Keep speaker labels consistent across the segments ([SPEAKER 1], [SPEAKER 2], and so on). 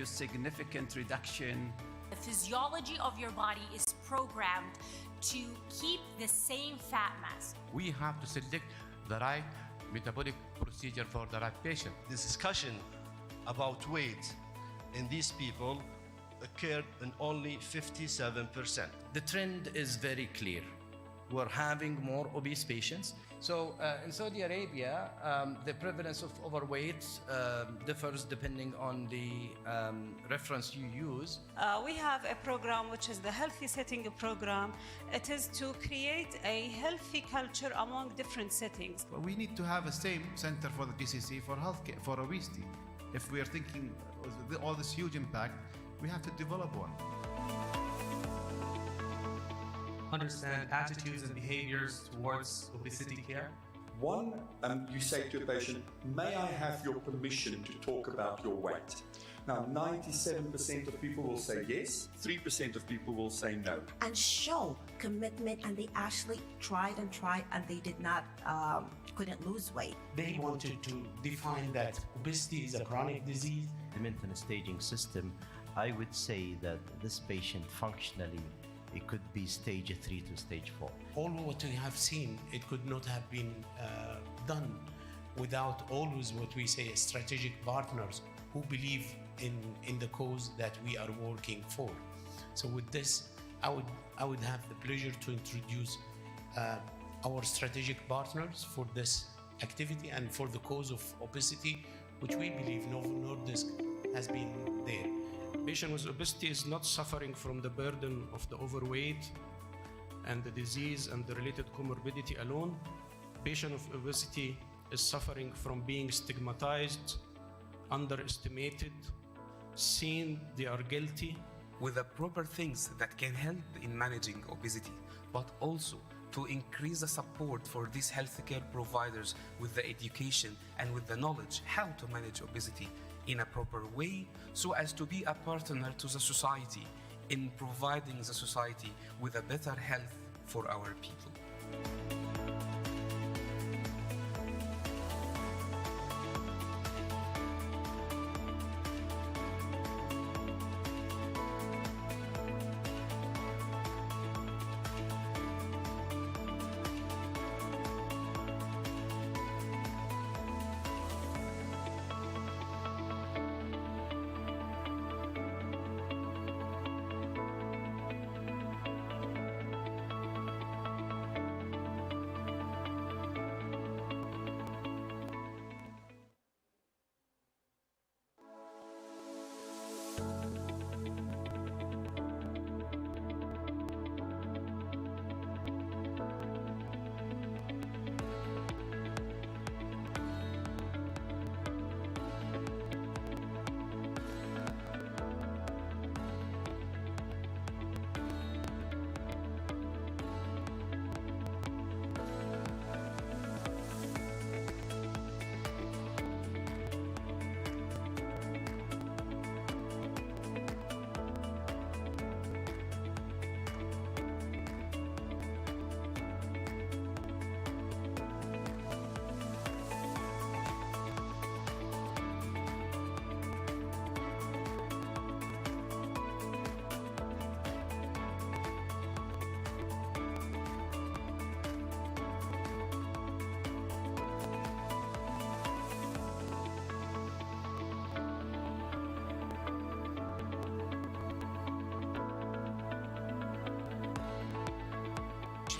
[SPEAKER 1] significant reduction.
[SPEAKER 2] The physiology of your body is programmed to keep the same fat mass.
[SPEAKER 3] We have to select the right metabolic procedure for the right patient.
[SPEAKER 4] The discussion about weight in these people occurred in only 57%.
[SPEAKER 5] The trend is very clear. We're having more obese patients. So in Saudi Arabia, the prevalence of overweight differs depending on the reference you use.
[SPEAKER 6] We have a program which is the Healthy Setting program. It is to create a healthy culture among different settings.
[SPEAKER 7] We need to have a same center for the GCC for healthcare, for obesity. If we are thinking all this huge impact, we have to develop one.
[SPEAKER 8] Understand attitudes and behaviors towards obesity care.
[SPEAKER 9] One, you say to a patient, may I have your permission to talk about your weight? Now, 97% of people will say yes, 3% of people will say no.
[SPEAKER 10] And show commitment, and they actually tried and they did not, couldn't lose weight.
[SPEAKER 11] They wanted to define that obesity is a chronic disease.
[SPEAKER 12] The maintenance staging system, I would say that this patient functionally, it could be stage 3 to stage 4.
[SPEAKER 11] All what we have seen, it could not have been done without always what we say strategic partners who believe in the cause that we are working for. So with this, I would have the pleasure to introduce our strategic partners for this activity and for the cause of obesity, which we believe Novo Nordisk has been there.
[SPEAKER 13] Patient with obesity is not suffering from the burden of the overweight and the disease and the related comorbidity alone. Patient with obesity is suffering from being stigmatized, underestimated, seen they are guilty.
[SPEAKER 14] With the proper things that can help in managing obesity, but also to increase the support for these healthcare providers with the education and with the knowledge how to manage obesity in a proper way, so as to be a partner to the society in providing the society with a better health for our people.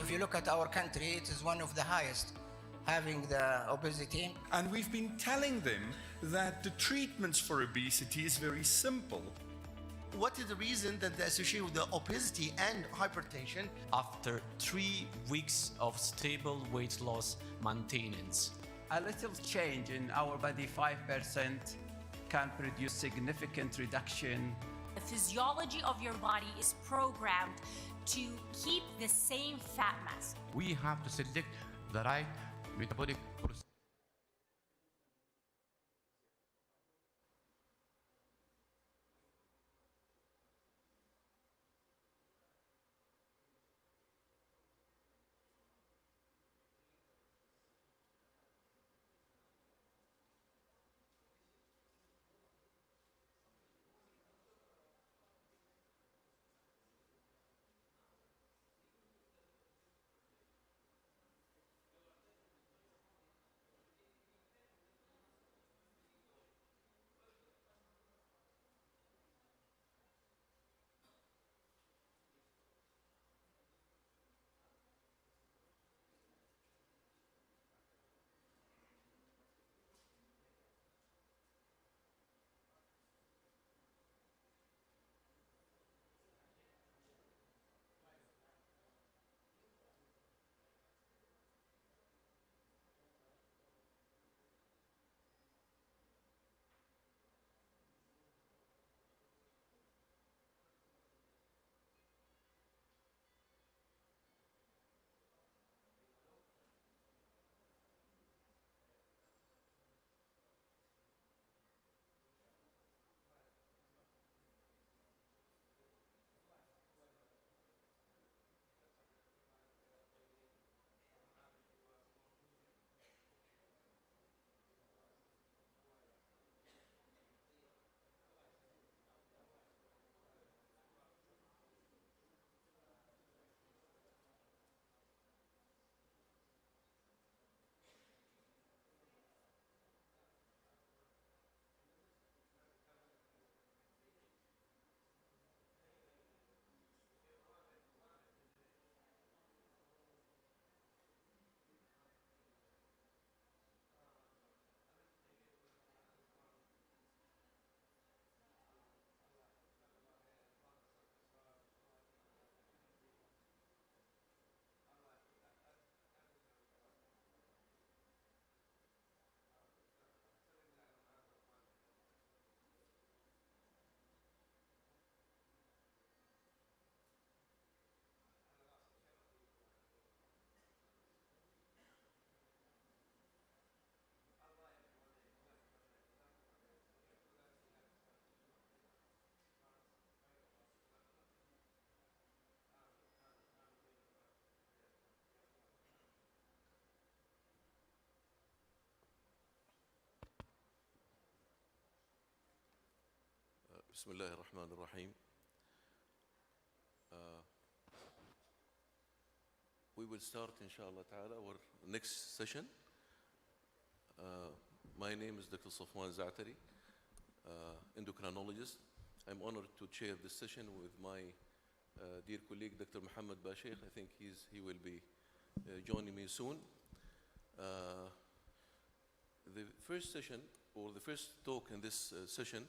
[SPEAKER 15] If you look at our country, it is one of the highest having the obesity.
[SPEAKER 9] And we've been telling them that the treatments for obesity is very simple.
[SPEAKER 4] What is the reason that they associate with the obesity and hypertension?
[SPEAKER 16] After 3 weeks of stable weight loss maintenance,
[SPEAKER 1] A little change in our body, 5%, can produce significant reduction.
[SPEAKER 2] The physiology of your body is programmed to keep the same fat mass.
[SPEAKER 3] We have to select the right metabolic procedure.
[SPEAKER 17] بسم الله الرحمن الرحيم. We will start, inshallah ta'ala, our next session. My name is Dr. Safwan Za'atari, endocrinologist. I'm honored to chair this session with my dear colleague, Dr. Muhammad Basheikh. I think he will be joining me soon. The first session, or the first talk in this session,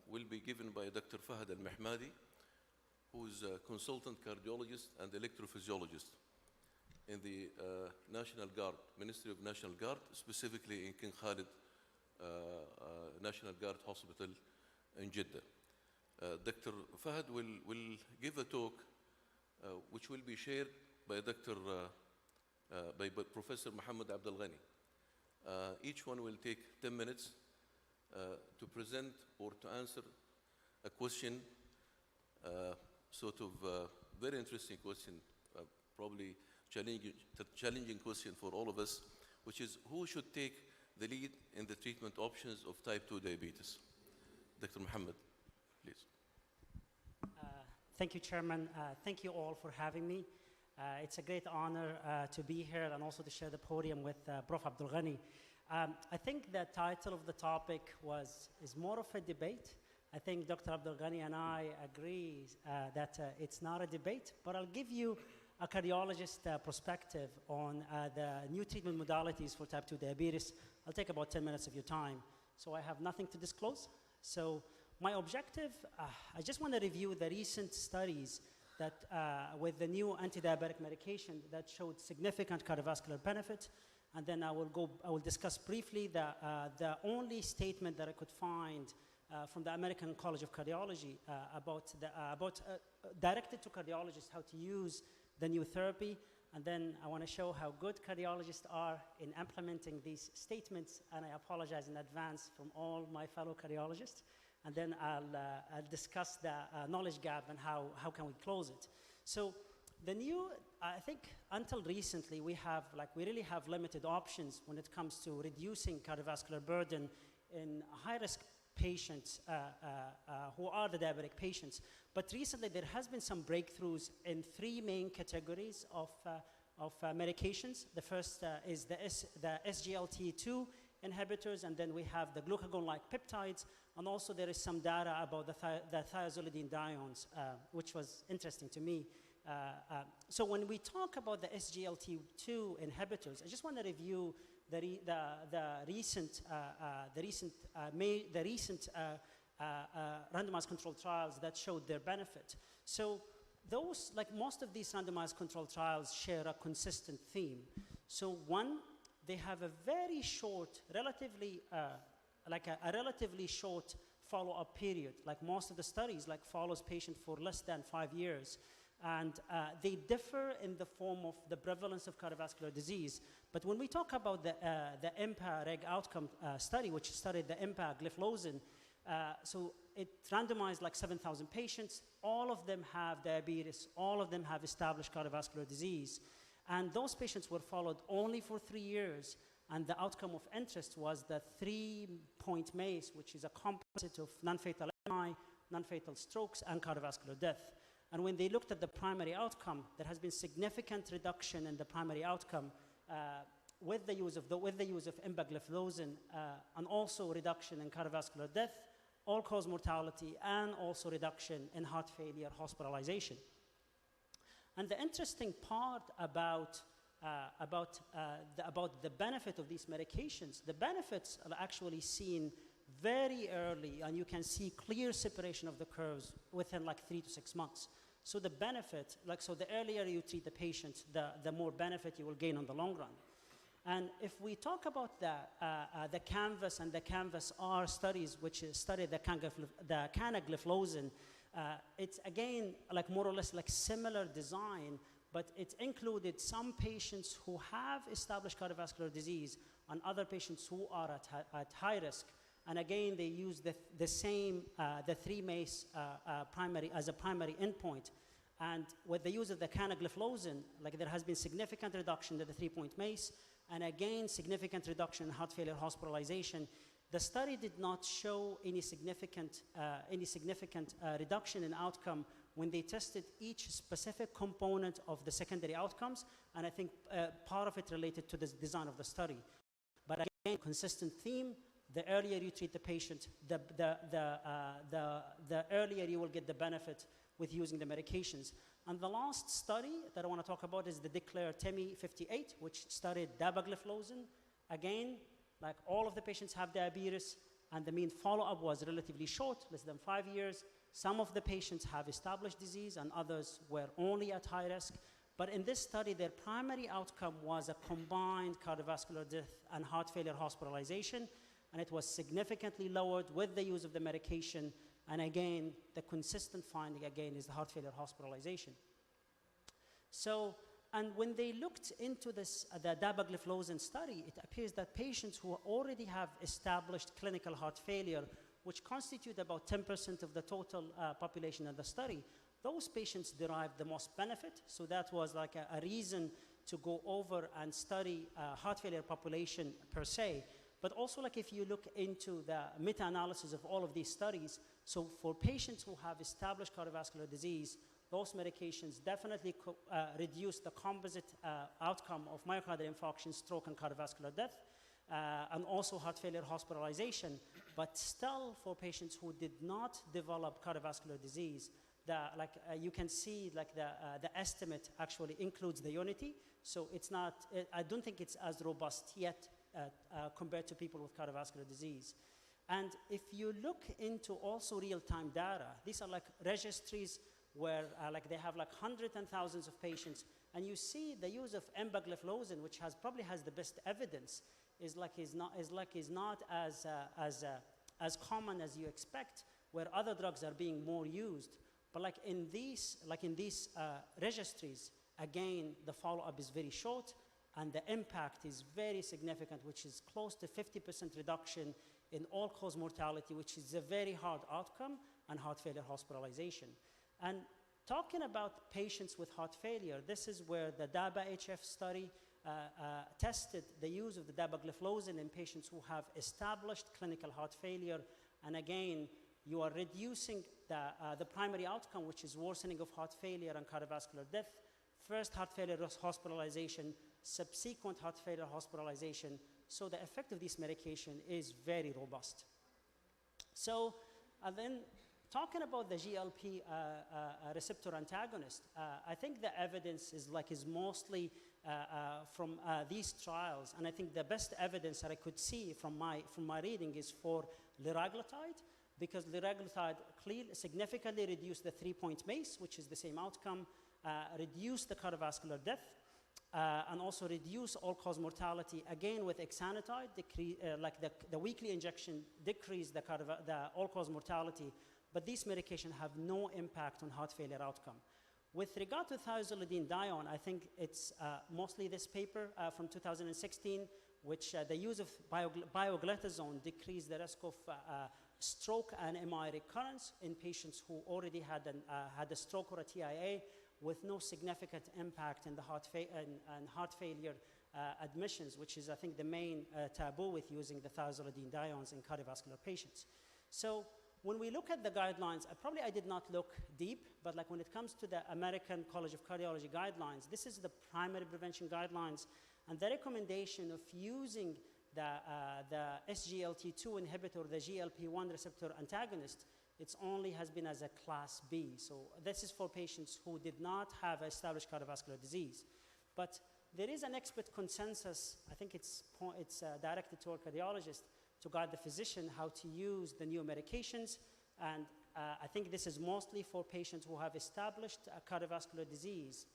[SPEAKER 17] will be given by Dr. Fahad Al-Mahmadi, who is a consultant cardiologist and electrophysiologist in the National Guard, Ministry of National Guard, specifically in King Khalid National Guard Hospital in Jeddah. Dr. Fahad will give a talk which will be shared by by Professor Muhammad Abdul Ghani. Each one will take 10 minutes to present or to answer a question, sort of very interesting question, probably challenging question for all of us, which is who should take the lead in the treatment options of type 2 diabetes? Dr. Muhammad, please.
[SPEAKER 18] Thank you, Chairman. Thank you all for having me. It's a great honor to be here and also to share the podium with Prof. Abdul Ghani. I think the title of the topic is more of a debate. I think Dr. Abdul Ghani and I agree that it's not a debate, but I'll give you a cardiologist perspective on the new treatment modalities for type 2 diabetes. I'll take about 10 minutes of your time. So I have nothing to disclose. So my objective, I just want to review the recent studies that with the new anti-diabetic medication that showed significant cardiovascular benefit. And then I will discuss briefly the only statement that I could find from the American College of Cardiology about directed to cardiologists how to use the new therapy. And then I want to show how good cardiologists are in implementing these statements. And I apologize in advance from all my fellow cardiologists. And then I'll discuss the knowledge gap and how can we close it. So the new, I think until recently, we really have limited options when it comes to reducing cardiovascular burden in high-risk patients who are the diabetic patients. But recently, there has been some breakthroughs in three main categories of medications. The first is the SGLT2 inhibitors, and then we have the glucagon-like peptides, and also there is some data about the thiazolidinediones, which was interesting to me. So when we talk about the SGLT2 inhibitors, I just want to review the recent randomized controlled trials that showed their benefit. So those, like most of these randomized controlled trials, share a consistent theme. So one, they have a very short, relatively short follow-up period. Like most of the studies, follows patients for less than 5 years. And they differ in the form of the prevalence of cardiovascular disease. But when we talk about the IMPA-REG outcome study, which studied the IMPA-gliflozin, so it randomized 7,000 patients. All of them have diabetes. All of them have established cardiovascular disease. And those patients were followed only for 3 years. And the outcome of interest was the 3-point MACE, which is a composite of non-fatal MI, non-fatal strokes, and cardiovascular death. And when they looked at the primary outcome, there has been significant reduction in the primary outcome with the use of empagliflozin, and also reduction in cardiovascular death, all-cause mortality, and also reduction in heart failure hospitalization. And the interesting part about the benefit of these medications, the benefits are actually seen very early, and you can see clear separation of the curves within 3 to 6 months. So the benefit, so the earlier you treat the patient, the more benefit you will gain on the long run. And if we talk about the CANVAS and the CANVAS-R studies, which studied the canagliflozin, it's again more or less similar design, but it included some patients who have established cardiovascular disease and other patients who are at high risk. And again, they use the same, the 3 MACE primary as a primary endpoint. And with the use of the canagliflozin, there has been significant reduction in the 3-point MACE, and again, significant reduction in heart failure hospitalization. the study did not show any significant reduction in outcome when they tested each specific component of the secondary outcomes, and I think part of it related to the design of the study. But again, consistent theme, the earlier you treat the patient, the earlier you will get the benefit with using the medications. And the last study that I want to talk about is the DECLARE TEMI 58, which studied dapagliflozin. Again, like all of the patients have diabetes, and the mean follow-up was relatively short, less than 5 years. Some of the patients have established disease, and others were only at high risk. But in this study, their primary outcome was a combined cardiovascular death and heart failure hospitalization, and it was significantly lowered with the use of the medication. And again, the consistent finding again is the heart failure hospitalization. So, and when they looked into this, the dapagliflozin study, it appears that patients who already have established clinical heart failure, which constitute about 10% of the total population in the study, those patients derived the most benefit. So that was like a reason to go over and study heart failure population per se. But also, like if you look into the meta-analysis of all of these studies, so for patients who have established cardiovascular disease, those medications definitely reduce the composite outcome of myocardial infarction, stroke, and cardiovascular death, and also heart failure hospitalization. But still, for patients who did not develop cardiovascular disease, you can see like the estimate actually includes the unity. So it's not, I don't think it's as robust yet compared to people with cardiovascular disease. And if you look into also real-time data, these are like registries where like they have like hundreds and thousands of patients, and you see the use of empagliflozin, which probably has the best evidence, is not as common as you expect, where other drugs are being more used. But like in these registries, again, the follow-up is very short, and the impact is very significant, which is close to 50% reduction in all-cause mortality, which is a very hard outcome, and heart failure hospitalization. And talking about patients with heart failure, this is where the DAPA-HF study tested the use of the dapagliflozin in patients who have established clinical heart failure. And again, you are reducing the primary outcome, which is worsening of heart failure and cardiovascular death. First heart failure hospitalization, subsequent heart failure hospitalization. So the effect of this medication is very robust. So then talking about the GLP receptor antagonist, I think the evidence is mostly from these trials, and I think the best evidence that I could see from my reading is for liraglutide, because liraglutide significantly reduced the 3-point MACE, which is the same outcome, reduced the cardiovascular death, and also reduce all-cause mortality. Again, with exenatide, the weekly injection decreased the all-cause mortality, but these medications have no impact on heart failure outcome. With regard to thiazolidine-dione, I think it's mostly this paper from 2016, which the use of bioglitazone decreased the risk of stroke and MI recurrence in patients who already had a stroke or a TIA, with no significant impact in the heart failure admissions, which is, I think, the main taboo with using the thiazolidine-diones in cardiovascular patients. So when we look at the guidelines, I did not look deep, but like when it comes to the American College of Cardiology guidelines, this is the primary prevention guidelines, and the recommendation of using the SGLT2 inhibitor, the GLP-1 receptor antagonist, it only has been as a class B. So this is for patients who did not have established cardiovascular disease. But there is an expert consensus, I think it's directed to our cardiologists, to guide the physician how to use the new medications. And I think this is mostly for patients who have established cardiovascular disease.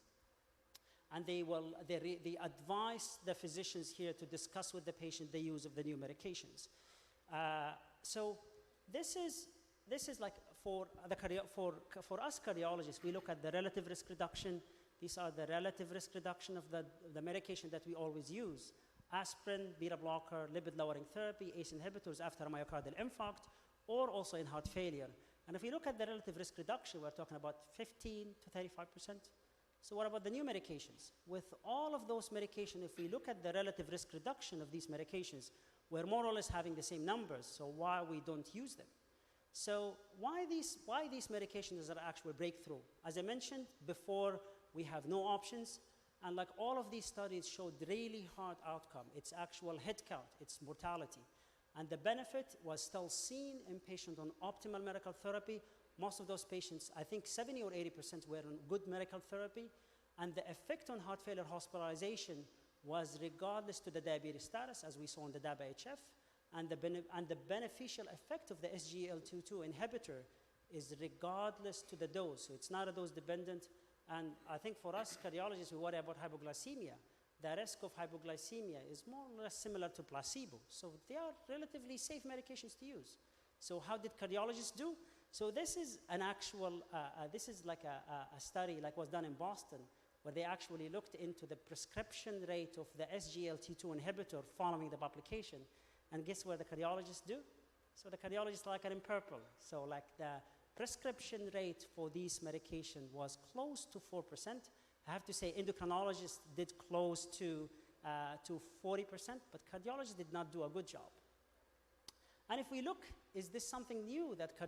[SPEAKER 18] And they advise the physicians here to discuss with the patient the use of the new medications. So this is like for us cardiologists, we look at the relative risk reduction. These are the relative risk reduction of the medication that we always use: aspirin, beta blocker, lipid-lowering therapy, ACE inhibitors after a myocardial infarct, or also in heart failure. And if we look at the relative risk reduction, we're talking about 15 to 35%. So what about the new medications? With all of those medications, if we look at the relative risk reduction of these medications, we're more or less having the same numbers, so why we don't use them? So why these medications are actual breakthrough? As I mentioned before, we have no options, and like all of these studies showed really hard outcome. It's actual head count, it's mortality. And the benefit was still seen in patients on optimal medical therapy. Most of those patients, I think 70 or 80% were on good medical therapy, and the effect on heart failure hospitalization was regardless to the diabetes status, as we saw in the DABA-HF, and the beneficial effect of the SGLT2 inhibitor is regardless to the dose. So it's not a dose dependent. And I think for us cardiologists, we worry about hypoglycemia. The risk of hypoglycemia is more or less similar to placebo. So they are relatively safe medications to use. So how did cardiologists do? So this is an actual, this is like a study like was done in Boston, where they actually looked into the prescription rate of the SGLT2 inhibitor following the publication. And guess what the cardiologists do? So the cardiologists like it in purple. So like the prescription rate for these medication was close to 4%. I have to say endocrinologists did close to 40%, but cardiologists did not do a good job. And if we look, is this something new that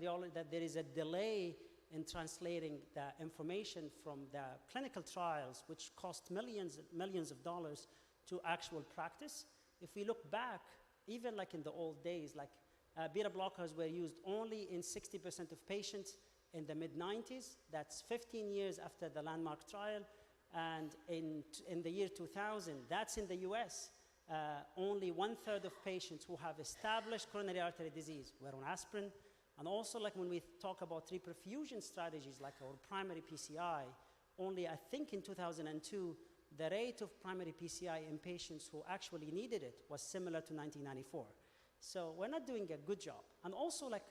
[SPEAKER 18] there is a delay in translating the information from the clinical trials, which cost millions of dollars, to actual practice? If we look back, even like in the old days, like beta blockers were used only in 60% of patients in the mid-90s. That's 15 years after the landmark trial. And in the year 2000, that's in the US, only 1/3 of patients who have established coronary artery disease were on aspirin. And also, like when we talk about reperfusion strategies, like our primary PCI, only I think in 2002, the rate of primary PCI in patients who actually needed it was similar to 1994. So we're not doing a good job. And also, like,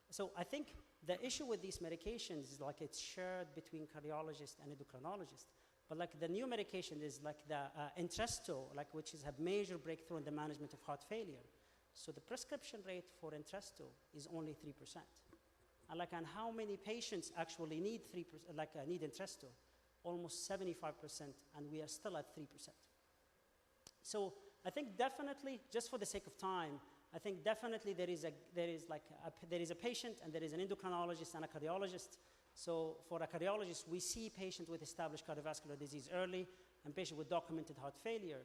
[SPEAKER 18] so I think the issue with these medications is like it's shared between cardiologists and endocrinologists. But like the new medication is like the Entresto, like which is a major breakthrough in the management of heart failure. So the prescription rate for Entresto is only 3%. And like, and how many patients actually need 3%, need Entresto? Almost 75%, and we are still at 3%. So I think definitely, just for the sake of time, I think definitely there is a patient and there is an endocrinologist and a cardiologist. So for a cardiologist, we see patients with established cardiovascular disease early and patients with documented heart failure.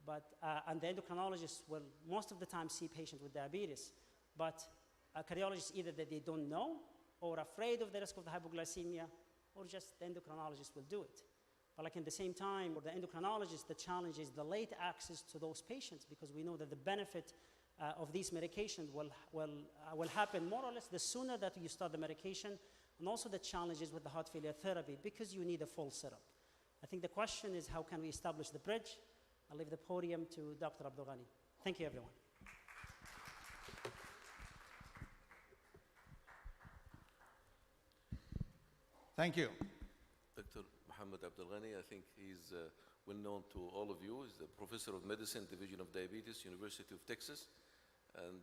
[SPEAKER 18] But, and the endocrinologist will most of the time see patients with diabetes. But a cardiologist, either that they don't know or afraid of the risk of the hypoglycemia, or just the endocrinologist will do it. But like in the same time, for the endocrinologist, the challenge is the late access to those patients, because we know that the benefit of these medications will happen more or less the sooner that you start the medication, and also the challenges with the heart failure therapy, because you need a full setup. I think the question is, how can we establish the bridge? I'll leave the podium to Dr. Abdulghani. Thank you, everyone.
[SPEAKER 7] Thank you.
[SPEAKER 17] Dr. Mohammed Abdulghani, I think he's well known to all of you. He's the Professor of Medicine, Division of Diabetes, University of Texas, and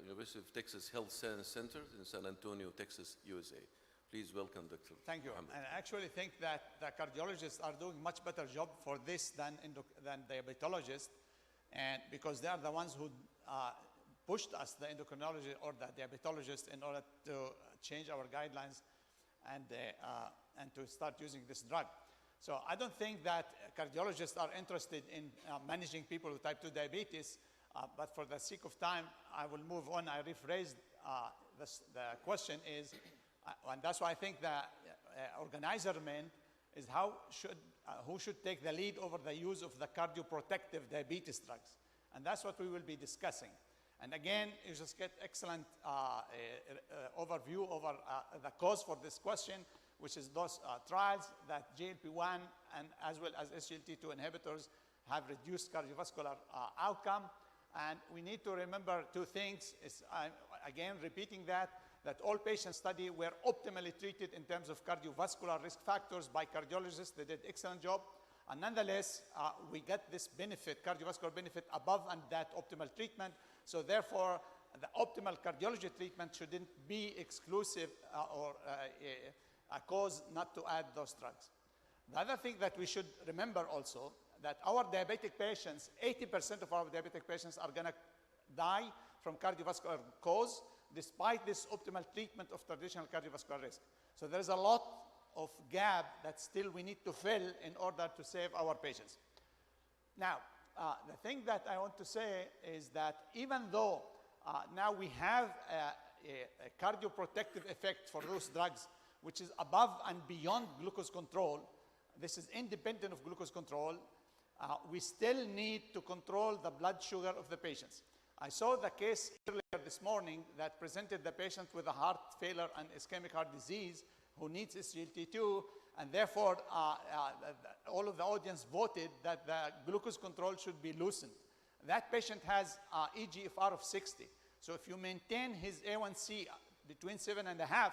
[SPEAKER 17] University of Texas Health Science Center in San Antonio, Texas, USA. Please welcome Dr.
[SPEAKER 19] Thank you.
[SPEAKER 17] Mohammed.
[SPEAKER 19] And I actually think that the cardiologists are doing much better job for this than diabetologists, and because they are the ones who pushed us, the endocrinology or the diabetologists, in order to change our guidelines and to start using this drug. So I don't think that cardiologists are interested in managing people with type 2 diabetes, but for the sake of time, I will move on. I rephrased the question is, and that's why I think the organizer meant is who should take the lead over the use of the cardioprotective diabetes drugs. And that's what we will be discussing. And again, you just get excellent overview over the cause for this question, which is those trials that GLP-1 and as well as SGLT2 inhibitors have reduced cardiovascular outcome. And we need to remember two things. Again, repeating that all patients studied were optimally treated in terms of cardiovascular risk factors by cardiologists. They did excellent job. And nonetheless, we get this benefit, cardiovascular benefit, above and that optimal treatment. So therefore, the optimal cardiology treatment shouldn't be exclusive or a cause not to add those drugs. The other thing that we should remember also, that our diabetic patients, 80% of our diabetic patients are going to die from cardiovascular cause, despite this optimal treatment of traditional cardiovascular risk. So there's a lot of gap that still we need to fill in order to save our patients. Now, the thing that I want to say is that even though now we have a cardioprotective effect for those drugs, which is above and beyond glucose control, this is independent of glucose control, we still need to control the blood sugar of the patients. I saw the case earlier this morning that presented the patient with a heart failure and ischemic heart disease who needs SGLT2, and therefore all of the audience voted that the glucose control should be loosened. That patient has eGFR of 60. So if you maintain his A1C between 7.5,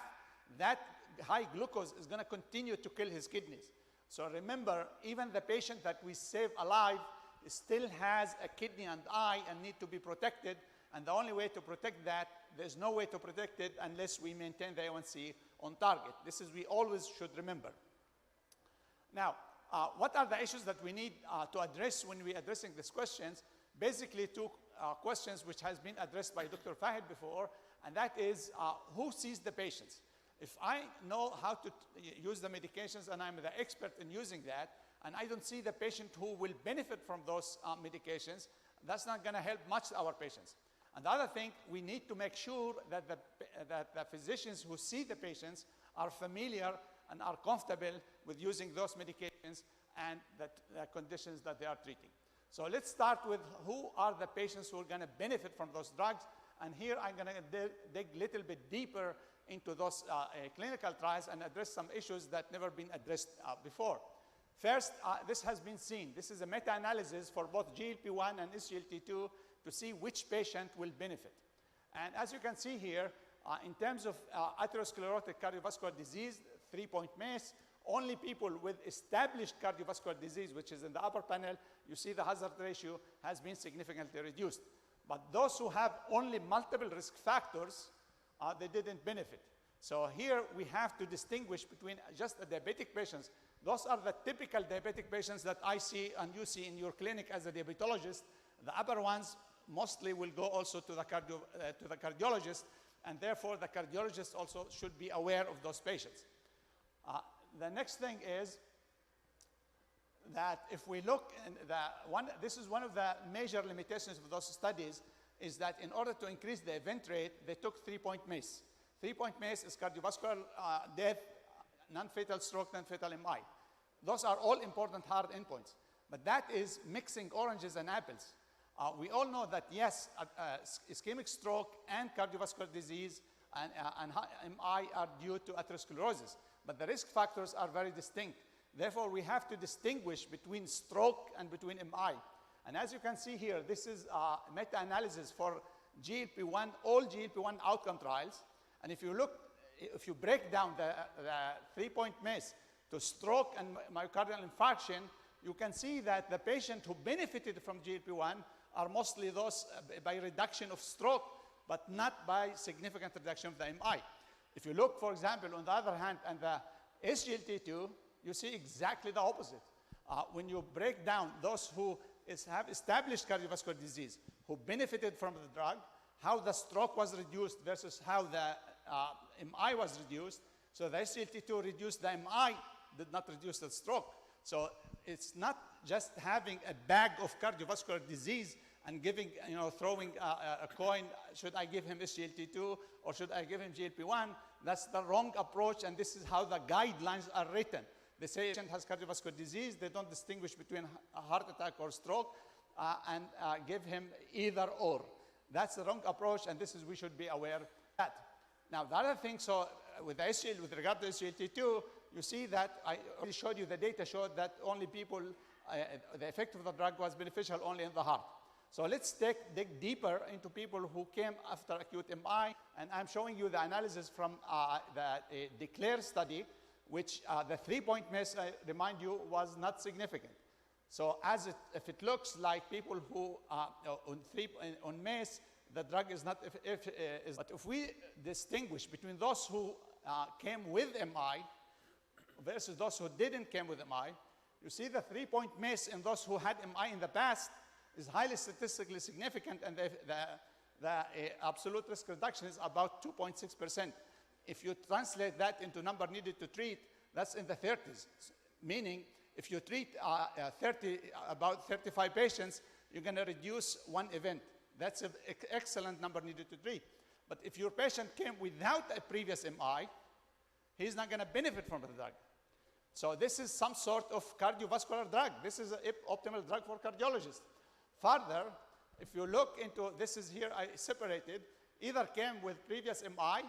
[SPEAKER 19] that high glucose is going to continue to kill his kidneys. So remember, even the patient that we save alive still has a kidney and eye and need to be protected. And the only way to protect that, there's no way to protect it unless we maintain the A1C on target. This is we always should remember. Now, what are the issues that we need to address when we're addressing these questions? Basically, two questions which has been addressed by Dr. Fahid before, and that is who sees the patients? If I know how to use the medications and I'm the expert in using that, and I don't see the patient who will benefit from those medications, that's not going to help much our patients. And the other thing, we need to make sure that the physicians who see the patients are familiar and are comfortable with using those medications and the conditions that they are treating. So let's start with who are the patients who are going to benefit from those drugs. And here I'm going to dig a little bit deeper into those clinical trials and address some issues that never been addressed before. First, this has been seen. This is a meta-analysis for both GLP-1 and SGLT2 to see which patient will benefit. And as you can see here, in terms of atherosclerotic cardiovascular disease, 3-point MACE, only people with established cardiovascular disease, which is in the upper panel, you see the hazard ratio has been significantly reduced. But those who have only multiple risk factors, they didn't benefit. So here we have to distinguish between just the diabetic patients. Those are the typical diabetic patients that I see and you see in your clinic as a diabetologist. The upper ones mostly will go also to the cardiologist, and therefore the cardiologist also should be aware of those patients. The next thing is that if we look, this is one of the major limitations of those studies, is that in order to increase the event rate, they took 3-point MACE. 3-point MACE is cardiovascular death, non-fatal stroke, non-fatal MI. Those are all important hard endpoints. But that is mixing oranges and apples. We all know that, yes, ischemic stroke and cardiovascular disease and MI are due to atherosclerosis. But the risk factors are very distinct. Therefore, we have to distinguish between stroke and between MI. And as you can see here, this is a meta-analysis for GLP-1, all GLP-1 outcome trials. And if you look, if you break down the 3-point MACE to stroke and myocardial infarction, you can see that the patient who benefited from GLP-1 are mostly those by reduction of stroke, but not by significant reduction of the MI. If you look, for example, on the other hand, and the SGLT2, you see exactly the opposite. When you break down those who have established cardiovascular disease, who benefited from the drug, how the stroke was reduced versus how the MI was reduced. So the SGLT2 reduced the MI, did not reduce the stroke. So it's not just having a bag of cardiovascular disease and giving, throwing a coin, should I give him SGLT2 or should I give him GLP-1? That's the wrong approach, and this is how the guidelines are written. They say a patient has cardiovascular disease, they don't distinguish between a heart attack or stroke, and give him either or. That's the wrong approach, and this is we should be aware of that. Now, the other thing, so with regard to SGLT2, you see that I already showed you the data showed that only people, the effect of the drug was beneficial only in the heart. So let's dig deeper into people who came after acute MI, and I'm showing you the analysis from the DECLARE study, which the 3-point MACE, I remind you, was not significant. So if it looks like people who on MACE, the drug is not, but if we distinguish between those who came with MI versus those who didn't came with MI, You see the 3-point miss in those who had MI in the past is highly statistically significant, and the absolute risk reduction is about 2.6%. If you translate that into number needed to treat, that's in the 30s. Meaning, if you treat about 35 patients, you're going to reduce one event. That's an excellent number needed to treat. But if your patient came without a previous MI, he's not going to benefit from the drug. So this is some sort of cardiovascular drug. This is an optimal drug for cardiologists. Further, if you look into, this is here I separated, either came with previous MI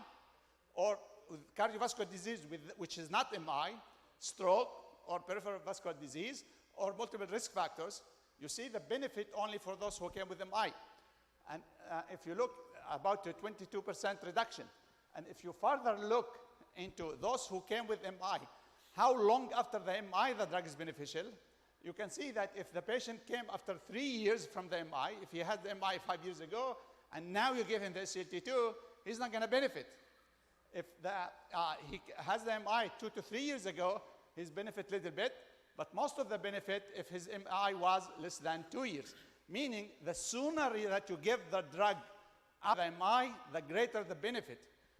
[SPEAKER 19] or with cardiovascular disease which is not MI, stroke or peripheral vascular disease or multiple risk factors. You see the benefit only for those who came with MI. And if you look, about a 22% reduction. And if you further look into those who came with MI, how long after the MI the drug is beneficial, you can see that if the patient came after 3 years from the MI, if he had the MI 5 years ago, and now you give him the SGLT2, he's not going to benefit. If he has the MI 2 to 3 years ago, he's benefit a little bit, but most of the benefit if his MI was less than 2 years. Meaning, the sooner that you give the drug after MI, the greater the benefit.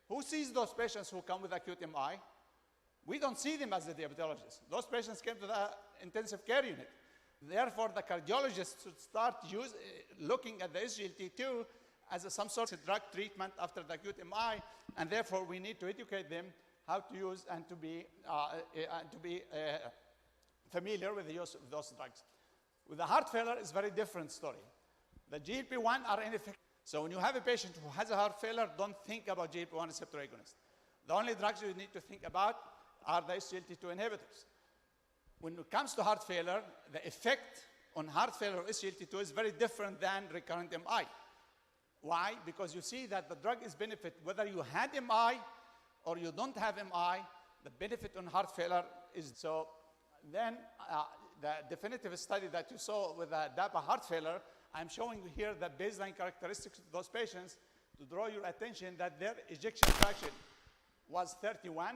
[SPEAKER 19] Who sees those patients who come with acute MI? We don't see them as the diabetologists. Those patients came to the intensive care unit. Therefore, the cardiologist should start looking at the SGLT2 as some sort of drug treatment after the acute MI, and therefore we need to educate them how to use and to be familiar with the use of those drugs. With the heart failure, it's a very different story. The GLP-1 are ineffective. So when you have a patient who has a heart failure, don't think about GLP-1 receptor agonists. The only drugs you need to think about are the SGLT2 inhibitors. When it comes to heart failure, the effect on heart failure of SGLT2 is very different than recurrent MI. Why? Because you see that the drug is benefit, whether you had MI or you don't have MI, the benefit on heart failure is so. Then the definitive study that you saw with the DAPA heart failure, I'm showing you here the baseline characteristics of those patients to draw your attention that their ejection fraction was 31,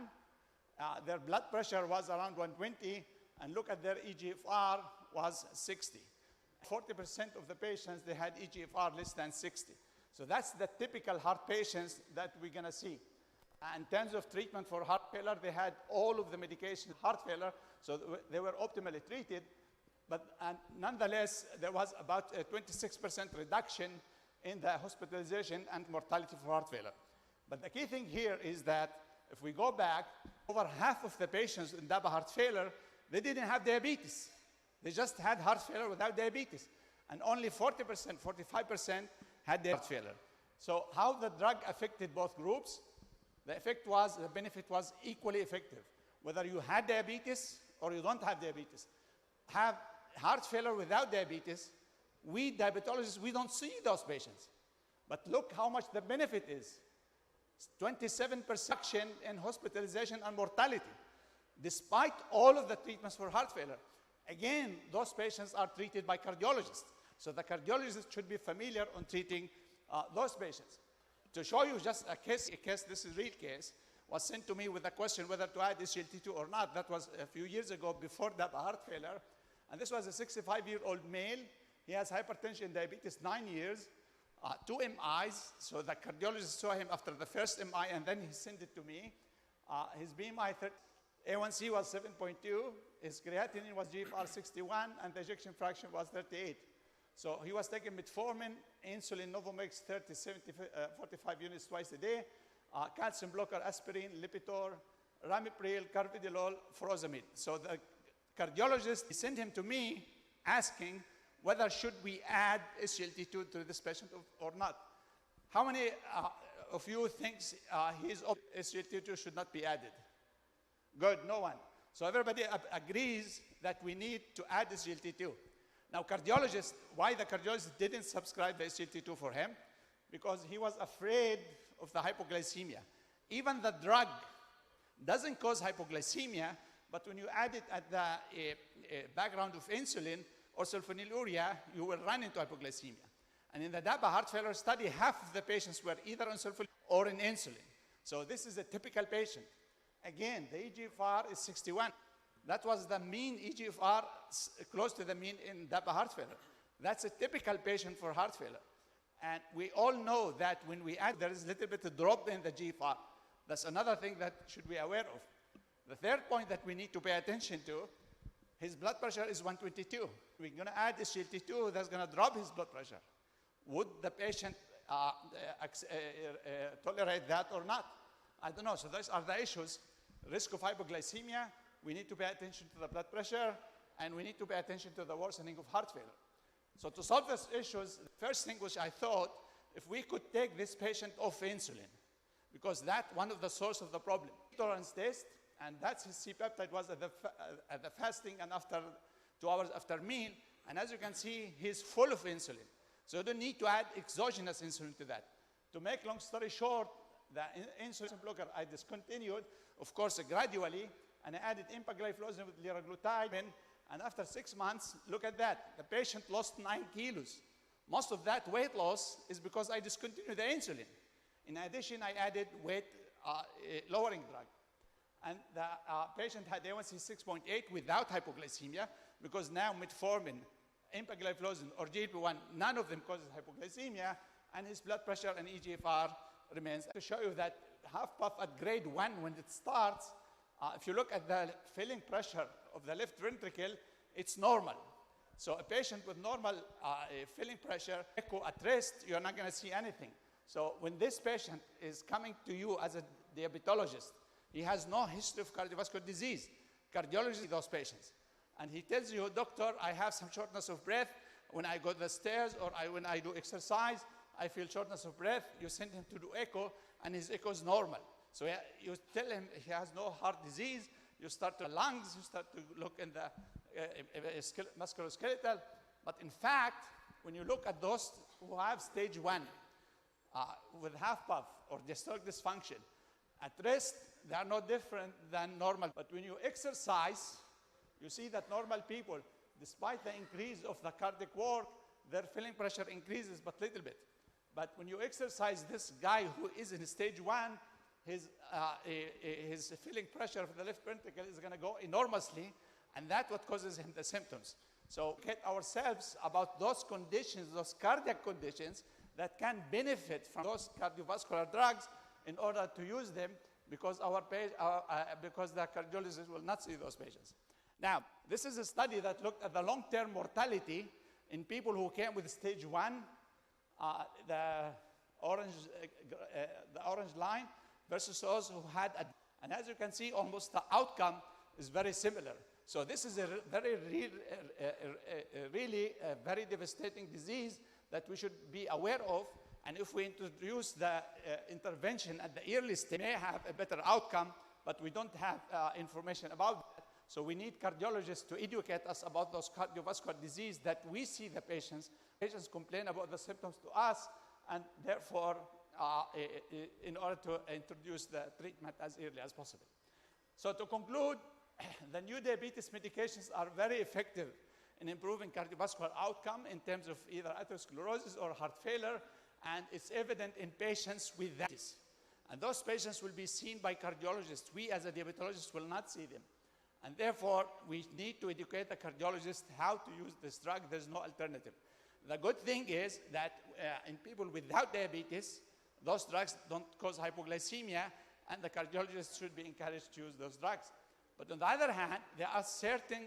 [SPEAKER 19] their blood pressure was around 120, and look at their EGFR was 60. 40% of the patients, they had EGFR less than 60. So that's the typical heart patients that we're going to see. In terms of treatment for heart failure, they had all of the medication heart failure, so they were optimally treated. But nonetheless, there was about a 26% reduction in the hospitalization and mortality for heart failure. But the key thing here is that if we go back, over half of the patients in DAPA heart failure, they didn't have diabetes. They just had heart failure without diabetes. And only 40%, 45% had heart failure. So how the drug affected both groups? The benefit was equally effective. Whether you had diabetes or you don't have diabetes. Have heart failure without diabetes, we diabetologists, we don't see those patients. But look how much the benefit is. 27% reduction in hospitalization and mortality, despite all of the treatments for heart failure. Again, those patients are treated by cardiologists. So the cardiologist should be familiar on treating those patients. To show you just a case, this is a real case, was sent to me with a question whether to add SGLT2 or not. That was a few years ago before that heart failure. And this was a 65-year-old male. He has hypertension, diabetes, 9 years, 2 MIs. So the cardiologist saw him after the first MI, and then he sent it to me. His BMI, A1C was 7.2. His creatinine was GFR 61, and the ejection fraction was 38. So he was taking metformin, insulin, Novomix, 30, 70, 45 units twice a day, calcium blocker, aspirin, Lipitor, Ramipril, Carvedilol, furosemide. So the cardiologist sent him to me asking whether should we add SGLT2 to this patient or not. How many of you think his SGLT2 should not be added? Good, no one. So everybody agrees that we need to add SGLT2. Now, cardiologists, why the cardiologist didn't subscribe the SGLT2 for him? Because he was afraid of the hypoglycemia. Even the drug doesn't cause hypoglycemia, but when you add it at the background of insulin or sulfonylurea, you will run into hypoglycemia. And in the DAPA heart failure study, half of the patients were either on sulfonylurea or in insulin. So this is a typical patient. Again, the eGFR is 61. That was the mean EGFR close to the mean in DAPA heart failure. That's a typical patient for heart failure. And we all know that when we add, there is a little bit of drop in the GFR. That's another thing that should be aware of. The third point that we need to pay attention to, his blood pressure is 122. We're going to add SGLT2, that's going to drop his blood pressure. Would the patient tolerate that or not? I don't know. So those are the issues. Risk of hypoglycemia, we need to pay attention to the blood pressure, and we need to pay attention to the worsening of heart failure. So to solve these issues, the first thing which I thought, if we could take this patient off insulin, because that's one of the source of the problem. Tolerance test, and that's his C-peptide was at the fasting and after 2 hours after meal, and as you can see, he's full of insulin. So you don't need to add exogenous insulin to that. To make long story short, the insulin blocker I discontinued, of course, gradually, and I added empagliflozin with liraglutide, and after 6 months, look at that. The patient lost 9 kilos. Most of that weight loss is because I discontinued the insulin. In addition, I added weight lowering drug. And the patient had A1C 6.8 without hypoglycemia, because now metformin, empagliflozin, or GLP-1, none of them causes hypoglycemia, and his blood pressure and EGFR remains. To show you that half puff at grade 1, when it starts, if you look at the filling pressure of the left ventricle, it's normal. So a patient with normal filling pressure, echo at rest, you're not going to see anything. So when this patient is coming to you as a diabetologist, he has no history of cardiovascular disease. Cardiologists see those patients. And he tells you, doctor, I have some shortness of breath. When I go to the stairs or when I do exercise, I feel shortness of breath. You send him to do echo, and his echo is normal. So you tell him he has no heart disease. You start to lungs, you start to look in the musculoskeletal. But in fact, when you look at those who have stage 1 with half puff or diastolic dysfunction, at rest, they are no different than normal. But when you exercise, you see that normal people, despite the increase of the cardiac work, their filling pressure increases but little bit. But when you exercise this guy who is in stage 1, his filling pressure of the left ventricle is going to go enormously, and that's what causes him the symptoms. So get ourselves about those conditions, those cardiac conditions that can benefit from those cardiovascular drugs in order to use them, because because the cardiologist will not see those patients. Now, this is a study that looked at the long-term mortality in people who came with stage 1, the orange line, versus those who had, and as you can see, almost the outcome is very similar. So this is a really very devastating disease that we should be aware of. And if we introduce the intervention at the early stage, we may have a better outcome, but we don't have information about that. So we need cardiologists to educate us about those cardiovascular disease that we see the patients. Patients complain about the symptoms to us, and therefore, in order to introduce the treatment as early as possible. So to conclude, the new diabetes medications are very effective in improving cardiovascular outcome in terms of either atherosclerosis or heart failure, and it's evident in patients with diabetes. And those patients will be seen by cardiologists. We as a diabetologist will not see them. And therefore, we need to educate the cardiologist how to use this drug. There's no alternative. The good thing is that in people without diabetes, those drugs don't cause hypoglycemia, and the cardiologist should be encouraged to use those drugs. But on the other hand, there are certain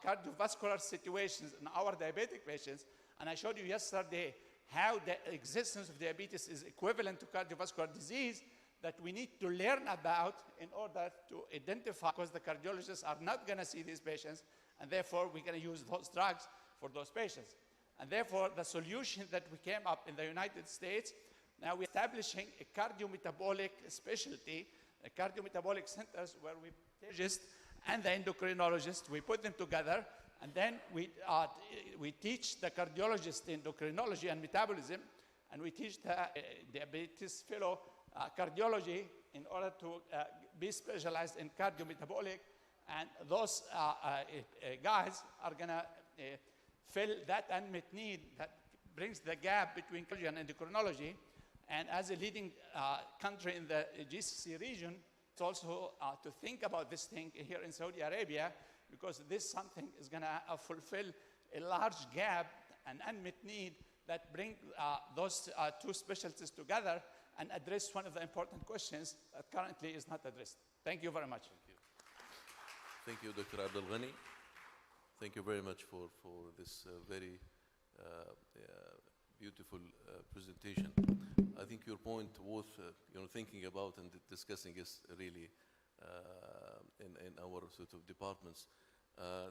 [SPEAKER 19] cardiovascular situations in our diabetic patients, and I showed you yesterday how the existence of diabetes is equivalent to cardiovascular disease that we need to learn about in order to identify, because the cardiologists are not going to see these patients, and therefore we're going to use those drugs for those patients. And therefore, the solution that we came up in the United States, now we're establishing a cardiometabolic specialty, a cardiometabolic centers where we and the endocrinologist, we put them together, and then we teach the cardiologist endocrinology and metabolism, and we teach the diabetes fellow cardiology in order to be specialized in cardiometabolic, and those guys are going to fill that unmet need that brings the gap between cardiology and endocrinology. And as a leading country in the GCC region, it's also to think about this thing here in Saudi Arabia, because this something is going to fulfill a large gap, an unmet need that bring those two specialties together and address one of the important questions that currently is not addressed. Thank you very much.
[SPEAKER 17] Thank you, Dr. Abdul Ghani. Thank you very much for this very beautiful presentation. I think your point worth thinking about and discussing is really in our sort of departments.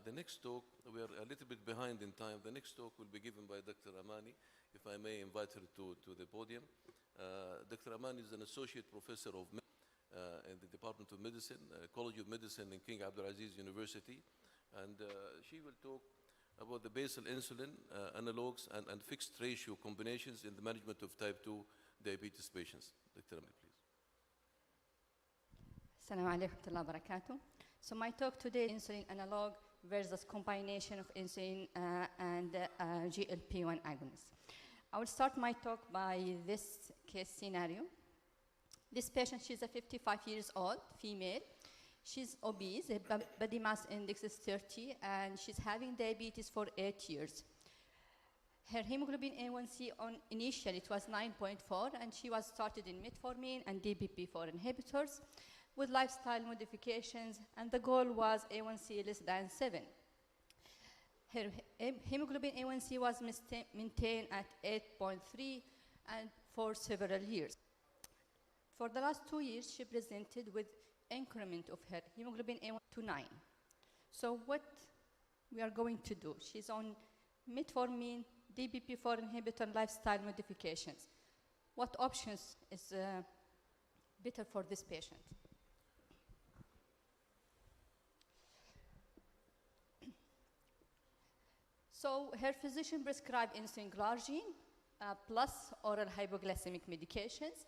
[SPEAKER 17] The next talk, we are a little bit behind in time. The next talk will be given by Dr. Amani, if I may invite her to the podium. Dr. Amani is an associate professor of in the Department of Medicine, College of Medicine in King Abdulaziz University, and she will talk about the basal insulin analogs and fixed ratio combinations in the management of type 2 diabetes patients. Dr. Amani, please.
[SPEAKER 20] Assalamu alaikum wa rahmatullahi wa barakatuh. So my talk today is insulin analog versus combination of insulin and GLP-1 agonists. I will start my talk by this case scenario. This patient, she's a 55 years old, female. She's obese, her body mass index is 30, and she's having diabetes for 8 years. Her hemoglobin A1C initially it was 9.4, and she was started in metformin and DPP-4 inhibitors with lifestyle modifications, and the goal was A1C less than 7. Her hemoglobin A1C was maintained at 8.3 and for several years. For the last 2 years, she presented with increment of her hemoglobin A1 to 9. So what we are going to do? She's on metformin, DPP-4 inhibitor, and lifestyle modifications. What options is better for this patient? So her physician prescribed insulin glargine plus oral hypoglycemic medications,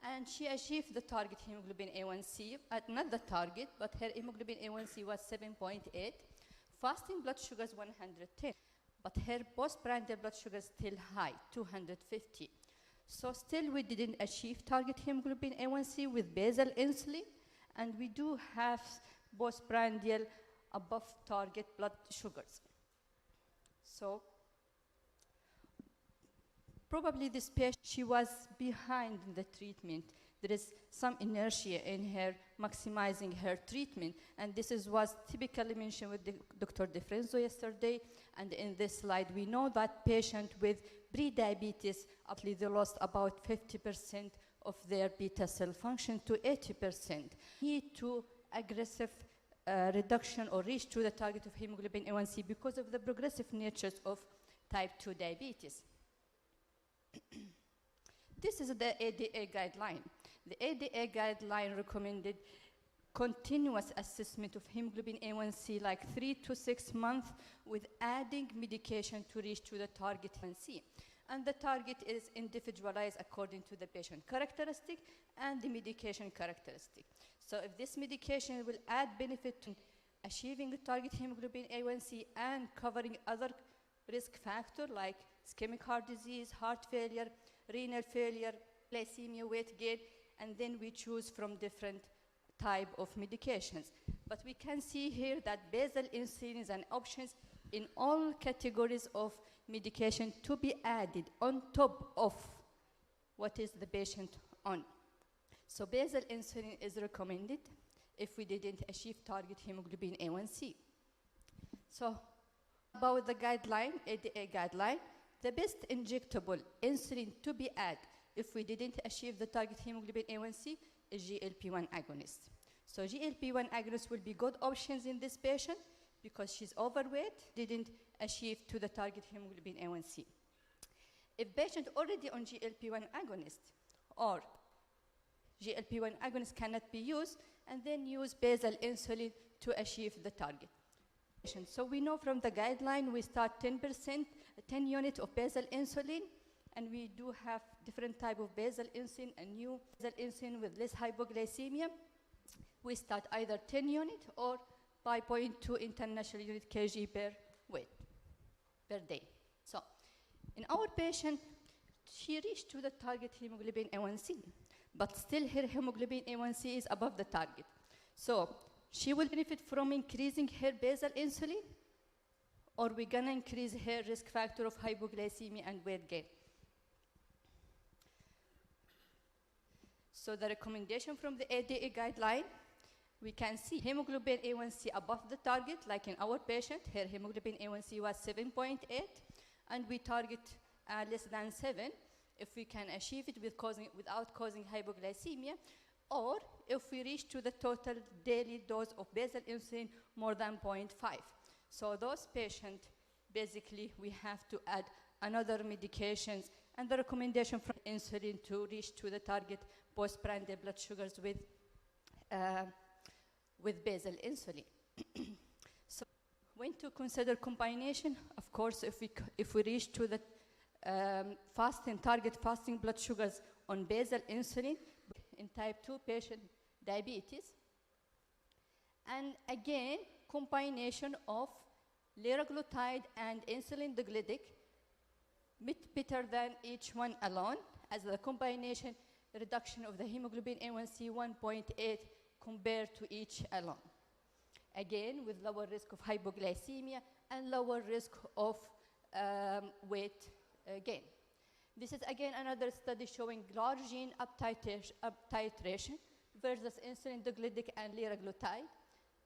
[SPEAKER 20] and she achieved the target hemoglobin A1C, not the target, but her hemoglobin A1C was 7.8, fasting blood sugars 110, but her postprandial blood sugar is still high, 250. So still we didn't achieve target hemoglobin A1C with basal insulin, and we do have postprandial above target blood sugars. So probably this patient, she was behind in the treatment. There is some inertia in her maximizing her treatment, and this was typically mentioned with Dr. DeFrenzo yesterday, and in this slide we know that patient with pre-diabetes, actually they lost about 50% of their beta cell function to 80%. Need to aggressive reduction or reach to the target of hemoglobin A1C because of the progressive natures of type 2 diabetes. This is the ADA guideline. The ADA guideline recommended continuous assessment of hemoglobin A1C like 3 to 6 months with adding medication to reach to the target A1C. And the target is individualized according to the patient characteristic and the medication characteristic. So if this medication will add benefit to achieving the target hemoglobin A1C and covering other risk factors like ischemic heart disease, heart failure, renal failure, glycemia, weight gain, and then we choose from different type of medications. But we can see here that basal insulin is an option in all categories of medication to be added on top of what is the patient on. So basal insulin is recommended if we didn't achieve target hemoglobin A1C. So about the guideline, ADA guideline, the best injectable insulin to be added if we didn't achieve the target hemoglobin A1C is GLP-1 agonist. So GLP-1 agonist will be good options in this patient because she's overweight, didn't achieve to the target hemoglobin A1C. If patient already on GLP-1 agonist or GLP-1 agonist cannot be used, and then use basal insulin to achieve the target. So we know from the guideline we start 10%, 10 units of basal insulin, and we do have different type of basal insulin, a new basal insulin with less hypoglycemia. We start either 10 unit or 5.2 international unit kg per weight per day. So in our patient, she reached to the target hemoglobin A1C, but still her hemoglobin A1C is above the target. So she will benefit from increasing her basal insulin, or we're gonna increase her risk factor of hypoglycemia and weight gain. So the recommendation from the ADA guideline, we can see hemoglobin A1C above the target, like in our patient, her hemoglobin A1C was 7.8, and we target less than 7 if we can achieve it without causing hypoglycemia, or if we reach to the total daily dose of basal insulin more than 0.5. So those patients, basically, we have to add another medications, and the recommendation from insulin to reach to the target postprandial blood sugars with basal insulin. So when to consider combination, of course, if we reach to the target fasting blood sugars on basal insulin in type 2 patient diabetes, and again, combination of liraglutide and insulin degludec, better than each one alone, as the combination reduction of the hemoglobin A1C 1.8 compared to each alone. Again, with lower risk of hypoglycemia and lower risk of weight gain. This is again another study showing glargine uptitration versus insulin degludec and liraglutide.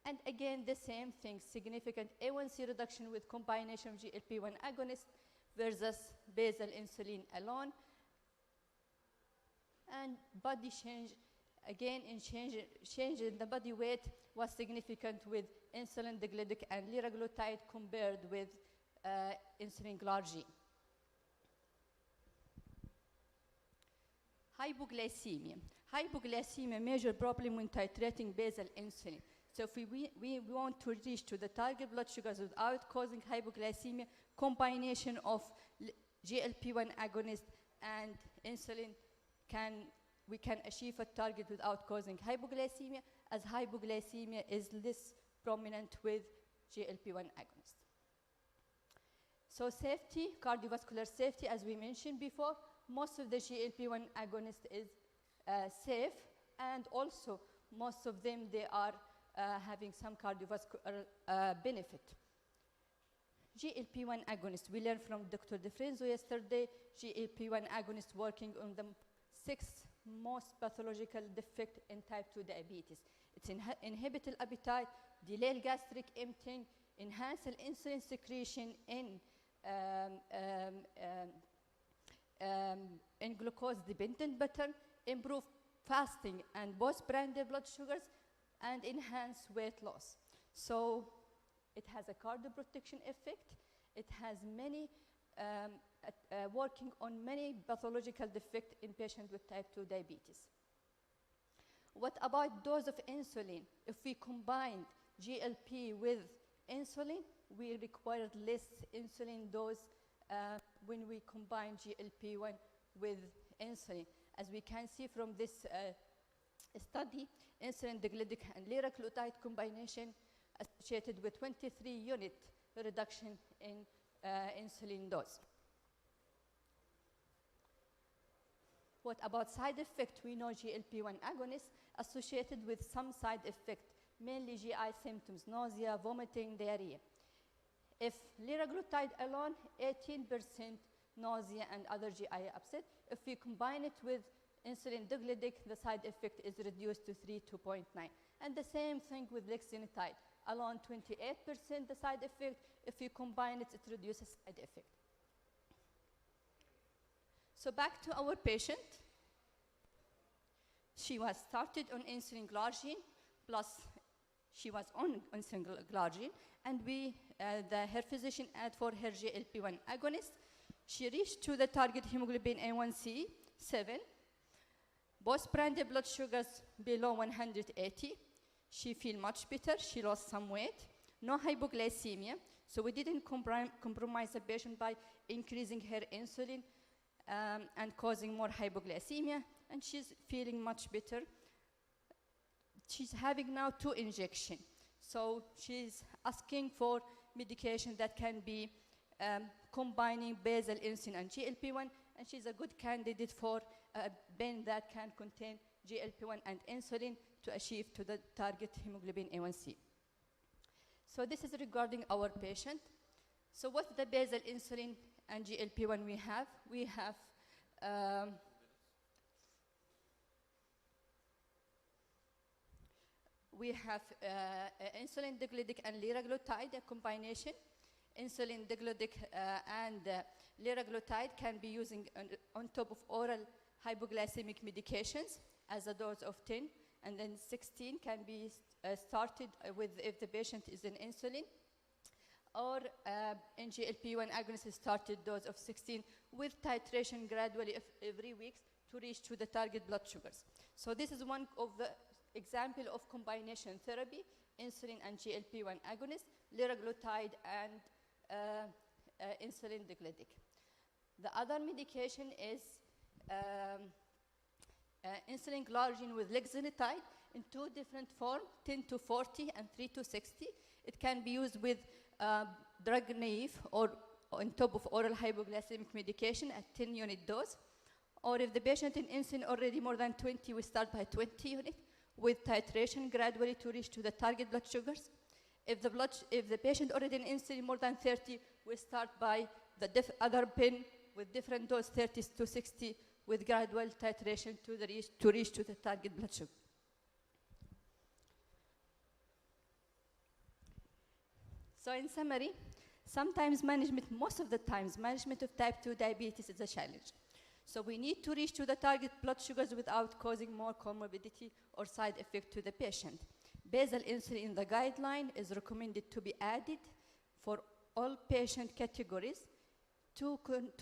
[SPEAKER 20] And again, the same thing, significant A1C reduction with combination of GLP-1 agonist versus basal insulin alone. And body change, again, change in the body weight was significant with insulin degludec and liraglutide compared with insulin glargine. Hypoglycemia. Hypoglycemia, major problem when titrating basal insulin. So if we want to reach to the target blood sugars without causing hypoglycemia, combination of GLP-1 agonist and insulin we can achieve a target without causing hypoglycemia, as hypoglycemia is less prominent with GLP-1 agonist. So safety, cardiovascular safety, as we mentioned before, most of the GLP-1 agonist is safe, and also most of them, they are having some cardiovascular benefit. GLP-1 agonist, we learned from Dr. DeFrenzo yesterday, GLP-1 agonist working on the 6 most pathological defect in type 2 diabetes. It's inhibit appetite, delay gastric emptying, enhance insulin secretion in glucose-dependent pattern, improve fasting and postprandial blood sugars, and enhance weight loss. So it has a cardioprotection effect. It has many, working on many pathological defects in patients with type 2 diabetes. What about dose of insulin? If we combine GLP with insulin, we require less insulin dose when we combine GLP-1 with insulin. As we can see from this study, insulin degludec and liraglutide combination associated with 23 unit reduction in insulin dose. What about side effect? We know GLP-1 agonists associated with some side effect, mainly GI symptoms, nausea, vomiting, diarrhea. If liraglutide alone, 18% nausea and other GI upset. If we combine it with insulin degludec, the side effect is reduced to 3.9. And the same thing with lexinitide, alone 28% the side effect. If you combine it, it reduces side effect. So back to our patient. She was started on insulin glargine, plus she was on insulin glargine, and her physician added for her GLP-1 agonist. She reached to the target hemoglobin A1C 7, postprandial blood sugars below 180. She feel much better. She lost some weight. No hypoglycemia. So we didn't compromise the patient by increasing her insulin and causing more hypoglycemia. And she's feeling much better. She's having now 2 injections. So she's asking for medication that can be combining basal insulin and GLP-1, and she's a good candidate for a pen that can contain GLP-1 and insulin to achieve to the target hemoglobin A1C. So this is regarding our patient. So what's the basal insulin and GLP-1 we have? We have insulin digladic and liraglutide, a combination. Insulin digladic and liraglutide can be using on top of oral hypoglycemic medications as a dose of 10, and then 16 can be started with if the patient is in insulin, or in GLP-1 agonist is started dose of 16 with titration gradually every week to reach to the target blood sugars. So this is one of the example of combination therapy, insulin and GLP-1 agonist, liraglutide and insulin digladic. The other medication is insulin glargine with lexinitide in two different forms, 10 to 40 and 3 to 60. It can be used with drug naive or on top of oral hypoglycemic medication at 10 unit dose. Or if the patient in insulin already more than 20, we start by 20 units with titration gradually to reach to the target blood sugars. If the patient already in insulin more than 30, we start by the other pen with different dose, 30 to 60, with gradual titration to reach to the target blood sugar. So in summary, most of the times, management of type 2 diabetes is a challenge. So we need to reach to the target blood sugars without causing more comorbidity or side effect to the patient. Basal insulin in the guideline is recommended to be added for all patient categories to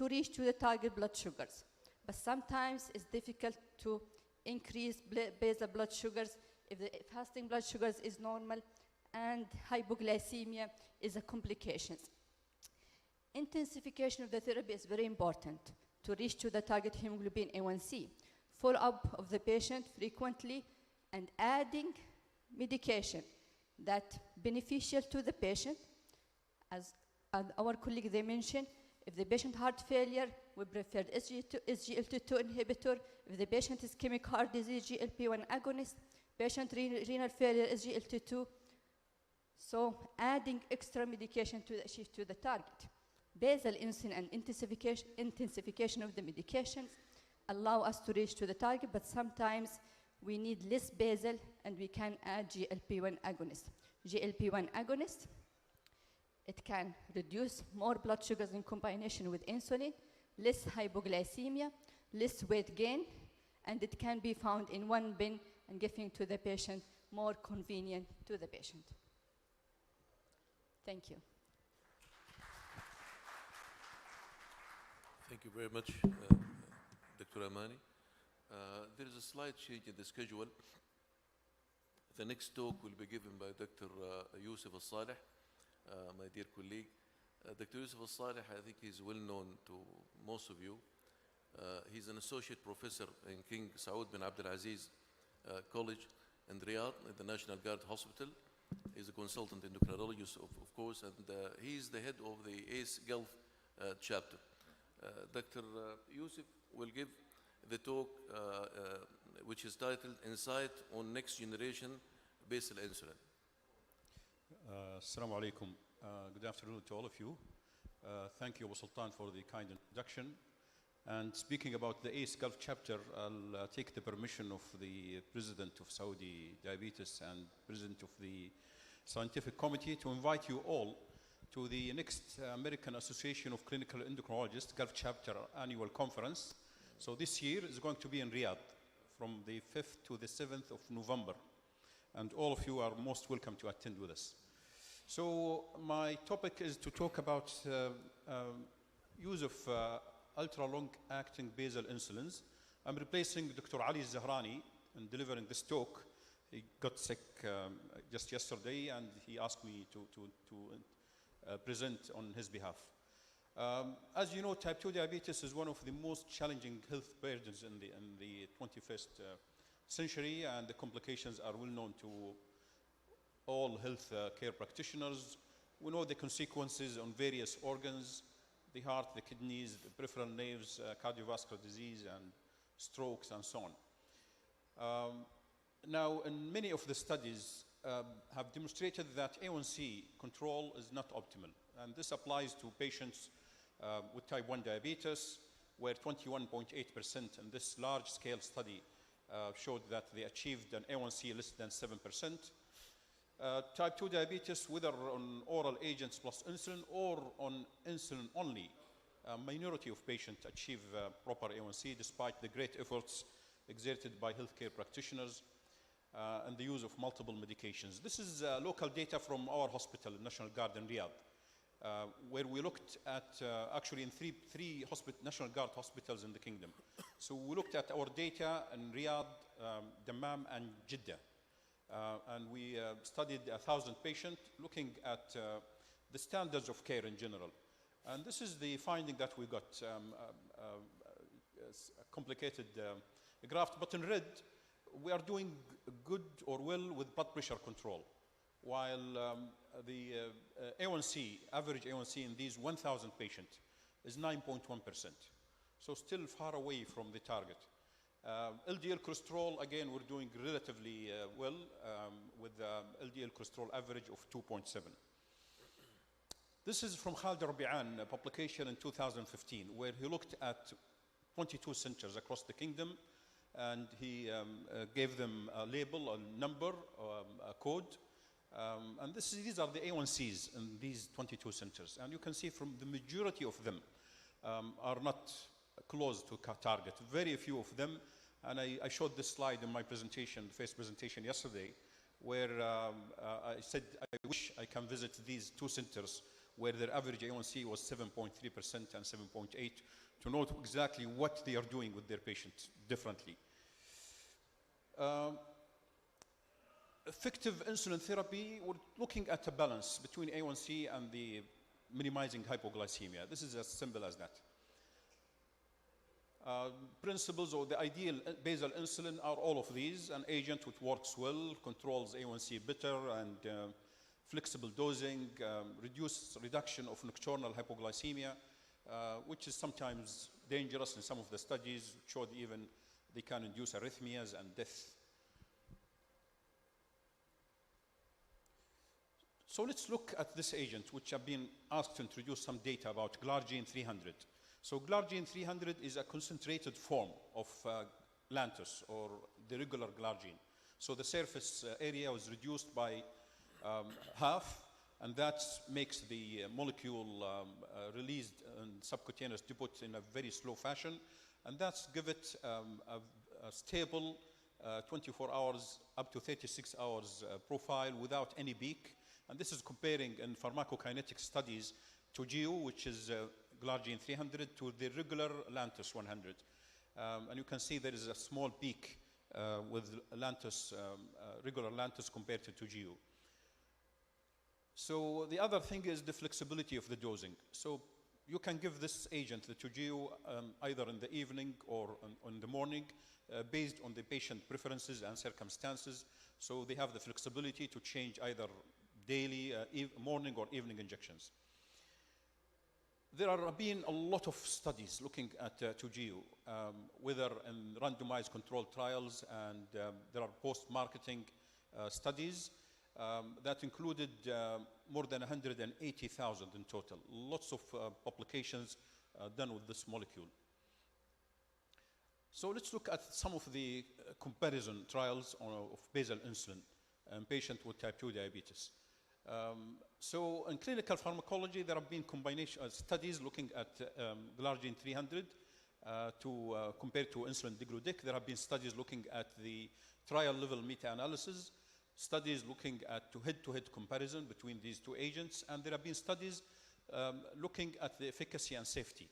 [SPEAKER 20] reach to the target blood sugars. But sometimes it's difficult to increase basal blood sugars if the fasting blood sugars is normal and hypoglycemia is a complication. Intensification of the therapy is very important to reach to the target hemoglobin A1C. Follow-up of the patient frequently and adding medication that beneficial to the patient. As our colleague they mentioned, if the patient heart failure, we prefer SGLT2 inhibitor. If the patient is ischemic heart disease, GLP-1 agonist. Patient renal failure, SGLT2. So adding extra medication to achieve to the target. Basal insulin and intensification of the medications allow us to reach to the target, but sometimes we need less basal and we can add GLP-1 agonist. GLP-1 agonist, it can reduce more blood sugars in combination with insulin, less hypoglycemia, less weight gain, and it can be found in one bin and giving to the patient more convenient to the patient. Thank you.
[SPEAKER 17] Thank you very much, Dr. Amani. There is a slight change in the schedule. The next talk will be given by Dr. Yusuf Al-Saleh, my dear colleague. Dr. Yusuf Al-Saleh, I think he's well known to most of you. He's an associate professor in King Saud bin Abdul Aziz College in Riyadh at the National Guard Hospital. He's a consultant endocrinologist, of course, and he's the head of the ACE Gulf chapter. Dr. Yusuf will give the talk which is titled Insight on Next Generation Basal Insulin.
[SPEAKER 21] Assalamu alaikum. Good afternoon to all of you. Thank you, Abu Sultan, for the kind introduction. And speaking about the ACE Gulf chapter, I'll take the permission of the President of Saudi Diabetes and President of the Scientific Committee to invite you all to the next American Association of Clinical Endocrinologists Gulf Chapter Annual Conference. So this year is going to be in Riyadh from the 5th to the 7th of November. And all of you are most welcome to attend with us. So my topic is to talk about use of ultra-long-acting basal insulins. I'm replacing Dr. Ali Zahrani in delivering this talk. He got sick just yesterday, and he asked me to present on his behalf. As you know, type 2 diabetes is one of the most challenging health burdens in the 21st century, and the complications are well known to all health care practitioners. We know the consequences on various organs, the heart, the kidneys, the peripheral nerves, cardiovascular disease, and strokes, and so on. Now, in many of the studies have demonstrated that A1C control is not optimal. And this applies to patients with type 1 diabetes, where 21.8% in this large-scale study showed that they achieved an A1C less than 7%. Type 2 diabetes, whether on oral agents plus insulin or on insulin only, a minority of patients achieve proper A1C despite the great efforts exerted by healthcare practitioners and the use of multiple medications. This is local data from our hospital, National Guard in Riyadh, where we looked at actually in three National Guard hospitals in the kingdom. So we looked at our data in Riyadh, Dammam, and Jeddah. And we studied 1,000 patients looking at the standards of care in general. And this is the finding that we got, a complicated graph, but in red, we are doing good or well with blood pressure control, while the A1C, average A1C in these 1,000 patients is 9.1%. So still far away from the target. LDL cholesterol, again, we're doing relatively well with LDL cholesterol average of 2.7. This is from Khalid Rabi'an, a publication in 2015, where he looked at 22 centers across the kingdom, and he gave them a label, a number, a code, and these are the A1Cs in these 22 centers. And you can see from the majority of them are not close to target. Very few of them, and I showed this slide in my presentation, the first presentation yesterday, where I said I wish I can visit these two centers where their average A1C was 7.3% and 7.8 to know exactly what they are doing with their patients differently. Effective insulin therapy, we're looking at a balance between A1C and the minimizing hypoglycemia. This is as simple as that. Principles or the ideal basal insulin are all of these: an agent which works well, controls A1C better, and flexible dosing, reduction of nocturnal hypoglycemia, which is sometimes dangerous in some of the studies, showed even they can induce arrhythmias and death. So let's look at this agent, which I've been asked to introduce some data about, glargine 300. So glargine 300 is a concentrated form of Lantus, or the regular glargine. So the surface area was reduced by half, and that makes the molecule released in subcutaneous depot in a very slow fashion, and that's give it a stable 24 hours up to 36 hours profile without any peak. And this is comparing in pharmacokinetic studies to GEO, which is glargine 300, to the regular Lantus 100. And you can see there is a small peak with Lantus, regular Lantus compared to GEO. So the other thing is the flexibility of the dosing. So you can give this agent, the Toujeo, either in the evening or in the morning, based on the patient preferences and circumstances. So they have the flexibility to change either daily, morning or evening injections. There have been a lot of studies looking at Toujeo, whether in randomized controlled trials, and there are post-marketing studies that included more than 180,000 in total. Lots of publications done with this molecule. So let's look at some of the comparison trials of basal insulin in patients with type 2 diabetes. So in clinical pharmacology, there have been combination studies looking at glargine 300 compared to insulin degludec. There have been studies looking at the trial level meta-analysis, studies looking at head-to-head comparison between these two agents, and there have been studies looking at the efficacy and safety.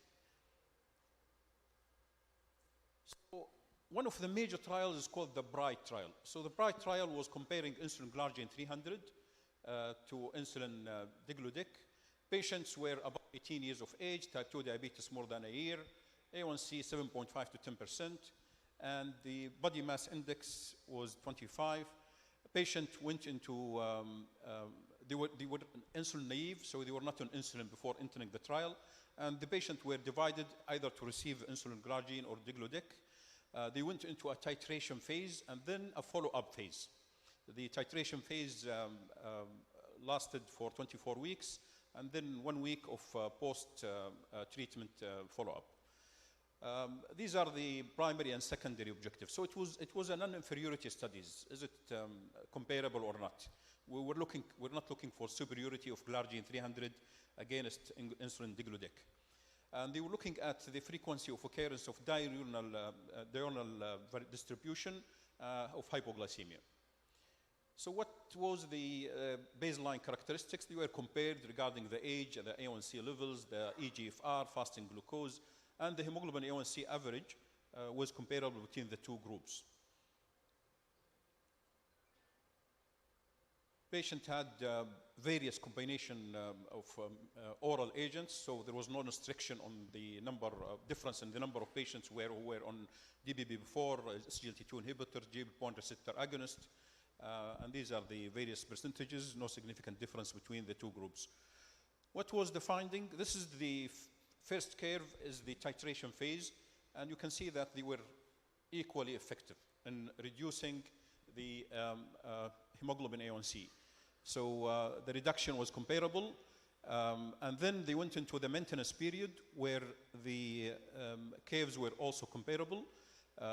[SPEAKER 21] So one of the major trials is called the BRIGHT trial. So the BRIGHT trial was comparing insulin glargine 300 to insulin degludec. Patients were about 18 years of age, type 2 diabetes more than a year, A1C 7.5 to 10%, and the body mass index was 25. Patient went into, they were insulin naive, so they were not on insulin before entering the trial, and the patient were divided either to receive insulin glargine or degludec. They went into a titration phase and then a follow-up phase. The titration phase lasted for 24 weeks, and then 1 week of post-treatment follow-up. These are the primary and secondary objectives. So it was a non-inferiority studies. Is it comparable or not? We're not looking for superiority of glargine 300 against insulin degludec. And they were looking at the frequency of occurrence of diurnal distribution of hypoglycemia. So what was the baseline characteristics? They were compared regarding the age, the A1C levels, the eGFR, fasting glucose, and the hemoglobin A1C average was comparable between the two groups. Patient had various combination of oral agents, so there was no restriction on the difference in the number of patients who were on DPP-4, SGLT2 inhibitor, GLP-1 receptor agonist, and these are the various percentages, no significant difference between the two groups. What was the finding? This is the first curve, is the titration phase, and you can see that they were equally effective in reducing the hemoglobin A1C. So the reduction was comparable, and then they went into the maintenance period where the curves were also comparable.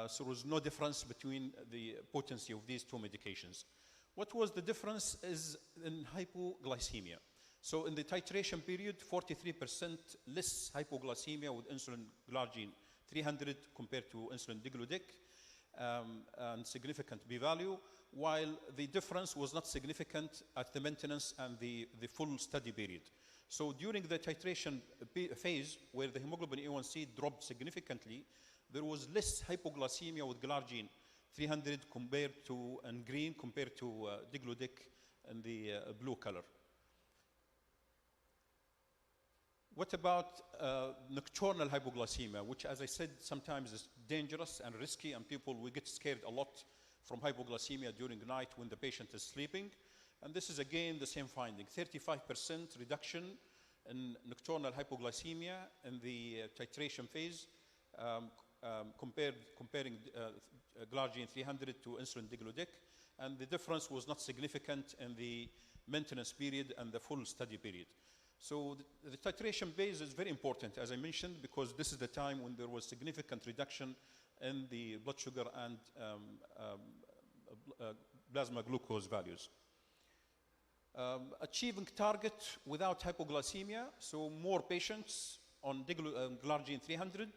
[SPEAKER 21] So there was no difference between the potency of these two medications. What was the difference is in hypoglycemia. So in the titration period, 43% less hypoglycemia with insulin glargine 300 compared to insulin degludec, and significant p-value, while the difference was not significant at the maintenance and the full study period. So during the titration phase, where the hemoglobin A1C dropped significantly, there was less hypoglycemia with glargine 300 compared to, in green, compared to degludec in the blue color. What about nocturnal hypoglycemia, which, as I said, sometimes is dangerous and risky, and people will get scared a lot from hypoglycemia during the night when the patient is sleeping. And this is again the same finding, 35% reduction in nocturnal hypoglycemia in the titration phase, comparing glargine 300 to insulin degludec, and the difference was not significant in the maintenance period and the full study period. So the titration phase is very important, as I mentioned, because this is the time when there was significant reduction in the blood sugar and plasma glucose values. Achieving target without hypoglycemia, so more patients on glargine 300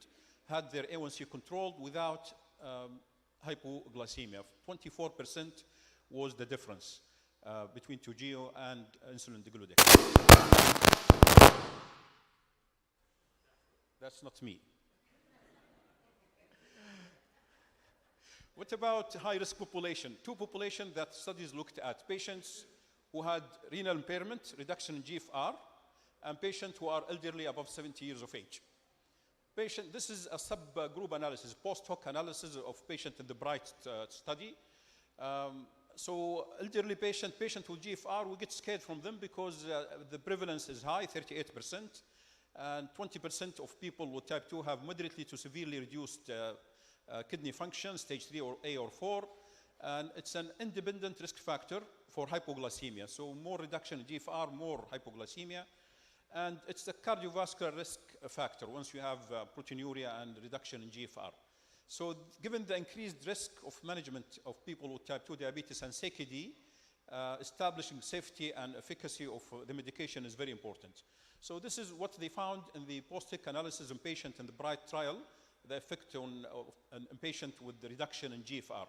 [SPEAKER 21] had their A1C controlled without hypoglycemia. 24% was the difference between Toujeo and insulin degludec. That's not me. What about high-risk population? Two populations that studies looked at: patients who had renal impairment, reduction in GFR, and patients who are elderly above 70 years of age. This is a subgroup analysis, post-hoc analysis of patients in the BRIGHT study. So elderly patient with GFR, we get scared from them because the prevalence is high, 38%, and 20% of people with type 2 have moderately to severely reduced kidney function, stage 3 or A or 4, and it's an independent risk factor for hypoglycemia. So more reduction in GFR, more hypoglycemia, and it's a cardiovascular risk factor once you have proteinuria and reduction in GFR. So given the increased risk of management of people with type 2 diabetes and CKD, establishing safety and efficacy of the medication is very important. So this is what they found in the post-hoc analysis in patient in the BRIGHT trial, the effect on a patient with the reduction in GFR.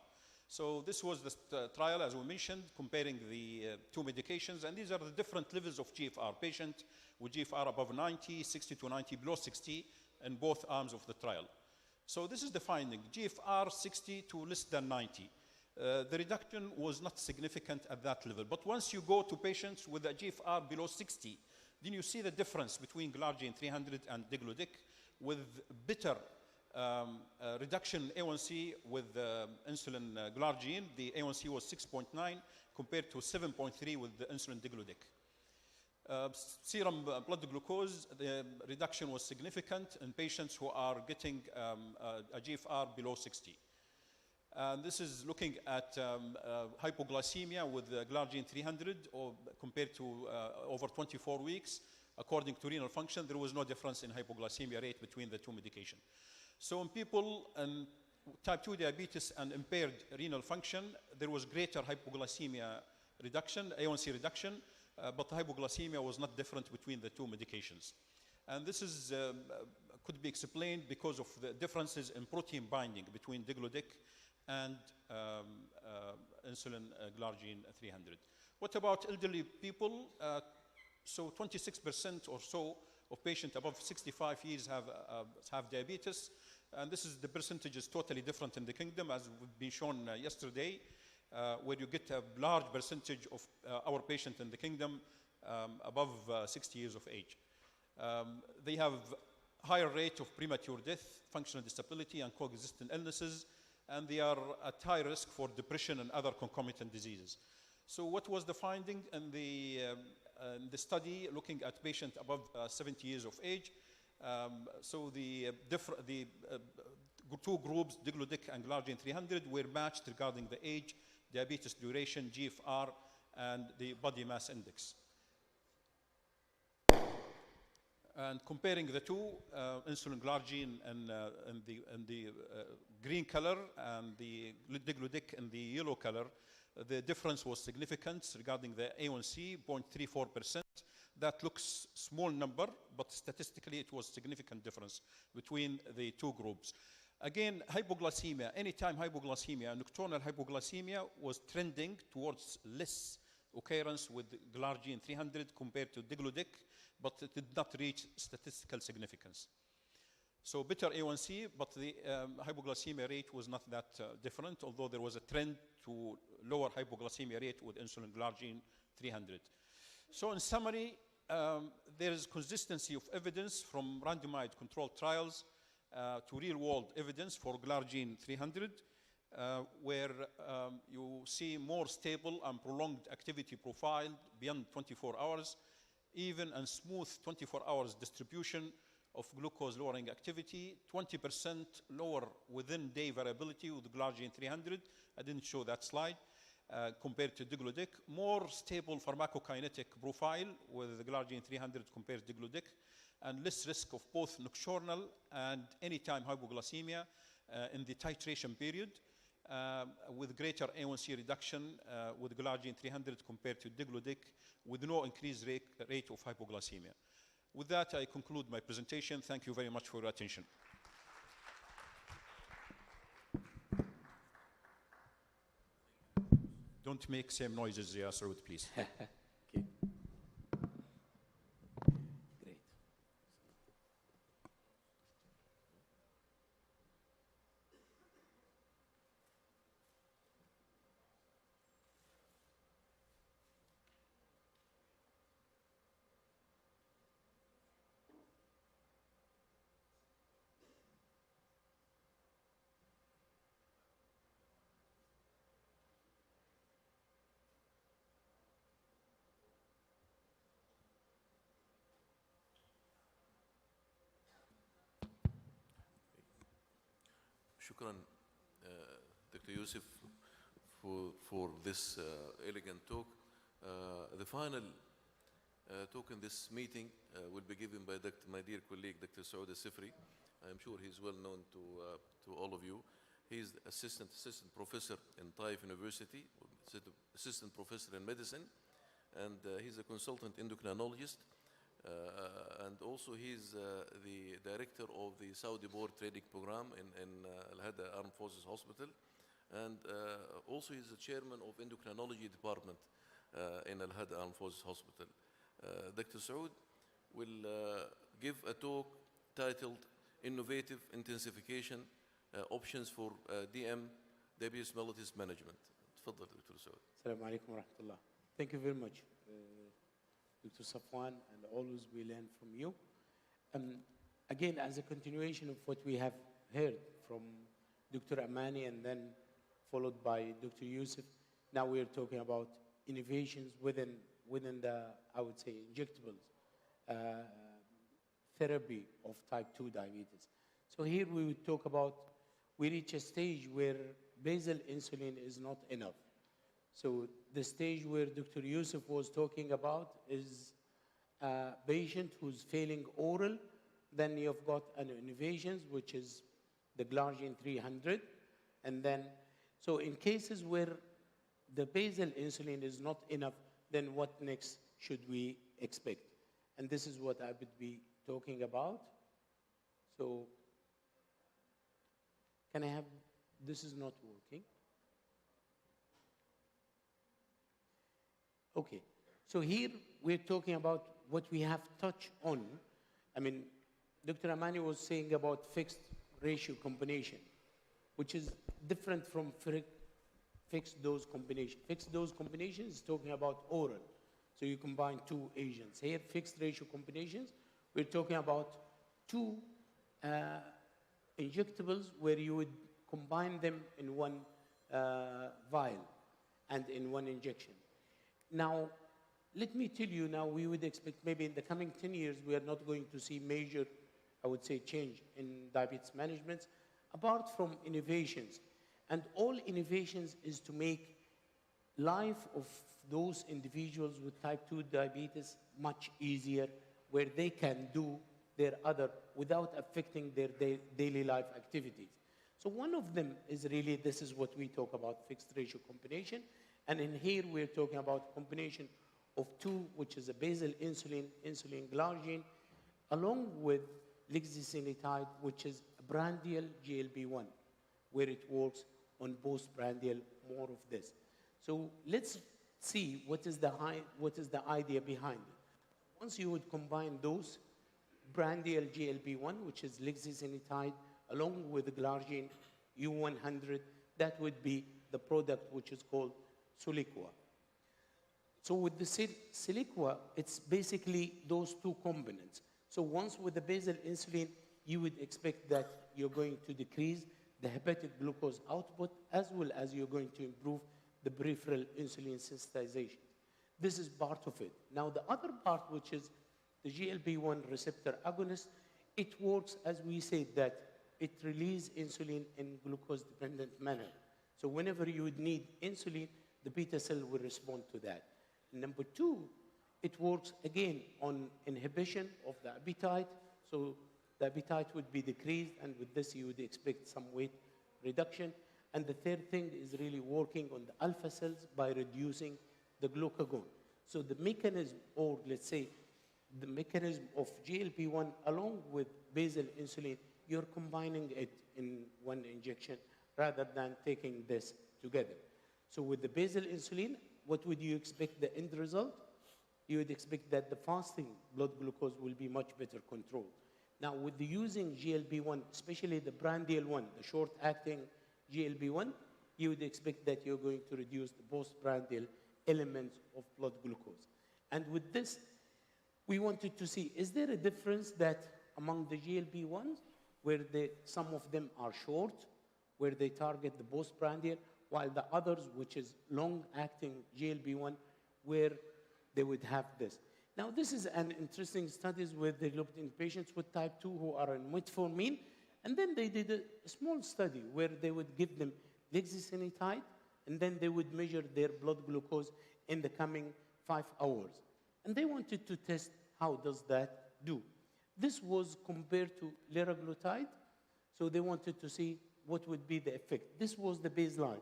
[SPEAKER 21] So this was the trial, as we mentioned, comparing the two medications, and these are the different levels of GFR. Patient with GFR above 90, 60 to 90, below 60 in both arms of the trial. So this is the finding, GFR 60 to less than 90. The reduction was not significant at that level. But once you go to patients with a GFR below 60, then you see the difference between glargine 300 and degludec with better reduction in A1C with insulin glargine. The A1C was 6.9 compared to 7.3 with the insulin degludec. Serum blood glucose, the reduction was significant in patients who are getting a GFR below 60. This is looking at hypoglycemia with glargine 300 or compared to over 24 weeks. According to renal function, there was no difference in hypoglycemia rate between the two medications. So in people in type 2 diabetes and impaired renal function, there was greater hypoglycemia reduction, A1C reduction, but the hypoglycemia was not different between the two medications. And this is, could be explained because of the differences in protein binding between diglodic and insulin glargine 300. What about elderly people? So 26% or so of patients above 65 years have diabetes. And this is the percentage is totally different in the kingdom, as we've been shown yesterday, where you get a large percentage of our patients in the kingdom above 60 years of age. They have higher rate of premature death, functional disability, and coexistent illnesses, and they are at high risk for depression and other concomitant diseases. So what was the finding in the study looking at patients above 70 years of age? So the two groups, diglodic and glargine 300, were matched regarding the age, diabetes duration, GFR, and the body mass index. And comparing the two, insulin glargine in the green color and the diglodic in the yellow color, the difference was significant regarding the A1C, 0.34%. That looks small number, but statistically it was significant difference between the two groups. Again, hypoglycemia, anytime hypoglycemia, nocturnal hypoglycemia was trending towards less occurrence with glargine 300 compared to diglodic, but it did not reach statistical significance. So better A1C, but the hypoglycemia rate was not that different, although there was a trend to lower hypoglycemia rate with insulin glargine 300. So in summary, there is consistency of evidence from randomized controlled trials to real-world evidence for glargine 300, where you see more stable and prolonged activity profile beyond 24 hours, even and smooth 24 hours distribution of glucose-lowering activity, 20% lower within-day variability with glargine 300. I didn't show that slide. Compared to diglodic, more stable pharmacokinetic profile with the glargine 300 compared to diglodic, and less risk of both nocturnal and anytime hypoglycemia in the titration period, with greater A1C reduction with glargine 300 compared to diglodic, with no increased rate of hypoglycemia. With that, I conclude my presentation. Thank you very much for your attention. Don't make same noises, Yasser, please.
[SPEAKER 5] Okay. Great.
[SPEAKER 17] Shukran, Dr. Yusuf, for this elegant talk. The final talk in this meeting will be given by my dear colleague, Dr. Saud Sifri. I'm sure he's well known to all of you. He's the assistant professor in Taif University, assistant professor in medicine, and he's a consultant endocrinologist. And also he's the director of the Saudi Board Training Program in Al-Hada Armed Forces Hospital. And also he's the chairman of endocrinology department in Al-Hada Armed Forces Hospital. Dr. Saud will give a talk titled Innovative Intensification Options for DM, Diabetes Mellitus Management. تفضل Dr. Saud.
[SPEAKER 11] Assalamu alaikum wa rahmatullah. Thank you very much, Dr. Safwan, and always we learn from you. Again, as a continuation of what we have heard from Dr. Amani and then followed by Dr. Yusuf, now we are talking about innovations within
[SPEAKER 6] within the, I would say, injectables therapy of type 2 diabetes. So here we would talk about, we reach a stage where basal insulin is not enough. So the stage where Dr. Yusuf was talking about is a patient who's failing oral, then you've got an innovations, which is the Glargine 300, and then, so in cases where the basal insulin is not enough, then what next should we expect? And this is what I would be talking about. So, can I have, this is not working. Okay, so here we're talking about what we have touched on. I mean, Dr. Amani was saying about fixed ratio combination, which is different from fixed dose combination. Fixed dose combination is talking about oral. So you combine two agents. Here, fixed ratio combinations, we're talking about two injectables where you would combine them in one vial and in one injection. Now, let me tell you now, we would expect maybe in the coming 10 years, we are not going to see major, I would say, change in diabetes management, apart from innovations. And all innovations is to make life of those individuals with type 2 diabetes much easier, where they can do their other without affecting their daily life activities. So one of them is really, this is what we talk about, fixed ratio combination. And in here, we're talking about combination of two, which is a basal insulin, insulin glargine, along with lixisenatide, which is a brandial GLP-1, where it works on postprandial, more of this. So let's see what is the idea behind it. Once you would combine those, brandial GLP-1, which is lixisenatide, along with the glargine U100, that would be the product which is called Soliqua. So with the Soliqua, it's basically those two components. So once with the basal insulin, you would expect that you're going to decrease the hepatic glucose output, as well as you're going to improve the peripheral insulin sensitization. This is part of it. Now, the other part, which is the GLP-1 receptor agonist, it works, as we said, that it releases insulin in glucose-dependent manner. So whenever you would need insulin, the beta cell will respond to that. Number two, it works again on inhibition of the appetite. So the appetite would be decreased, and with this you would expect some weight reduction. And the third thing is really working on the alpha cells by reducing the glucagon. So the mechanism, or let's say, the mechanism of GLP-1 along with basal insulin, you're combining it in one injection rather than taking this together. So with the basal insulin, what would you expect the end result? You would expect that the fasting blood glucose will be much better controlled. Now, with the using GLP-1, especially the brandial one, the short-acting GLP-1, you would expect that you're going to reduce the postprandial elements of blood glucose. And with this, we wanted to see, is there a difference that among the GLP-1s, where some of them are short, where they target the postprandial, while the others, which is long-acting GLP-1, where they would have this. Now, this is an interesting study where they looked in patients with type 2 who are on metformin, and then they did a small study where they would give them lixisenatide, and then they would measure their blood glucose in the coming 5 hours. And they wanted to test how does that do. This was compared to liraglutide, so they wanted to see what would be the effect. This was the baseline.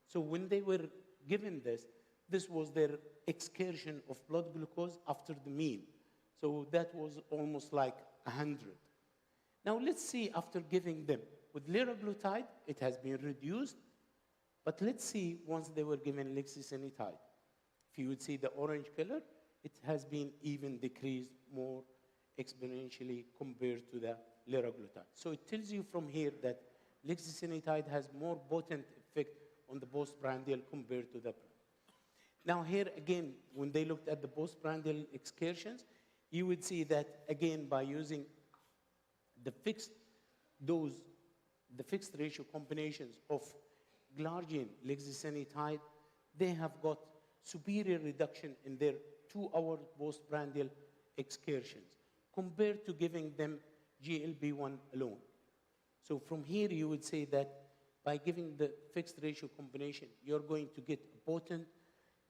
[SPEAKER 6] So when they were given this, this was their excursion of blood glucose after the meal. So that was almost like 100. Now let's see after giving them. With liraglutide, it has been reduced, but let's see once they were given lixisenatide. If you would see the orange color, it has been even decreased more exponentially compared to the liraglutide. So it tells you from here that lixisenatide has more potent effect on the postprandial compared to the. Now here again, when they looked at the postprandial excursions, you would see that again by using the fixed dose, the fixed ratio combinations of glargine, lixisenatide, they have got superior reduction in their 2-hour postprandial excursions compared to giving them GLP-1 alone. So from here, you would say that by giving the fixed ratio combination, you're going to get a potent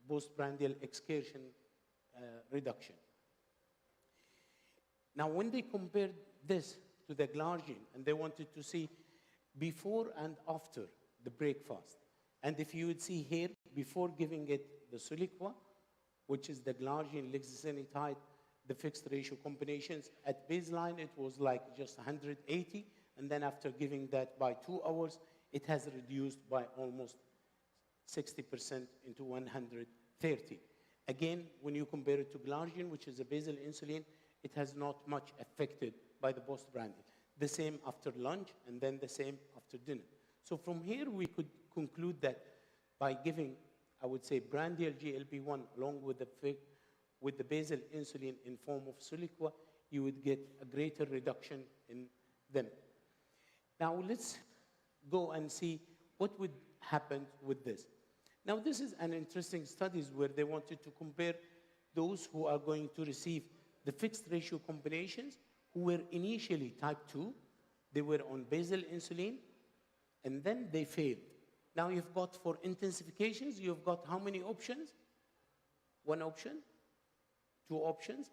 [SPEAKER 6] postprandial excursion reduction. Now, when they compared this to the glargine, and they wanted to see before and after the breakfast, and if you would see here, before giving it the Soliqua, which is the glargine, lixisenatide, the fixed ratio combinations, at baseline it was like just 180, and then after giving that by 2 hours, it has reduced by almost 60% into 130. Again, when you compare it to glargine, which is a basal insulin, it has not much affected by the postprandial. The same after lunch, and then the same after dinner. So from here, we could conclude that by giving, I would say, prandial GLP-1 along with the basal insulin in form of Soliqua, you would get a greater reduction in them. Now let's go and see what would happen with this. Now this is an interesting studies where they wanted to compare those who are going to receive the fixed ratio combinations who were initially type 2, they were on basal insulin, and then they failed. Now you've got for intensifications, you've got how many options? 1 option, 2 options,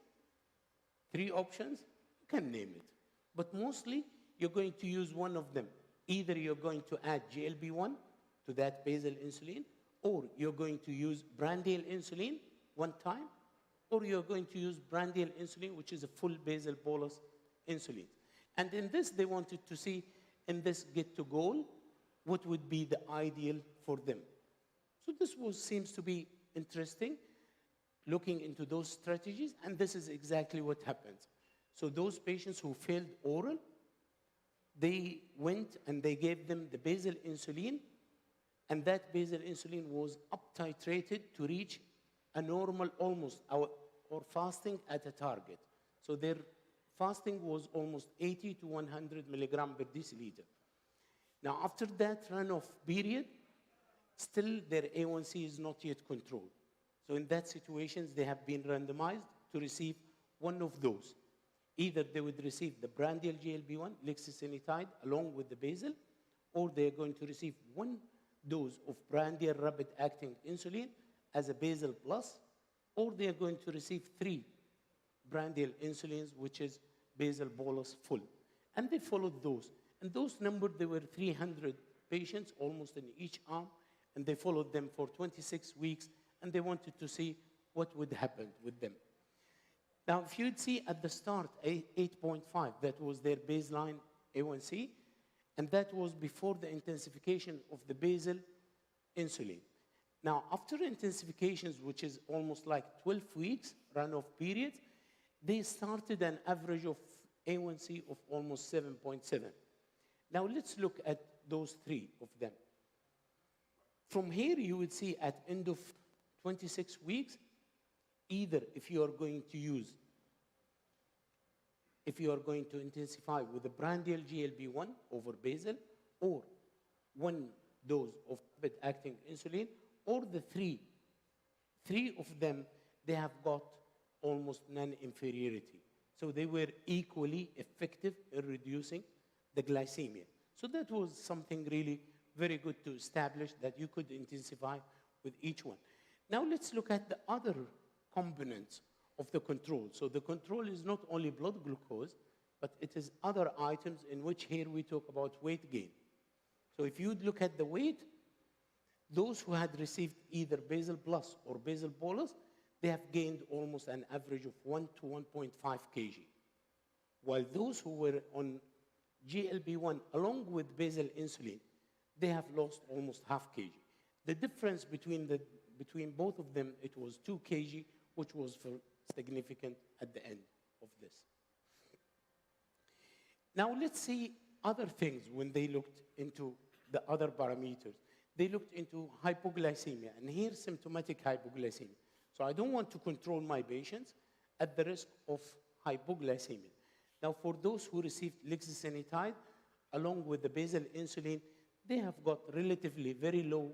[SPEAKER 6] 3 options, you can name it. But mostly, you're going to use one of them. Either you're going to add GLP-1 to that basal insulin, or you're going to use prandial insulin one time, or you're going to use prandial insulin, which is a full basal bolus insulin. And in this, they wanted to see, in this get to goal, what would be the ideal for them. So this seems to be interesting, looking into those strategies, and this is exactly what happens. So those patients who failed oral, they went and they gave them the basal insulin, and that basal insulin was up-titrated to reach a normal almost, or fasting at a target. So their fasting was almost 80 to 100 milligram per deciliter. Now, after that run-off period, still their A1C is not yet controlled. So in that situation, they have been randomized to receive one of those. Either they would receive the prandial GLP-1, lixisenatide, along with the basal, or they're going to receive 1 dose of prandial rapid-acting insulin as a basal plus, or they're going to receive 3 prandial insulins, which is basal bolus full. And they followed those. And those numbered, there were 300 patients, almost in each arm, and they followed them for 26 weeks, and they wanted to see what would happen with them. Now, if you'd see at the start, 8.5, that was their baseline A1C, and that was before the intensification of the basal insulin. Now, after intensifications, which is almost like 12 weeks run-off periods, they started an average of A1C of almost 7.7. Now, let's look at those 3 of them. From here, you would see at end of 26 weeks, either if you are going to intensify with the prandial GLP-1 over basal, or 1 dose of rapid-acting insulin, or the 3. 3 of them, they have got almost non-inferiority. So they were equally effective in reducing the glycemia. So that was something really very good to establish that you could intensify with each one. Now let's look at the other components of the control. So the control is not only blood glucose, but it is other items in which here we talk about weight gain. So if you look at the weight, those who had received either basal plus or basal bolus, they have gained almost an average of 1 to 1.5 kg. While those who were on GLP-1 along with basal insulin, they have lost almost half kg. The difference between both of them, it was 2 kg, which was significant at the end of this. Now let's see other things when they looked into the other parameters. They looked into hypoglycemia, and here symptomatic hypoglycemia. So I don't want to control my patients at the risk of hypoglycemia. Now for those who received lixisenatide along with the basal insulin, they have got relatively very low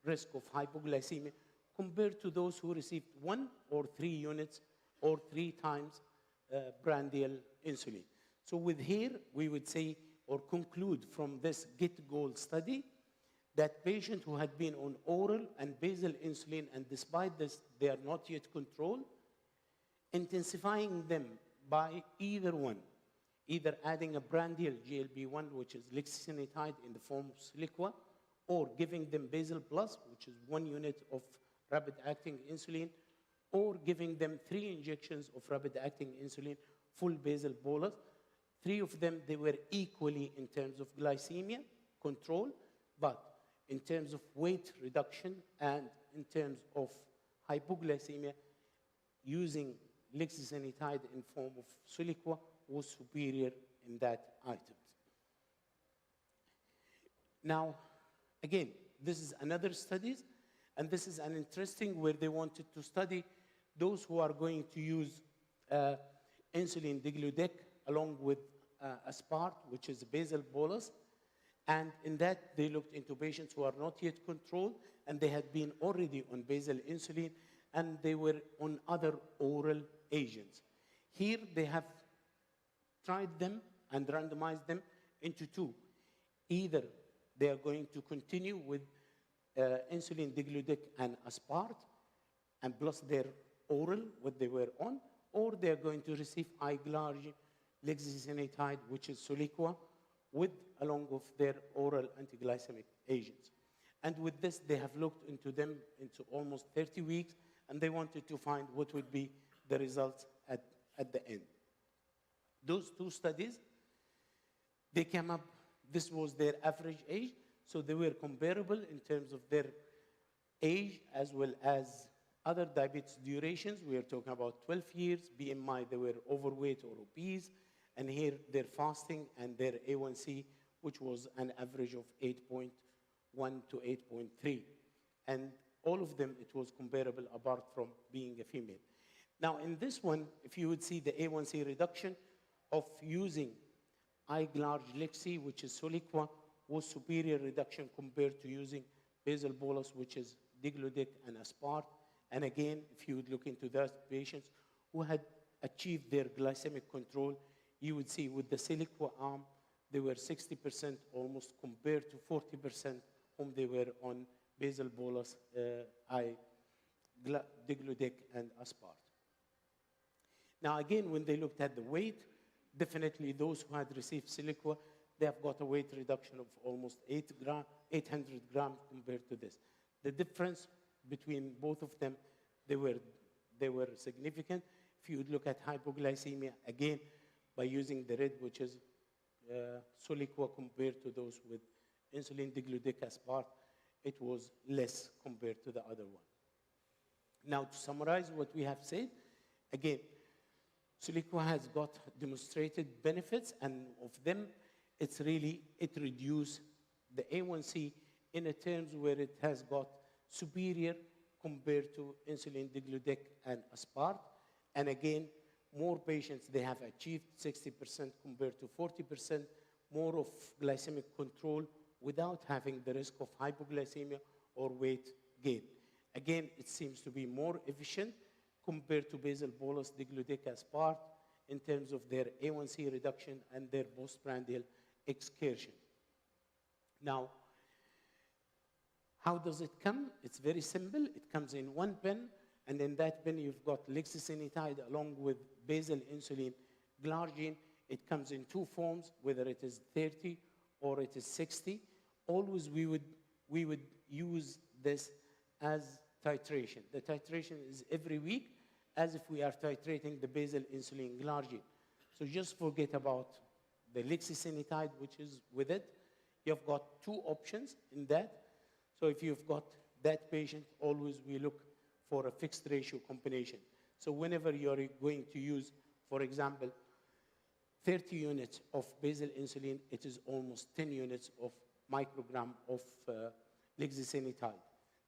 [SPEAKER 6] risk of hypoglycemia compared to those who received 1 or 3 units or 3 times prandial insulin. So with here, we would say or conclude from this GET goal study that patients who had been on oral and basal insulin, and despite this, they are not yet controlled, intensifying them by either one, either adding a prandial GLP-1, which is lixisenatide in the form of Soliqua, or giving them basal plus, which is 1 unit of rapid-acting insulin, or giving them 3 injections of rapid-acting insulin, full basal bolus. 3 of them, they were equally in terms of glycemia control, but in terms of weight reduction and in terms of hypoglycemia, using lixisenatide in form of Soliqua was superior in that item. Now, again, this is another study, and this is an interesting where they wanted to study those who are going to use insulin degludec along with aspart, which is basal bolus. And in that, they looked into patients who are not yet controlled, and they had been already on basal insulin, and they were on other oral agents. Here, they have tried them and randomized them into 2. Either they are going to continue with insulin degludec and aspart, and plus their oral, what they were on, or they are going to receive iglargine, lixisenatide, which is Soliqua, along with their oral antiglycemic agents. And with this, they have looked into them into almost 30 weeks, and they wanted to find what would be the results at the end. Those 2 studies, they came up, this was their average age, so they were comparable in terms of their age as well as other diabetes durations. We are talking about 12 years, BMI, they were overweight or obese, and here their fasting and their A1C, which was an average of 8.1 to 8.3. And all of them, it was comparable apart from being a female. Now, in this one, if you would see the A1C reduction of using iglarge lexi, which is Soliqua, was superior reduction compared to using basal bolus, which is degludec and aspart. And again, if you would look into those patients who had achieved their glycemic control, you would see with the Soliqua arm, they were 60% almost compared to 40% whom they were on basal bolus, degludec and aspart. Now again, when they looked at the weight, definitely those who had received Soliqua, they have got a weight reduction of almost 800 grams compared to this. The difference between both of them, they were significant. If you would look at hypoglycemia, again, by using the red, which is Soliqua compared to those with insulin degludec aspart, it was less compared to the other one. Now, to summarize what we have said, again, Soliqua has got demonstrated benefits, and of them, it reduced the A1C in a terms where it has got superior compared to insulin degludec and aspart. And again, more patients, they have achieved 60% compared to 40%, more of glycemic control without having the risk of hypoglycemia or weight gain. Again, it seems to be more efficient compared to basal bolus degludec aspart in terms of their A1C reduction and their postprandial excursion. Now, how does it come? It's very simple. It comes in 1 pen, and in that pen you've got lixisenatide along with basal insulin glargine. It comes in 2 forms, whether it is 30 or it is 60. Always we would use this as titration. The titration is every week, as if we are titrating the basal insulin glargine. So just forget about the lixisenatide, which is with it. You've got 2 options in that. So if you've got that patient, always we look for a fixed ratio combination. So whenever you're going to use, for example, 30 units of basal insulin, it is almost 10 units of microgram of lixisenatide.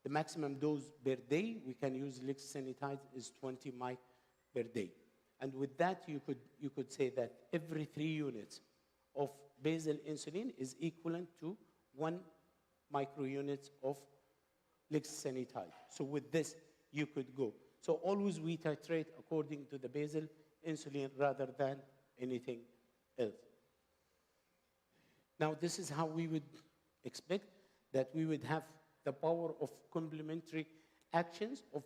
[SPEAKER 6] The maximum dose per day we can use lixisenatide is 20 mic per day. And with that, you could say that every 3 units of basal insulin is equivalent to 1 microunits of lexacenitide. So with this, you could go. So always we titrate according to the basal insulin rather than anything else. Now, this is how we would expect that we would have the power of complementary actions of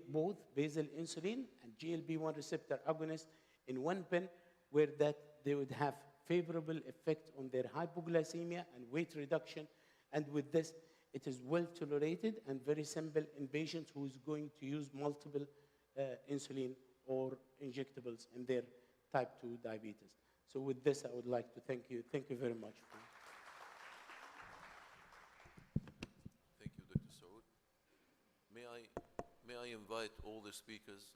[SPEAKER 6] both basal insulin and GLP-1 receptor agonist in one pen, where that they would have favorable effect on their hypoglycemia and weight reduction. And with this, it is well tolerated and very simple in patients who is going to use multiple insulin or injectables in their type 2 diabetes. So with this, I would like to thank you. Thank you very much.
[SPEAKER 17] Thank you, Dr. Saud. May I invite all the speakers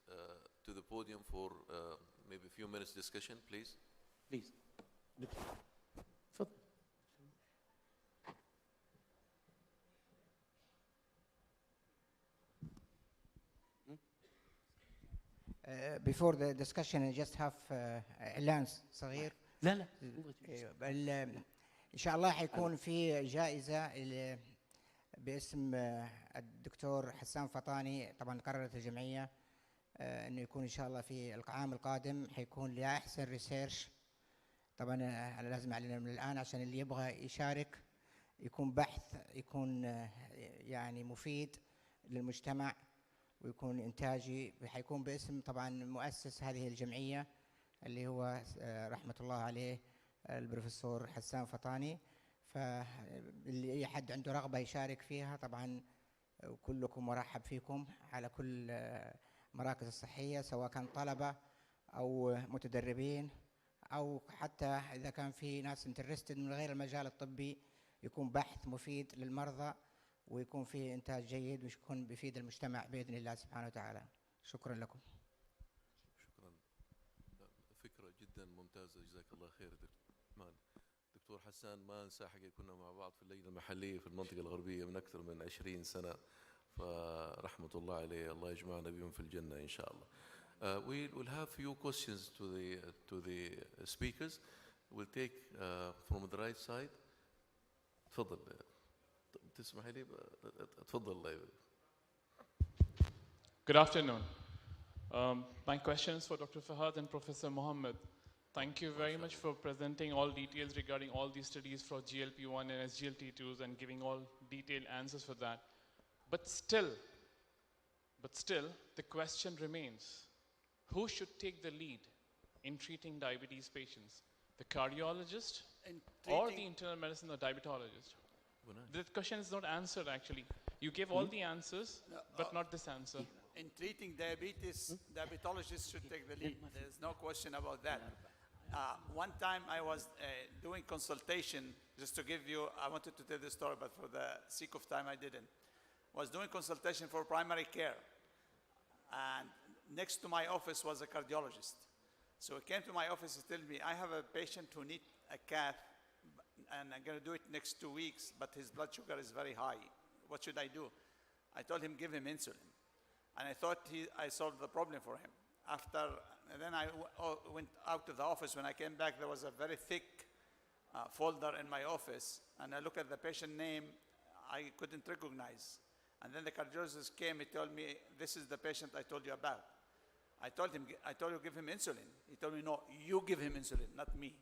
[SPEAKER 17] to the podium for maybe a few minutes discussion, please?
[SPEAKER 6] Please.
[SPEAKER 15] Before the discussion, I just have إعلان صغير.
[SPEAKER 6] لا
[SPEAKER 15] إن شاء الله حيكون في جائزة باسم الدكتور حسان فطاني. طبعا قررت الجمعية إنه يكون إن شاء الله في العام القادم حيكون لأحسن ريسيرش. طبعا أنا لازم أعلن من الآن عشان اللي يبغى يشارك، يكون بحث يكون يعني مفيد للمجتمع ويكون إنتاجي. حيكون باسم طبعا مؤسس هذه الجمعية اللي هو رحمة الله عليه البروفيسور حسان فطاني. فاللي أي حد عنده رغبة يشارك فيها طبعا كلكم مرحب فيكم على كل مراكز الصحية، سواء كان طلبة أو متدربين أو حتى إذا كان في ناس انترستد من غير المجال الطبي، يكون بحث مفيد للمرضى ويكون فيه إنتاج جيد ويكون بيفيد المجتمع بإذن الله سبحانه وتعالى. شكرا لكم.
[SPEAKER 17] شكرا، فكرة جدا ممتازة، جزاك الله خير دكتور حسان. ما انسى حقيقة كنا مع بعض في اللجنة المحلية في المنطقة الغربية من أكثر من 20 سنة، فرحمة الله عليه، الله يجمعنا بهم في الجنة إن شاء الله. We will have few questions to the speakers. We'll take from the right side. تفضل. تسمح لي؟ تفضل.
[SPEAKER 8] Good afternoon. My question is for Dr. Fahad and Professor Mohammed. Thank you very much for presenting all details regarding all these studies for GLP-1 and SGLT2s and giving all detailed answers for that. But still, the question remains, who should take the lead in treating diabetes patients? The cardiologist or the internal medicine or diabetologist? The question is not answered actually. You gave all the answers, but not this answer.
[SPEAKER 19] In treating diabetes, diabetologists should take the lead. There's no question about that. One time I was doing consultation, just to give you, I wanted to tell the story, but for the sake of time I didn't. Was doing consultation for primary care. And next to my office was a cardiologist. So he came to my office and told me, I have a patient who needs a cath, and I'm going to do it next 2 weeks, but his blood sugar is very high. What should I do? I told him, give him insulin. And I thought I solved the problem for him. And then I went out to the office. When I came back, there was a very thick folder in my office. And I looked at the patient name, I couldn't recognize. And then the cardiologist came, he told me, this is the patient I told you about. I told you give him insulin. He told me, no, you give him insulin, not me.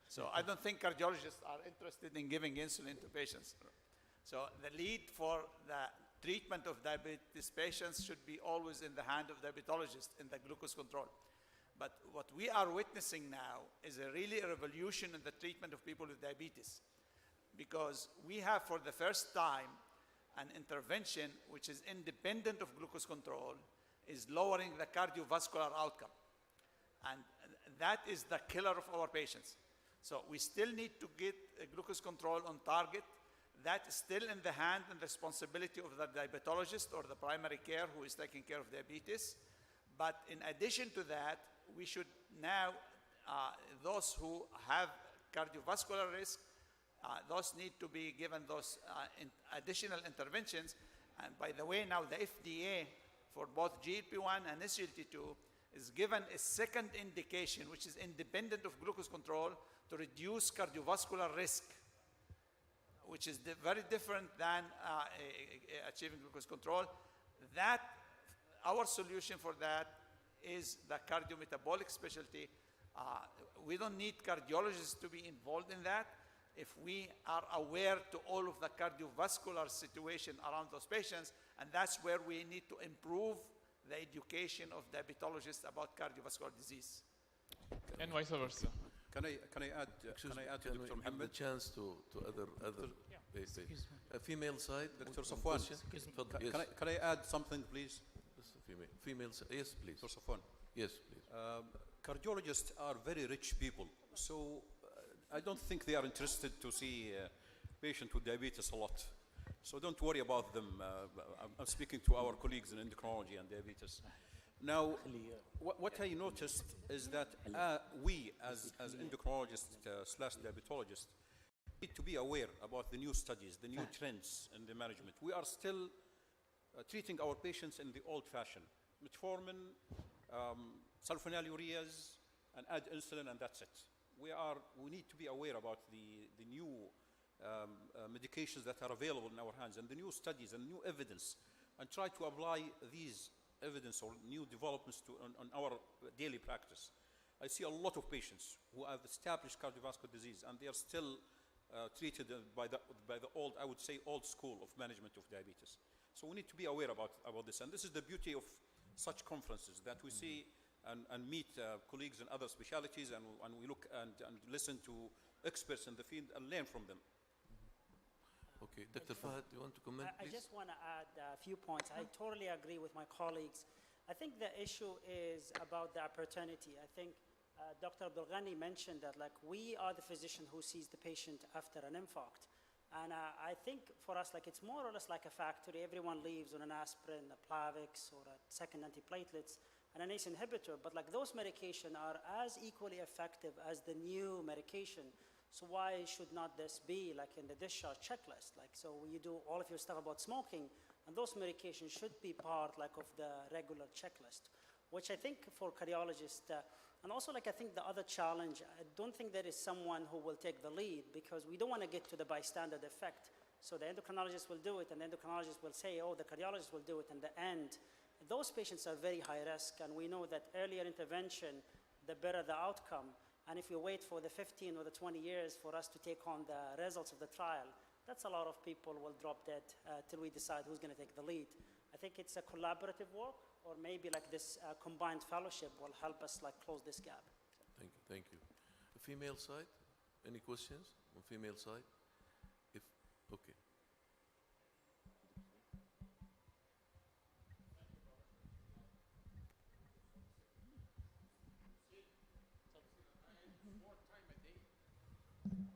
[SPEAKER 19] So I don't think cardiologists are interested in giving insulin to patients. So the lead for the treatment of diabetes patients should be always in the hand of diabetologists in the glucose control. But what we are witnessing now is really a revolution in the treatment of people with diabetes, because we have for the first time an intervention which is independent of glucose control, is lowering the cardiovascular outcome. And that is the killer of our patients. So we still need to get glucose control on target. That is still in the hand and responsibility of the diabetologist or the primary care who is taking care of diabetes. But in addition to that, we should now, those who have cardiovascular risk, those need to be given those additional interventions. And by the way, now the FDA for both GLP-1 and SGLT2 is given a second indication, which is independent of glucose control, to reduce cardiovascular risk, which is very different than achieving glucose control. That, our solution for that is the cardiometabolic specialty. We don't need cardiologists to be involved in that. If we are aware to all of the cardiovascular situation around those patients, and that's where we need to improve the education of diabetologists about cardiovascular disease.
[SPEAKER 8] And vice versa.
[SPEAKER 21] Can I add to Dr.
[SPEAKER 17] Give the
[SPEAKER 21] Mohammed?
[SPEAKER 17] chance to other female side.
[SPEAKER 21] Dr. Safwan, can I add something, please?
[SPEAKER 17] Female side. Yes, please.
[SPEAKER 21] Dr. Safwan.
[SPEAKER 17] Yes, please.
[SPEAKER 21] Cardiologists are very rich people, so I don't think they are interested to see patients with diabetes a lot. So don't worry about them. I'm speaking to our colleagues in endocrinology and diabetes. Now, what I noticed is that we, as endocrinologists slash diabetologists, need to be aware about the new studies, the new trends in the management. We are still treating our patients in the old fashion. Metformin, sulfonylureas, and add insulin, and that's it. We need to be aware about the new medications that are available in our hands and the new studies and new evidence, and try to apply these evidence or new developments on our daily practice. I see a lot of patients who have established cardiovascular disease and they are still treated by the old, I would say, old school of management of diabetes. So we need to be aware about this, and this is the beauty of such conferences, that we see and meet colleagues in other specialties, and we look and listen to experts in the field and learn from them.
[SPEAKER 17] Okay, Dr. Fahad, you want to comment,
[SPEAKER 18] I
[SPEAKER 17] please?
[SPEAKER 18] just want to add a few points. I totally agree with my colleagues. I think the issue is about the opportunity. I think Dr. Abdulghani mentioned that, like, we are the physician who sees the patient after an infarct. And I think for us, like, it's more or less like a factory. Everyone leaves on an aspirin, a Plavix, or a second antiplatelets, and an ACE inhibitor. But like, those medications are as equally effective as the new medication. So why should not this be like in the discharge checklist? Like, so you do all of your stuff about smoking, and those medications should be part like of the regular checklist, which I think for cardiologists, and also like I think the other challenge, I don't think there is someone who will take the lead, because we don't want to get to the bystander effect. So the endocrinologist will do it, and the endocrinologist will say, oh, the cardiologist will do it in the end. Those patients are very high risk, and we know that earlier intervention, the better the outcome. And if we wait for the 15 or the 20 years for us to take on the results of the trial, that's a lot of people will drop dead till we decide who's going to take the lead. I think it's a collaborative work, or maybe like this combined fellowship will help us like close this gap.
[SPEAKER 17] Thank you. The female side, any questions on female side? Okay.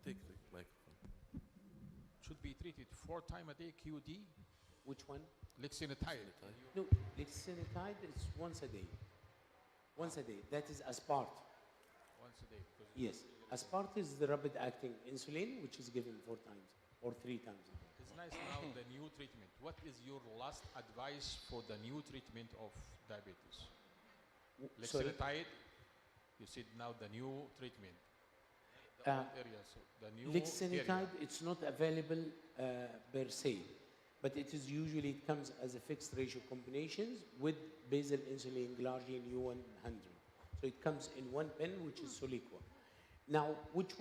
[SPEAKER 17] Take the microphone.
[SPEAKER 5] Should be treated 4 times a day QD.
[SPEAKER 6] Which one?
[SPEAKER 5] Lexinitide.
[SPEAKER 6] No, lexinitide is once a day. Once a day. That is Aspart.
[SPEAKER 5] Once a day.
[SPEAKER 6] Yes. Aspart is the rapid-acting insulin, which is given 4 times or 3 times a day.
[SPEAKER 5] It's nice now, the new treatment. What is your last advice for the new treatment of diabetes?
[SPEAKER 6] Sorry?
[SPEAKER 5] Lexinitide, you said now the new treatment. The old area, so the new
[SPEAKER 6] Lexinitide,
[SPEAKER 5] area.
[SPEAKER 6] it's not available per se, but it is usually, it comes as a fixed ratio combinations with basal insulin glargine U100. So it comes in one pen, which is Soliqua. Now, which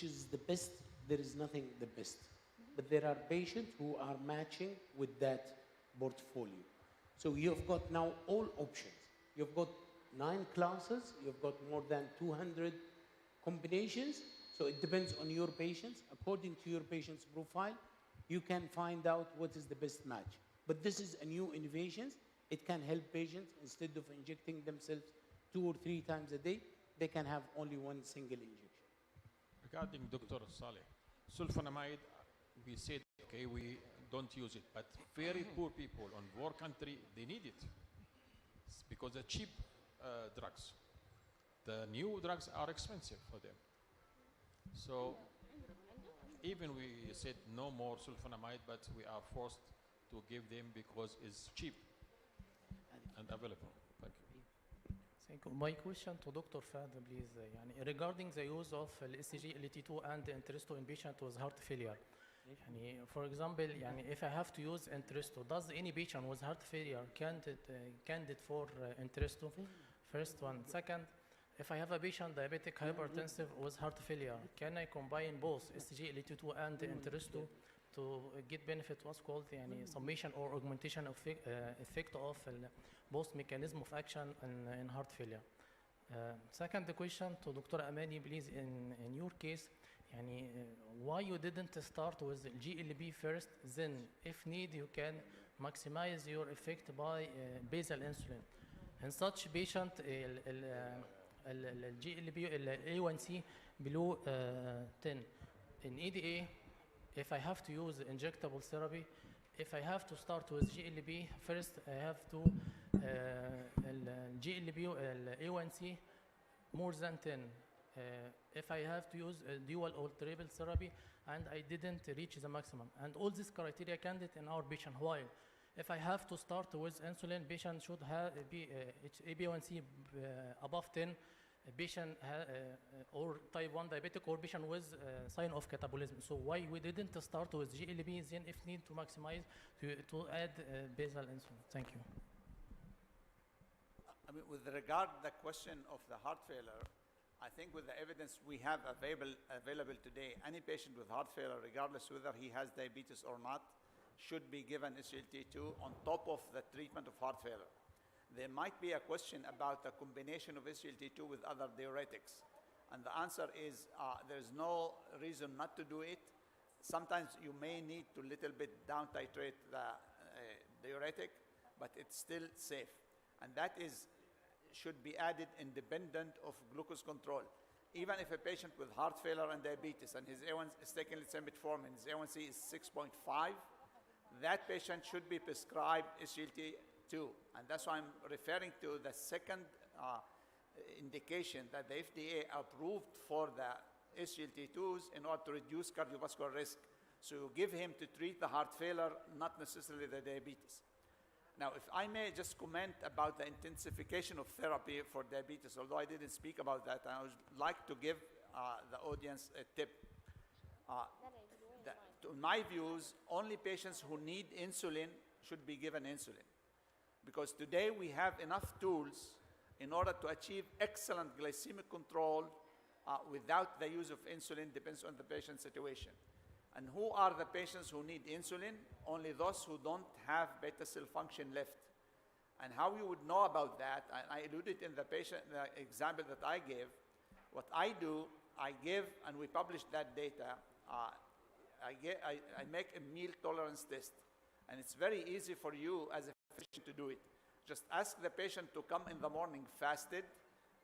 [SPEAKER 6] is the best? There is nothing the best. But there are patients who are matching with that portfolio. So you've got now all options. You've got 9 classes, you've got more than 200 combinations. So it depends on your patients. According to your patient's profile, you can find out what is the best match. But this is a new innovation. It can help patients, instead of injecting themselves 2 or 3 times a day, they can have only one single injection.
[SPEAKER 5] Regarding Dr. Saleh, sulfonamide, we said, okay, we don't use it, but very poor people on poor country, they need it. It's because they're cheap drugs. The new drugs are expensive for them. So even we said no more sulfonamide, but we are forced to give them because it's cheap and available. Thank you.
[SPEAKER 10] Thank you. My question to Dr. Fahd, please. يعني regarding the use of SCG, LT2 and Entresto in patient with heart failure. يعني for example, يعني if I have to use Entresto, does any patient with heart failure candidate for Entresto? First one. Second, if I have a patient diabetic hypertensive with heart failure, can I combine both SCG, LT2 and Entresto to get benefit what's called يعني summation or augmentation of effect of both mechanism of action in heart failure. Second question to Dr. Amani, please. In your case, يعني why you didn't start with GLP first, then if need you can maximize your effect by basal insulin. In such patient, GLP A1C below 10. In EDA, if I have to use injectable therapy, if I have to start with GLP first, I have to GLP A1C more than 10. If I have to use a dual or triple therapy and I didn't reach the maximum. And all these criteria candidate in our patient. While if I have to start with insulin, patient should have HbA1c above 10, a patient or type 1 diabetic or patient with sign of catabolism. So why we didn't start with GLP, then if need to maximize to add basal insulin? Thank you.
[SPEAKER 19] I mean, with regard to the question of the heart failure, I think with the evidence we have available today, any patient with heart failure, regardless whether he has diabetes or not, should be given SGLT2 on top of the treatment of heart failure. There might be a question about the combination of SGLT2 with other diuretics. And the answer is there's no reason not to do it. Sometimes you may need to little bit down titrate the diuretic, but it's still safe. And that should be added independent of glucose control. Even if a patient with heart failure and diabetes and his A1 is taking metformin, his A1C is 6.5, that patient should be prescribed SGLT2. And that's why I'm referring to the second indication that the FDA approved for the SGLT2s in order to reduce cardiovascular risk. So you give him to treat the heart failure, not necessarily the diabetes. Now, if I may just comment about the intensification of therapy for diabetes, although I didn't speak about that, I would like to give the audience a tip. In my views, only patients who need insulin should be given insulin. Because today we have enough tools in order to achieve excellent glycemic control without the use of insulin, depends on the patient's situation. And who are the patients who need insulin? Only those who don't have beta cell function left. And how you would know about that, I alluded in the example that I gave. What I do, I give, and we publish that data, I make a meal tolerance test. And it's very easy for you as a physician to do it. Just ask the patient to come in the morning fasted,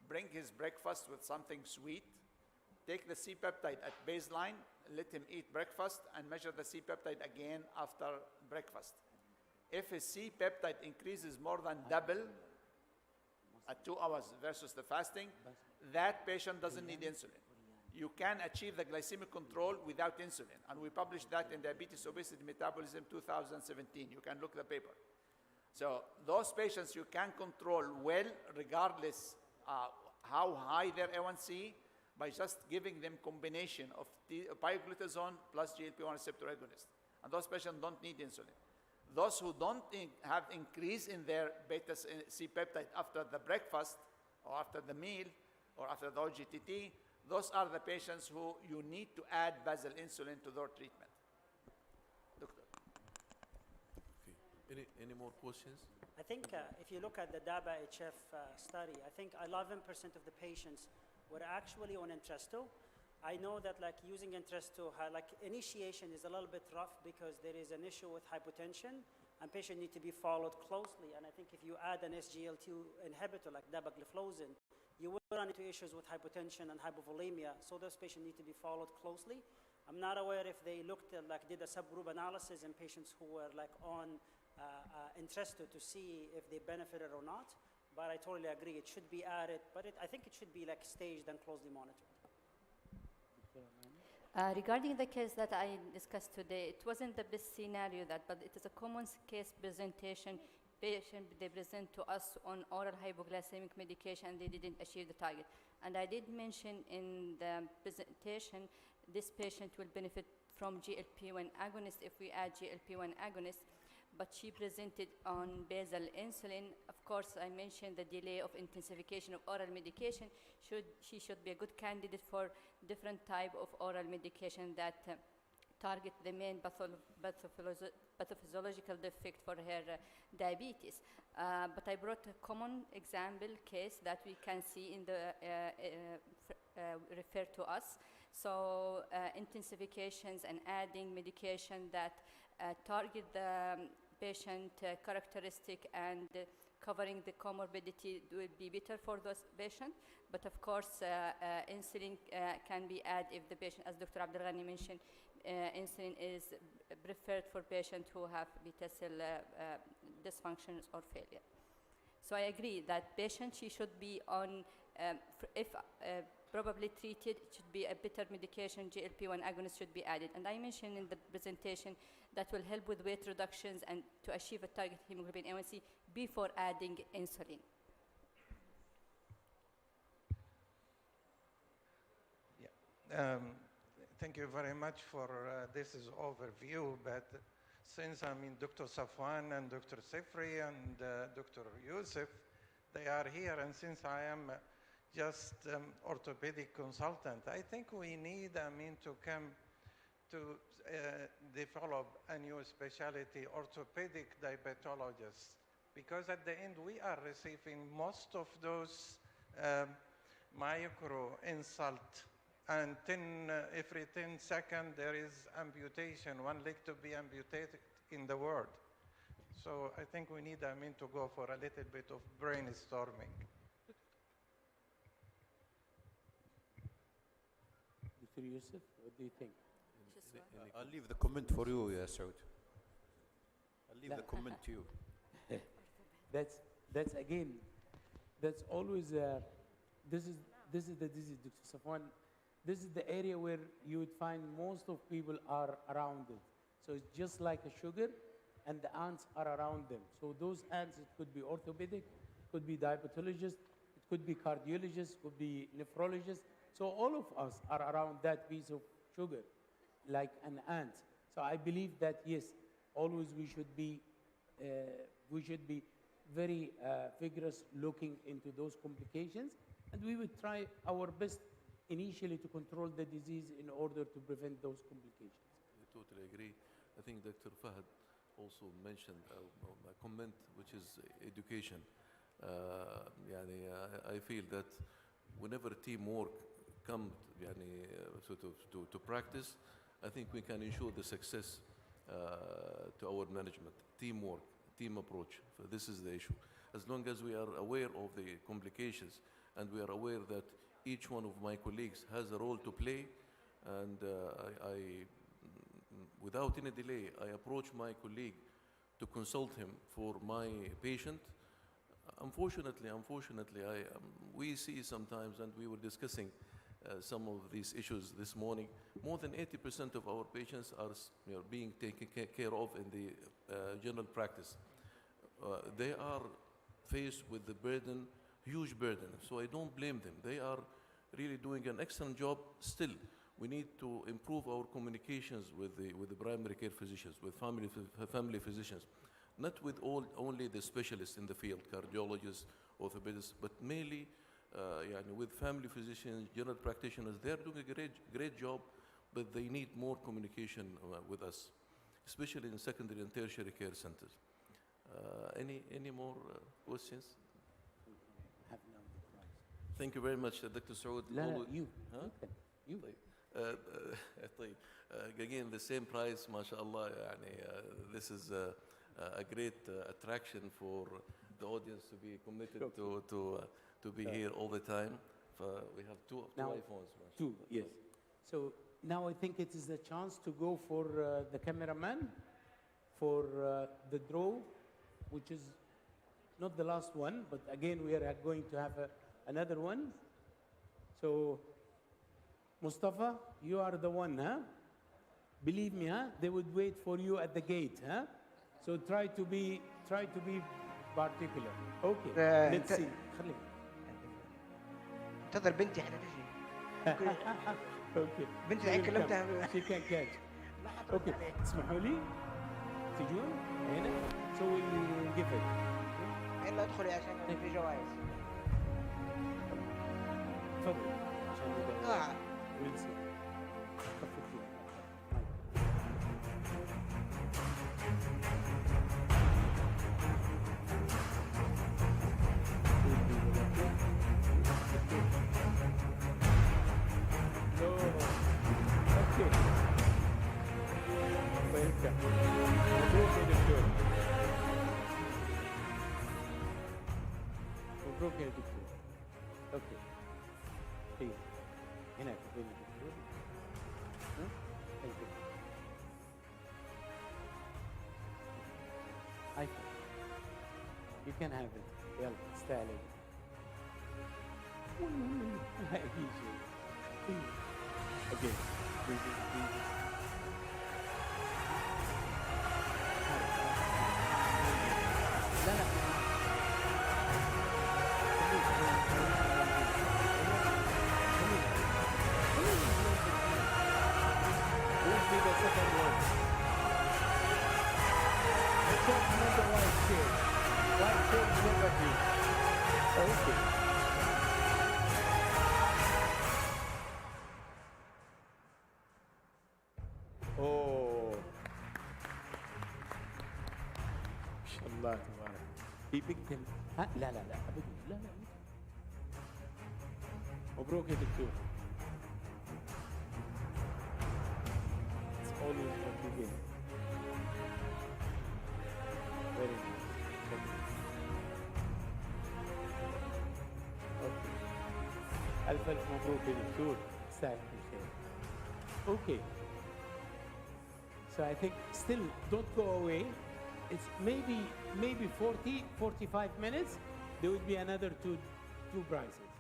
[SPEAKER 19] bring his breakfast with something sweet, take the C-peptide at baseline, let him eat breakfast, and measure the C-peptide again after breakfast. If his C-peptide increases more than double at 2 hours versus the fasting, that patient doesn't need insulin. You can achieve the glycemic control without insulin, and we published that in Diabetes, Obesity, Metabolism 2017. You can look the paper. So those patients you can control well, regardless how high their A1C, by just giving them combination of pioglitazone plus GLP-1 receptor agonist. And those patients don't need insulin. Those who don't have increase in their beta C-peptide after the breakfast or after the meal or after the OGTT, those are the patients who you need to add basal insulin to their treatment. Doctor.
[SPEAKER 17] Okay. Any more questions?
[SPEAKER 18] I think if you look at the DABA-HF study, I think 11% of the patients were actually on Entresto. I know that like using Entresto, like initiation is a little bit rough because there is an issue with hypotension and patients need to be followed closely. And I think if you add an SGLT2 inhibitor like dapagliflozin, you will run into issues with hypotension and hypovolemia. So those patients need to be followed closely. I'm not aware if they looked at, like did a subgroup analysis in patients who were like on Entresto to see if they benefited or not. But I totally agree, it should be added, but I think it should be like staged and closely monitored.
[SPEAKER 20] Regarding the case that I discussed today, it wasn't the best scenario but it is a common case presentation patient, they present to us on oral hypoglycemic medication and they didn't achieve the target. And I did mention in the presentation, this patient will benefit from GLP-1 agonist if we add GLP-1 agonist, but she presented on basal insulin. Of course, I mentioned the delay of intensification of oral medication. She should be a good candidate for different type of oral medication that target the main pathophysiological defect for her diabetes. But I brought a common example case that we can see in the refer to us. So intensifications and adding medication that target the patient characteristic and covering the comorbidity will be better for those patients. But of course, insulin can be added if the patient, as Dr. Abdelghani mentioned, insulin is preferred for patients who have beta cell dysfunctions or failure. So I agree that patient, she should be on, if probably treated, it should be a better medication, GLP-1 agonist should be added. And I mentioned in the presentation that will help with weight reductions and to achieve a target hemoglobin A1C before adding insulin.
[SPEAKER 12] Thank you very much for this overview, but since I mean Dr. Safwan and Dr. Sifri and Dr. Youssef, they are here, and since I am just orthopedic consultant, I think we need, to come to develop a new specialty, orthopedic diabetologist, because at the end we are receiving most of those micro insult, and every 10 seconds there is amputation, one leg to be amputated in the world. So I think we need, to go for a little bit of brainstorming.
[SPEAKER 6] Dr. Youssef, what do you think?
[SPEAKER 21] I'll leave the comment for you, Saud. I'll leave the comment to you.
[SPEAKER 6] That's again, that's always, this is the disease, Dr. Safwan. This is the area where you would find most of people are around it. So it's just like a sugar, and the ants are around them. So those ants, it could be orthopedic, could be diabetologist, it could be cardiologist, could be nephrologist. So all of us are around that piece of sugar, like an ant. So I believe that yes, always we should be very vigorous looking into those complications, and we would try our best initially to control the disease in order to prevent those complications.
[SPEAKER 17] I totally agree. I think Dr. Fahad also mentioned a comment, which is education. I feel that whenever teamwork comes to practice, I think we can ensure the success to our management. Teamwork, team approach. So this is the issue. As long as we are aware of the complications and we are aware that each one of my colleagues has a role to play, and without any delay, I approach my colleague to consult him for my patient. Unfortunately, we see sometimes, and we were discussing some of these issues this morning, more than 80% of our patients are being taken care of in the general practice. They are faced with the burden, huge burden, so I don't blame them. They are really doing an excellent job. Still, we need to improve our communications with the primary care physicians, with family physicians, not with only the specialists in the field, cardiologists, orthopedists, but mainly with family physicians, general practitioners. They're doing a great job, but they need more communication with us, especially in secondary and tertiary care centers. Any more questions? Thank you very much, Dr. Saud.
[SPEAKER 6] لا you.
[SPEAKER 17] Huh?
[SPEAKER 6] You.
[SPEAKER 17] طيب. Again, the same price, mashallah. This is a great attraction for the audience to be committed to be here all the time. We have two iPhones.
[SPEAKER 6] Two, yes. So now I think it is a chance to go for the cameraman for the draw, which is not the last one, but again we are going to have another one. So Mustafa, you are the one, huh? Believe me, huh? They would wait for you at the gate, huh? So try to be particular. Okay. Let's see. خليك.
[SPEAKER 15] انتظر بنتي حتى تجي.
[SPEAKER 6] اوكي.
[SPEAKER 15] بنتي الحين كلمتها.
[SPEAKER 6] She can catch. اوكي. اسمحوا لي تجون هنا سوي جيفت.
[SPEAKER 15] يلا ادخلي عشان في جوائز.
[SPEAKER 6] تفضل عشان نبدا. ويلسي. مبروك يا دكتور. مبروك يا دكتور. اوكي. طيب هناك بين الدكتور. ايفون. You can have it. يلا استعلي. Okay. Please. لا لا. Who'll be the second one? I can't remember white chair. White chair is never here. Okay. Oh. ما شاء الله تبارك. في بيكتم. ها لا لا لا ابدا لا لا. مبروك يا دكتور. It's always what you get. Very nice. Okay. ألف مبروك يا دكتور. سعد بالخير. Okay. So I think still don't go away. It's maybe 40, 45 minutes. There would be another two prizes.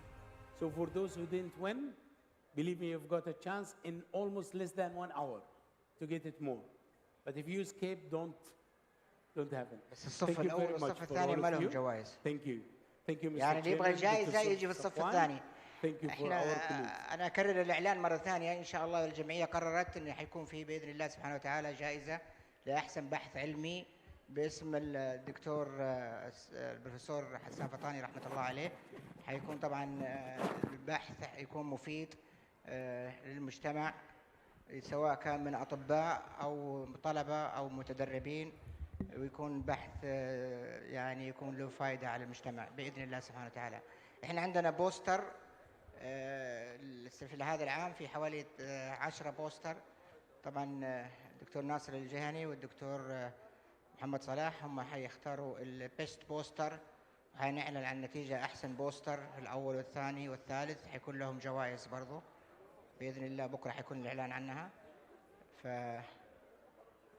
[SPEAKER 6] So for those who didn't win, believe me, you've got a chance in almost less than 1 hour to get it more. But if you escape, don't have it.
[SPEAKER 15] بس الصف الأول والصف الثاني ما لهم جوائز.
[SPEAKER 6] Thank you. Thank you, Mr.
[SPEAKER 15] يعني اللي يبغى الجائزة يجي في الصف الثاني.
[SPEAKER 6] Thank you for our colleagues.
[SPEAKER 15] أنا أكرر الإعلان مرة ثانية. إن شاء الله الجمعية قررت إنه حيكون فيه بإذن الله سبحانه وتعالى جائزة لأحسن بحث علمي باسم الدكتور البروفيسور حسان فطاني رحمة الله عليه. حيكون طبعا البحث حيكون مفيد للمجتمع سواء كان من أطباء أو طلبة أو متدربين، ويكون بحث يعني يكون له فائدة على المجتمع بإذن الله سبحانه وتعالى. إحنا عندنا بوستر في هذا العام، في حوالي 10 بوستر. طبعا الدكتور ناصر الجهني والدكتور محمد صلاح هم حيختاروا البيست بوستر، وحنعلن عن نتيجة أحسن بوستر الأول والثاني والثالث. حيكون لهم جوائز برضو بإذن الله، بكرة حيكون الإعلان عنها.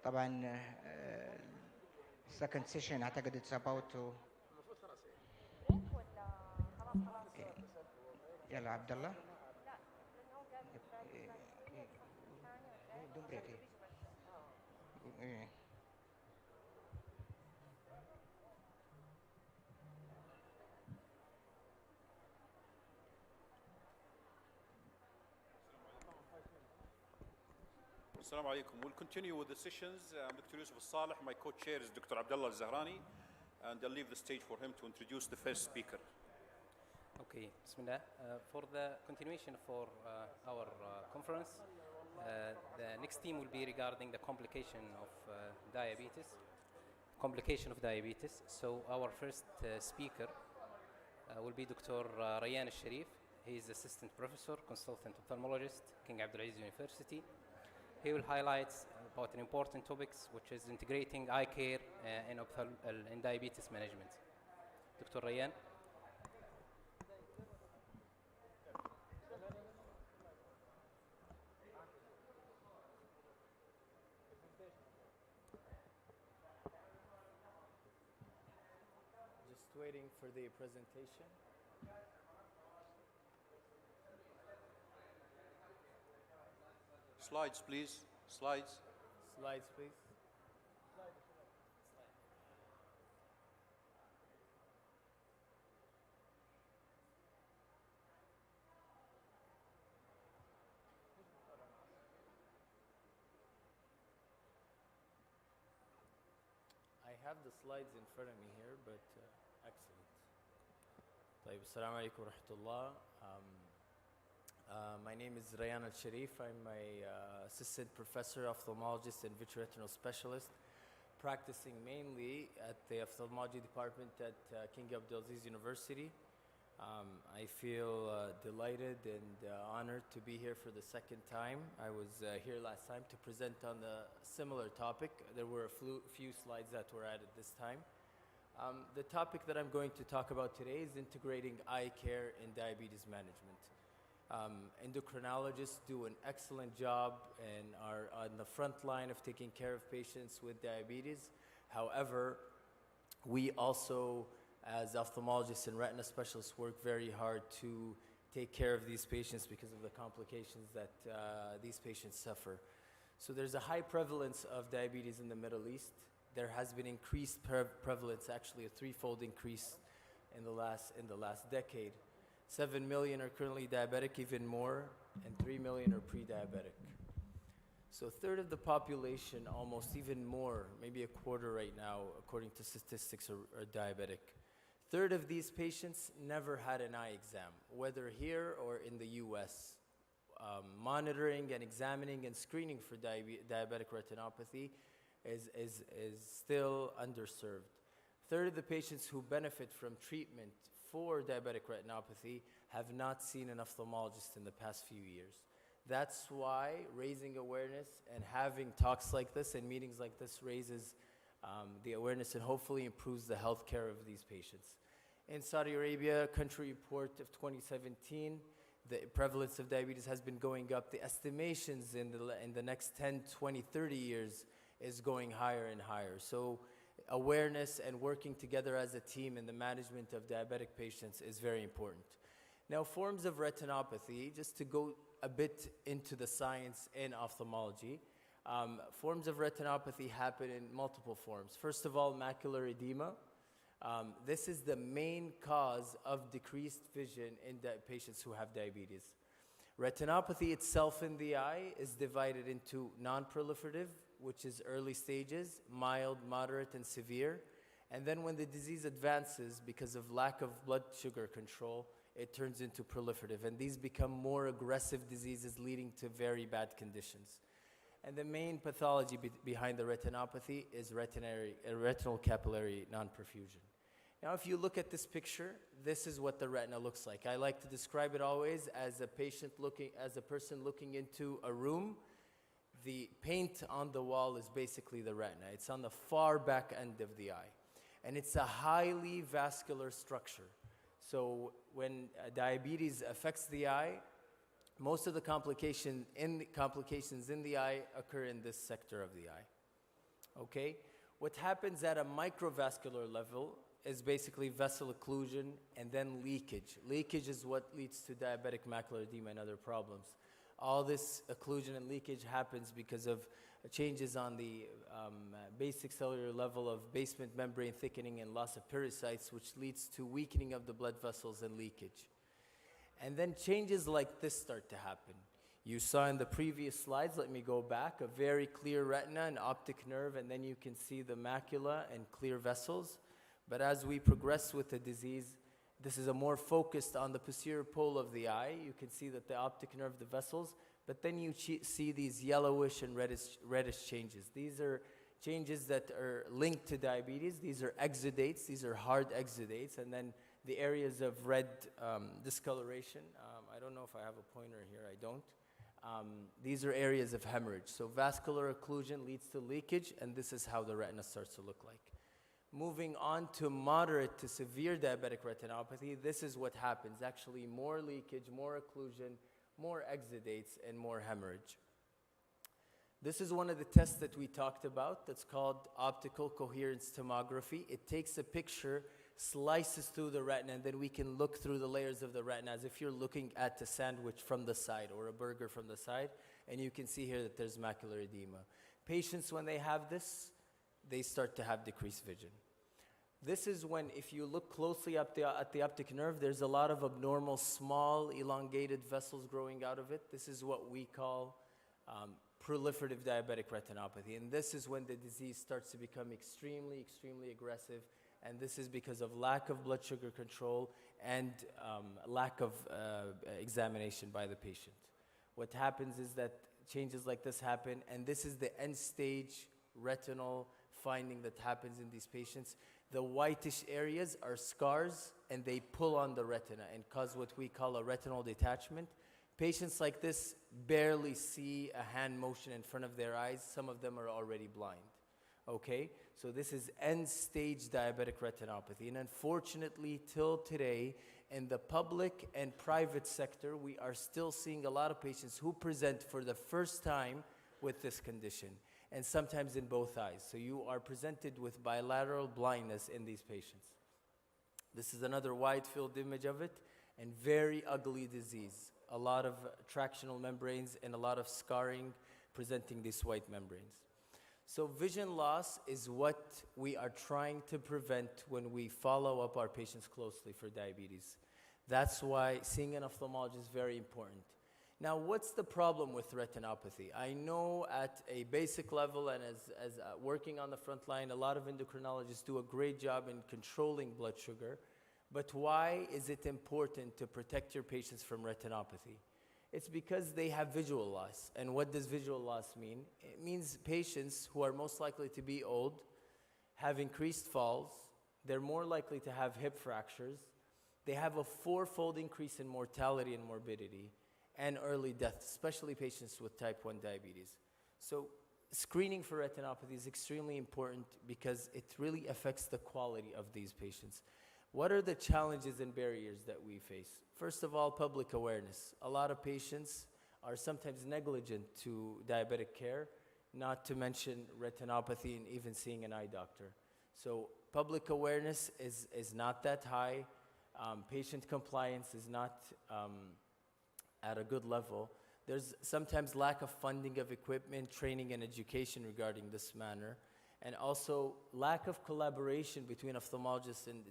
[SPEAKER 15] طبعا second session أعتقد it's about to يلا عبد الله.
[SPEAKER 21] Assalamu alaikum. We'll continue with the sessions. I'm Dr. Yusuf Saleh. My co-chair is Dr. Abdullah Zahrani, and I'll leave the stage for him to introduce the first speaker.
[SPEAKER 13] Okay, Bismillah. For the continuation for our conference, the next theme will be regarding the complication of diabetes. So our first speaker will be Dr. Rayyan al-Sharif. He is assistant professor, consultant ophthalmologist, King Abdulaziz University. He will highlight about an important topics, which is integrating eye care in diabetes management. Dr. Rayyan.
[SPEAKER 22] Just waiting for the presentation.
[SPEAKER 21] Slides, please. Slides.
[SPEAKER 22] Slides, please. have the slides in front of me here, but excellent. طيب السلام عليكم ورحمة الله. My name is Rayan Al-Sharif. I'm an assistant professor, ophthalmologist, and vitreoretinal specialist, practicing mainly at the ophthalmology department at King Abdulaziz University. I feel delighted and honored to be here for the second time. I was here last time to present on a similar topic. There were a few slides that were added this time. The topic that I'm going to talk about today is integrating eye care in diabetes management. Endocrinologists do an excellent job and are on the front line of taking care of patients with diabetes. However, we also, as ophthalmologists and retina specialists, work very hard to take care of these patients because of the complications that these patients suffer. So there's a high prevalence of diabetes in the Middle East. There has been increased prevalence, actually a threefold increase in the last decade. 7 million are currently diabetic, even more, and 3 million are pre-diabetic. So a third of the population, almost even more, maybe a quarter right now, according to statistics, are diabetic. Third of these patients never had an eye exam, whether here or in the US. Monitoring and examining and screening for diabetic retinopathy is still underserved. Third of the patients who benefit from treatment for diabetic retinopathy have not seen an ophthalmologist in the past few years. That's why raising awareness and having talks like this and meetings like this raises the awareness and hopefully improves the health care of these patients. In Saudi Arabia, country report of 2017, the prevalence of diabetes has been going up. The estimations in the next 10, 20, 30 years is going higher and higher. So awareness and working together as a team in the management of diabetic patients is very important. Now, forms of retinopathy, just to go a bit into the science in ophthalmology, forms of retinopathy happen in multiple forms. First of all, macular edema. This is the main cause of decreased vision in patients who have diabetes. Retinopathy itself in the eye is divided into non-proliferative, which is early stages, mild, moderate, and severe. And then when the disease advances because of lack of blood sugar control, it turns into proliferative. And these become more aggressive diseases leading to very bad conditions. And the main pathology behind the retinopathy is retinal capillary non-perfusion. Now, if you look at this picture, this is what the retina looks like. I like to describe it always as a person looking into a room. The paint on the wall is basically the retina. It's on the far back end of the eye. And it's a highly vascular structure. So when diabetes affects the eye, most of the complications in the eye occur in this sector of the eye. Okay? What happens at a microvascular level is basically vessel occlusion and then leakage. Leakage is what leads to diabetic macular edema and other problems. All this occlusion and leakage happens because of changes on the basic cellular level of basement membrane thickening and loss of pericytes, which leads to weakening of the blood vessels and leakage. And then changes like this start to happen. You saw in the previous slides, let me go back, a very clear retina, an optic nerve, and then you can see the macula and clear vessels. But as we progress with the disease, this is a more focused on the posterior pole of the eye. You can see that the optic nerve, the vessels, but then you see these yellowish and reddish changes. These are changes that are linked to diabetes. These are exudates. These are hard exudates. And then the areas of red discoloration. I don't know if I have a pointer here. I don't. These are areas of hemorrhage. So vascular occlusion leads to leakage, and this is how the retina starts to look like. Moving on to moderate to severe diabetic retinopathy, this is what happens. Actually, more leakage, more occlusion, more exudates, and more hemorrhage. This is one of the tests that we talked about that's called optical coherence tomography. It takes a picture, slices through the retina, and then we can look through the layers of the retina as if you're looking at a sandwich from the side or a burger from the side, and you can see here that there's macular edema. Patients, when they have this, they start to have decreased vision. This is when, if you look closely at the optic nerve, there's a lot of abnormal, small, elongated vessels growing out of it. This is what we call proliferative diabetic retinopathy. And this is when the disease starts to become extremely, extremely aggressive. And this is because of lack of blood sugar control and lack of examination by the patient. What happens is that changes like this happen, and this is the end stage retinal finding that happens in these patients. The whitish areas are scars, and they pull on the retina and cause what we call a retinal detachment. Patients like this barely see a hand motion in front of their eyes. Some of them are already blind. Okay, so this is end-stage diabetic retinopathy. And unfortunately, till today, in the public and private sector, we are still seeing a lot of patients who present for the first time with this condition, and sometimes in both eyes. So you are presented with bilateral blindness in these patients. This is another wide field image of it, and very ugly disease. A lot of tractional membranes and a lot of scarring presenting these white membranes. So vision loss is what we are trying to prevent when we follow up our patients closely for diabetes. That's why seeing an ophthalmologist is very important. Now, what's the problem with retinopathy? I know at a basic level and as working on the front line, a lot of endocrinologists do a great job in controlling blood sugar. But why is it important to protect your patients from retinopathy? It's because they have visual loss. And what does visual loss mean? It means patients who are most likely to be old, have increased falls, they're more likely to have hip fractures, they have a 4-fold increase in mortality and morbidity, and early death, especially patients with type 1 diabetes. So screening for retinopathy is extremely important because it really affects the quality of these patients. What are the challenges and barriers that we face? First of all, public awareness. A lot of patients are sometimes negligent to diabetic care, not to mention retinopathy and even seeing an eye doctor. So public awareness is not that high. Patient compliance is not at a good level. There's sometimes lack of funding of equipment, training, and education regarding this manner. And also lack of collaboration between ophthalmologists and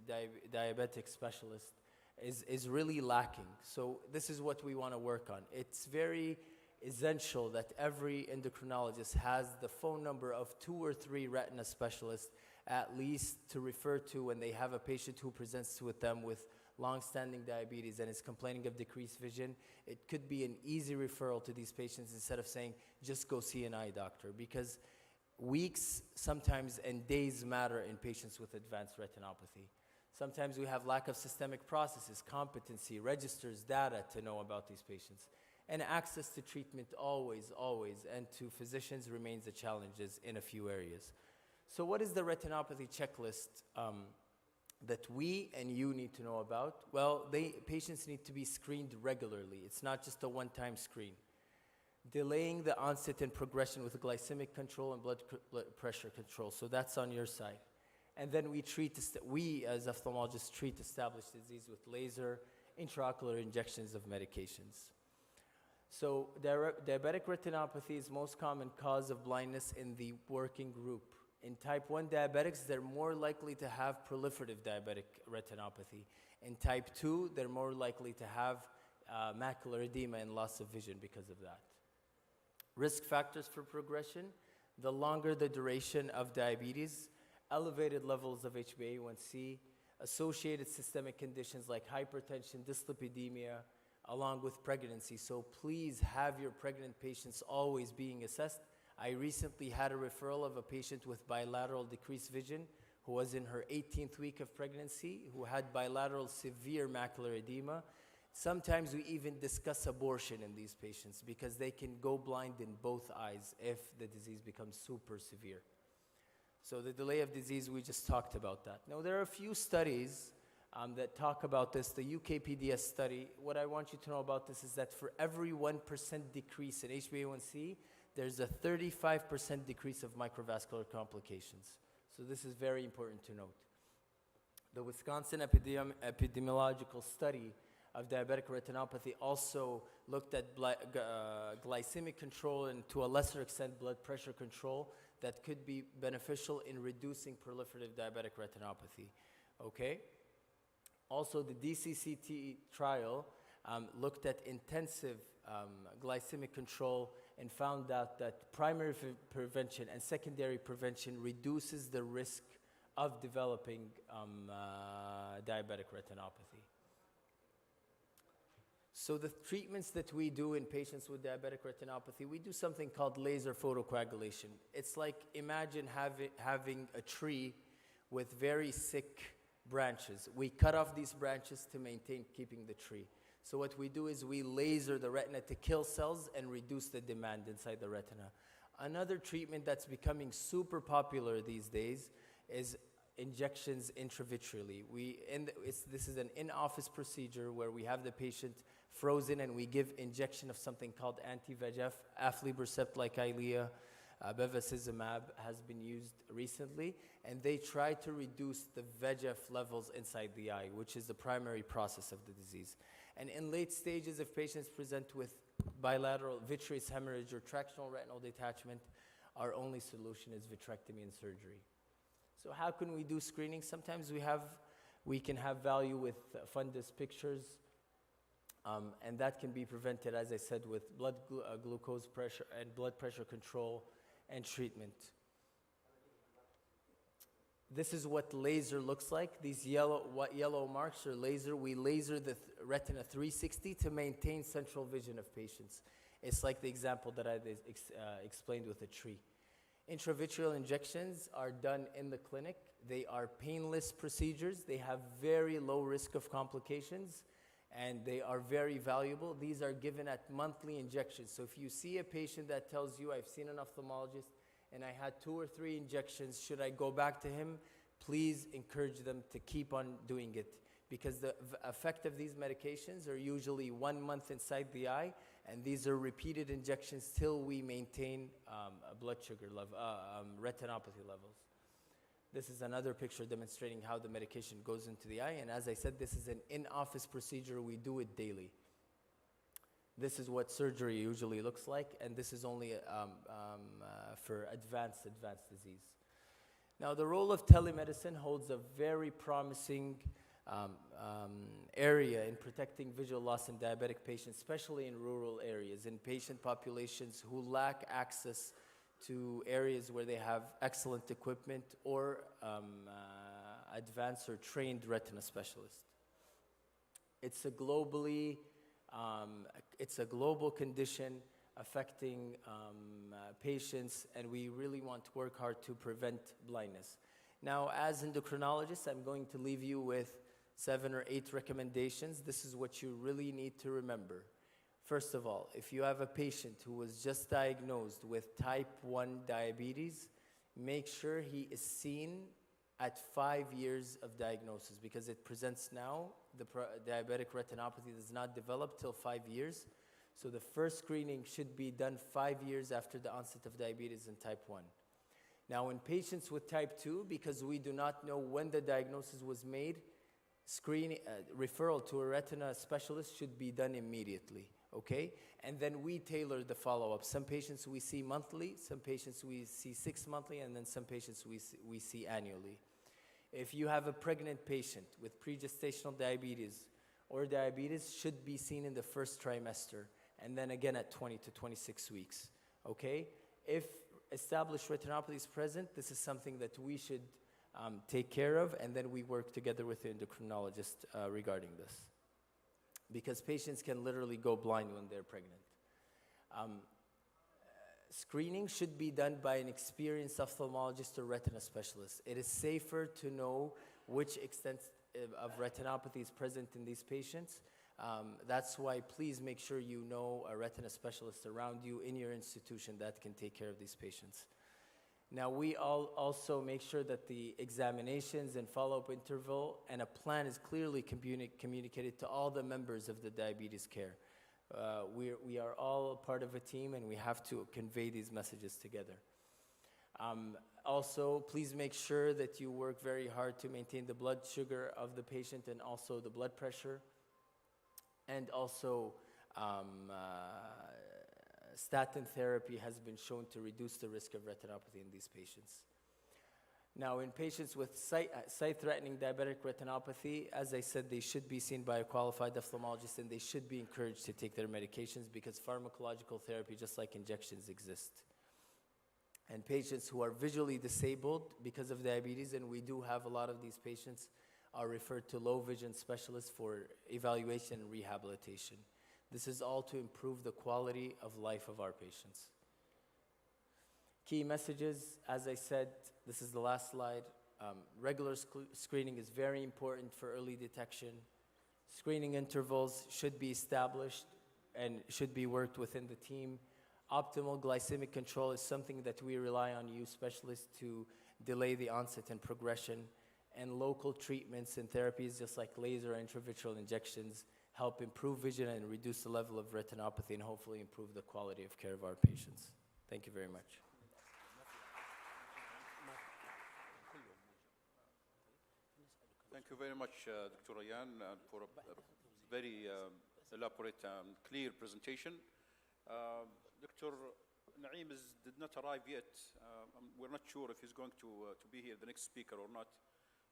[SPEAKER 22] diabetic specialists is really lacking. So this is what we want to work on. It's very essential that every endocrinologist has the phone number of 2 or 3 retina specialists at least to refer to when they have a patient who presents with them with long-standing diabetes and is complaining of decreased vision. It could be an easy referral to these patients instead of saying, just go see an eye doctor, because weeks sometimes and days matter in patients with advanced retinopathy. Sometimes we have lack of systemic processes, competency, registers, data to know about these patients. And access to treatment always, and to physicians remains a challenge in a few areas. So what is the retinopathy checklist that we and you need to know about? Well, patients need to be screened regularly. It's not just a one-time screen. Delaying the onset and progression with glycemic control and blood pressure control. So that's on your side. And then we as ophthalmologists treat established disease with laser, intraocular injections of medications. So diabetic retinopathy is most common cause of blindness in the working group. In type 1 diabetics, they're more likely to have proliferative diabetic retinopathy. In type 2, they're more likely to have macular edema and loss of vision because of that. Risk factors for progression: the longer the duration of diabetes, elevated levels of HbA1c, associated systemic conditions like hypertension, dyslipidemia, along with pregnancy. So please have your pregnant patients always being assessed. I recently had a referral of a patient with bilateral decreased vision who was in her 18th week of pregnancy, who had bilateral severe macular edema. Sometimes we even discuss abortion in these patients because they can go blind in both eyes if the disease becomes super severe. So the delay of disease, we just talked about that. Now, there are a few studies that talk about this. The UK-PDS study, what I want you to know about this is that for every 1% decrease in HbA1c, there's a 35% decrease of microvascular complications. So this is very important to note. The Wisconsin epidemiological study of diabetic retinopathy also looked at glycemic control and, to a lesser extent, blood pressure control that could be beneficial in reducing proliferative diabetic retinopathy. Okay? Also, the DCCT trial looked at intensive glycemic control and found out that primary prevention and secondary prevention reduces the risk of developing diabetic retinopathy. So the treatments that we do in patients with diabetic retinopathy, we do something called laser photocoagulation. It's like imagine having a tree with very thick branches. We cut off these branches to maintain keeping the tree. So what we do is we laser the retina to kill cells and reduce the demand inside the retina. Another treatment that's becoming super popular these days is injections intravitreally. This is an in-office procedure where we have the patient frozen and we give injection of something called anti-VEGF, aflibercept like Eylea, bevacizumab has been used recently, and they try to reduce the VEGF levels inside the eye, which is the primary process of the disease. And in late stages, if patients present with bilateral vitreous hemorrhage or tractional retinal detachment, our only solution is vitrectomy and surgery. So how can we do screening? Sometimes we can have value with fundus pictures, and that can be prevented, as I said, with blood glucose pressure and blood pressure control and treatment. This is what laser looks like. These yellow marks are laser. We laser the retina 360 to maintain central vision of patients. It's like the example that I explained with the tree. Intravitreal injections are done in the clinic. They are painless procedures. They have very low risk of complications, and they are very valuable. These are given at monthly injections. So if you see a patient that tells you, I've seen an ophthalmologist and I had 2 or 3 injections, should I go back to him? Please encourage them to keep on doing it, because the effect of these medications are usually 1 month inside the eye, and these are repeated injections till we maintain blood sugar level, retinopathy levels. This is another picture demonstrating how the medication goes into the eye, and as I said, this is an in-office procedure. We do it daily. This is what surgery usually looks like, and this is only for advanced disease. Now, the role of telemedicine holds a very promising area in protecting visual loss in diabetic patients, especially in rural areas, in patient populations who lack access to areas where they have excellent equipment or advanced or trained retina specialists. It's a global condition affecting patients, and we really want to work hard to prevent blindness. Now, as endocrinologists, I'm going to leave you with 7 or 8 recommendations. This is what you really need to remember. First of all, if you have a patient who was just diagnosed with type 1 diabetes, make sure he is seen at 5 years of diagnosis, because it presents now. The diabetic retinopathy does not develop till 5 years. So the first screening should be done 5 years after the onset of diabetes in type 1. Now, in patients with type 2, because we do not know when the diagnosis was made, referral to a retina specialist should be done immediately, okay? And then we tailor the follow-up. Some patients we see monthly, some patients we see 6 monthly, and then some patients we see annually. If you have a pregnant patient with pregestational diabetes or diabetes, should be seen in the first trimester, and then again at 20 to 26 weeks, okay? If established retinopathy is present, this is something that we should take care of, and then we work together with the endocrinologist regarding this. Because patients can literally go blind when they're pregnant. Screening should be done by an experienced ophthalmologist or retina specialist. It is safer to know which extent of retinopathy is present in these patients. That's why please make sure you know a retina specialist around you in your institution that can take care of these patients. Now, we also make sure that the examinations and follow-up interval and a plan is clearly communicated to all the members of the diabetes care. We are all part of a team, and we have to convey these messages together. Also, please make sure that you work very hard to maintain the blood sugar of the patient and also the blood pressure. And also, statin therapy has been shown to reduce the risk of retinopathy in these patients. Now, in patients with sight-threatening diabetic retinopathy, as I said, they should be seen by a qualified ophthalmologist, and they should be encouraged to take their medications because pharmacological therapy, just like injections, exist. And patients who are visually disabled because of diabetes, and we do have a lot of these patients, are referred to low vision specialists for evaluation and rehabilitation. This is all to improve the quality of life of our patients. Key messages, as I said, this is the last slide. Regular screening is very important for early detection. Screening intervals should be established and should be worked within the team. Optimal glycemic control is something that we rely on you specialists to delay the onset and progression. And local treatments and therapies, just like laser and intravitreal injections, help improve vision and reduce the level of retinopathy and hopefully improve the quality of care of our patients. Thank you very much.
[SPEAKER 21] Thank you very much, Dr. Ryan, for a very elaborate and clear presentation. Dr. Naeem did not arrive yet. We're not sure if he's going to be here, the next speaker, or not.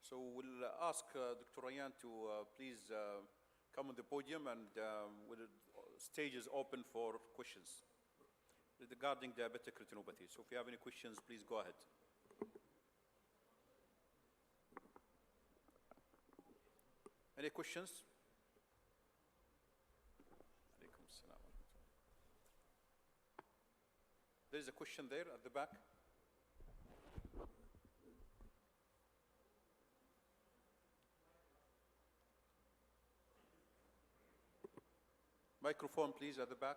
[SPEAKER 21] So we'll ask Dr. Ryan to please come on the podium, and stage is open for questions regarding diabetic retinopathy. So if you have any questions, please go ahead. Any questions? There is a question there at the back. Microphone, please, at the back.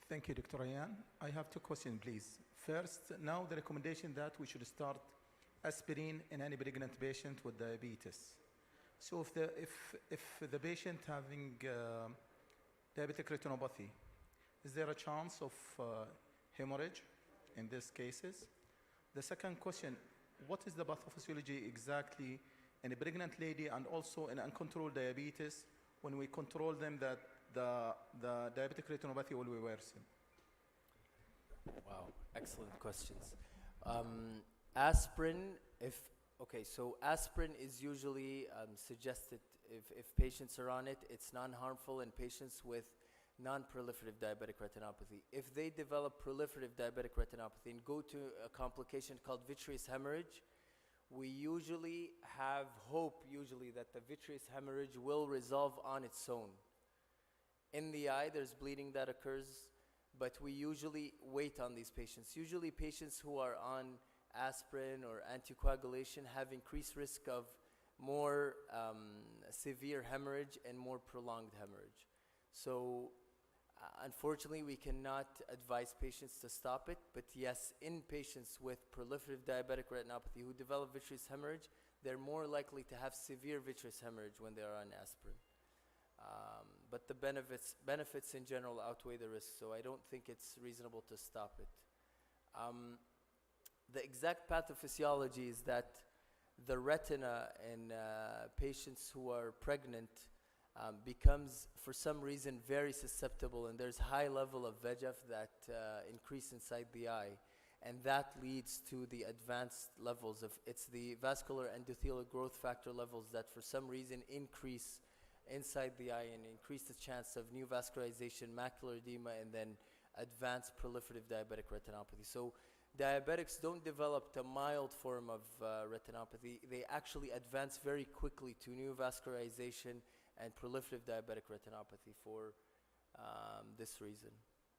[SPEAKER 9] Thank you, Dr. Ryan. I have two questions, please. First, now the recommendation that we should start aspirin in any pregnant patient with diabetes. So if the patient having diabetic retinopathy, is there a chance of hemorrhage in these cases? The second question, what is the pathophysiology exactly in a pregnant lady and also in uncontrolled diabetes when we control them that the diabetic retinopathy will be worsened?
[SPEAKER 22] Wow, excellent questions. Aspirin, so aspirin is usually suggested if patients are on it. It's non-harmful in patients with non-proliferative diabetic retinopathy. If they develop proliferative diabetic retinopathy and go to a complication called vitreous hemorrhage, we usually have hope that the vitreous hemorrhage will resolve on its own. In the eye, there's bleeding that occurs, but we usually wait on these patients. Usually patients who are on aspirin or anticoagulation have increased risk of more severe hemorrhage and more prolonged hemorrhage. So unfortunately, we cannot advise patients to stop it, but yes, in patients with proliferative diabetic retinopathy who develop vitreous hemorrhage, they're more likely to have severe vitreous hemorrhage when they are on aspirin. But the benefits in general outweigh the risks, so I don't think it's reasonable to stop it. The exact pathophysiology is that the retina in patients who are pregnant becomes, for some reason, very susceptible, and there's high level of VEGF that increase inside the eye, and that leads to the advanced levels of, it's the vascular endothelial growth factor levels that for some reason increase inside the eye and increase the chance of new vascularization, macular edema, and then advanced proliferative diabetic retinopathy. So diabetics don't develop a mild form of retinopathy. They actually advance very quickly to new vascularization and proliferative diabetic retinopathy for this reason.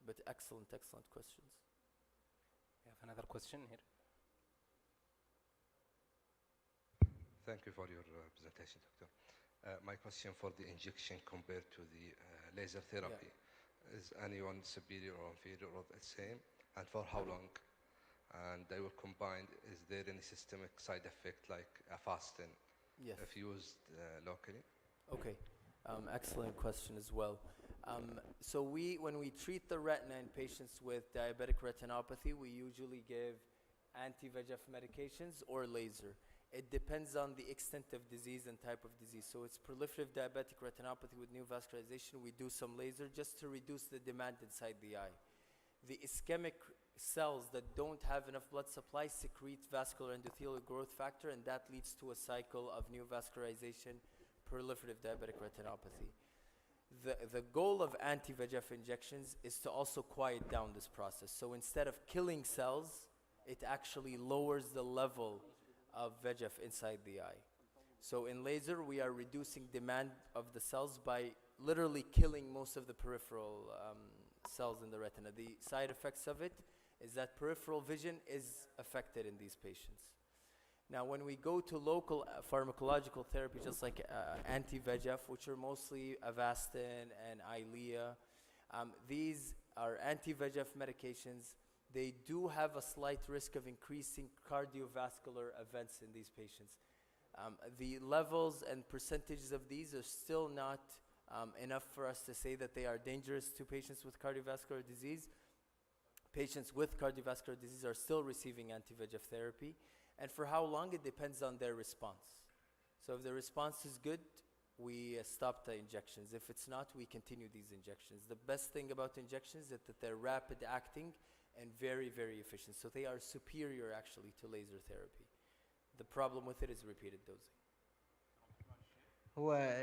[SPEAKER 22] But excellent questions.
[SPEAKER 13] We have another question here.
[SPEAKER 14] Thank you for your presentation, Doctor. My question for the injection compared to the laser therapy. Yeah. Is anyone superior or inferior or the same? And for how long? And they were combined. Is there any systemic side effect like Avastin if used locally?
[SPEAKER 22] Okay, excellent question as well. So when we treat the retina in patients with diabetic retinopathy, we usually give anti-VEGF medications or laser. It depends on the extent of disease and type of disease. So it's proliferative diabetic retinopathy with neovascularization. We do some laser just to reduce the demand inside the eye. The ischemic cells that don't have enough blood supply secrete vascular endothelial growth factor, and that leads to a cycle of neovascularization, proliferative diabetic retinopathy. The goal of anti-VEGF injections is to also quiet down this process. So instead of killing cells, it actually lowers the level of VEGF inside the eye. So in laser, we are reducing demand of the cells by literally killing most of the peripheral cells in the retina. The side effects of it is that peripheral vision is affected in these patients. Now, when we go to local pharmacological therapy, just like anti-VEGF, which are mostly Avastin and Eylea, these are anti-VEGF medications. They do have a slight risk of increasing cardiovascular events in these patients. The levels and percentages of these are still not enough for us to say that they are dangerous to patients with cardiovascular disease. Patients with cardiovascular disease are still receiving anti-VEGF therapy. And for how long, it depends on their response. So if the response is good, we stop the injections. If it's not, we continue these injections. The best thing about injections is that they're rapid acting and very, very efficient. So they are superior actually to laser therapy. The problem with it is repeated dosing.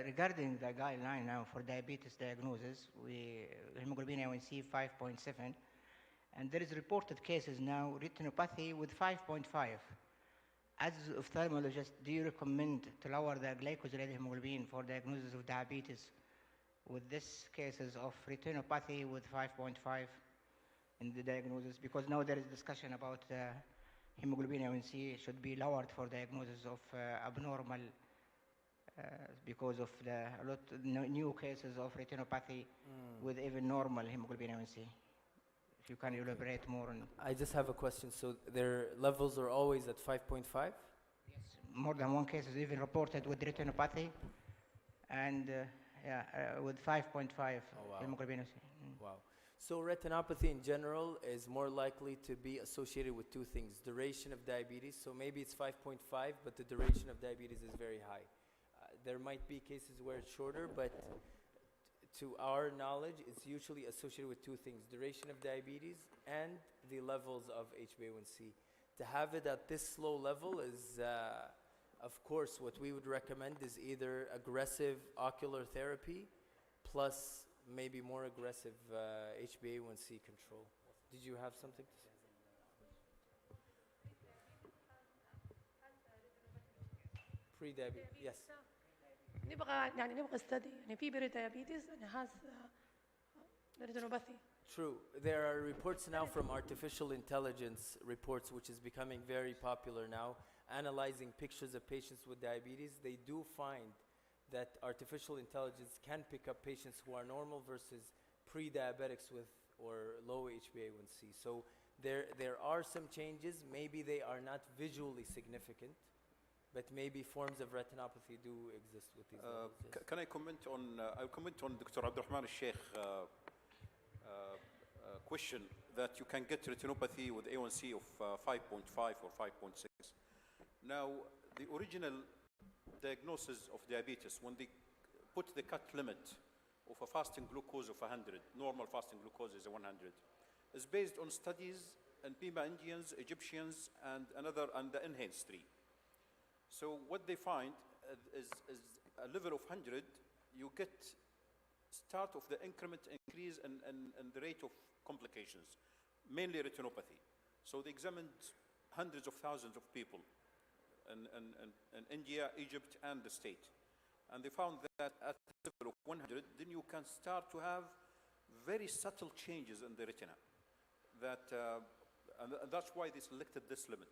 [SPEAKER 15] Regarding the guideline now for diabetes diagnosis, hemoglobin A1C 5.7, and there is reported cases now retinopathy with 5.5. As ophthalmologist, do you recommend to lower the glycosylation hemoglobin for diagnosis of diabetes with these cases of retinopathy with 5.5 in the diagnosis? Because now there is discussion about hemoglobin A1C should be lowered for diagnosis of abnormal because of a lot new cases of retinopathy with even normal hemoglobin A1C. If you can elaborate more on.
[SPEAKER 22] I just have a question. So their levels are always at 5.5?
[SPEAKER 15] Yes, more than one case is even reported with retinopathy, and with 5.5 hemoglobin A1C.
[SPEAKER 22] Wow. So retinopathy in general is more likely to be associated with two things: duration of diabetes. So maybe it's 5.5, but the duration of diabetes is very high. There might be cases where it's shorter, but to our knowledge, it's usually associated with two things: duration of diabetes and the levels of HbA1c. To have it at this low level is, of course, what we would recommend is either aggressive ocular therapy plus maybe more aggressive HbA1c control. Did you have something to say? Pre-diabetes, yes.
[SPEAKER 4] نبغى study يعني في diabetes and has retinopathy.
[SPEAKER 22] True. There are reports now from artificial intelligence reports, which is becoming very popular now, analyzing pictures of patients with diabetes. They do find that artificial intelligence can pick up patients who are normal versus pre-diabetics with or low HbA1c. So there are some changes. Maybe they are not visually significant, but maybe forms of retinopathy do exist with these levels.
[SPEAKER 21] Can I comment on, I'll comment on Dr. Abdurrahman al-Sheikh question that you can get retinopathy with A1C of 5.5 or 5.6. Now, the original diagnosis of diabetes, when they put the cut limit of a fasting glucose of 100, normal fasting glucose is 100, is based on studies in Pima Indians, Egyptians, and the NHANES 3. So what they find is a level of 100, you get start of the increment increase in the rate of complications, mainly retinopathy. So they examined hundreds of thousands of people in India, Egypt, and the state. And they found that at the level of 100, then you can start to have very subtle changes in the retina. And that's why they selected this limit,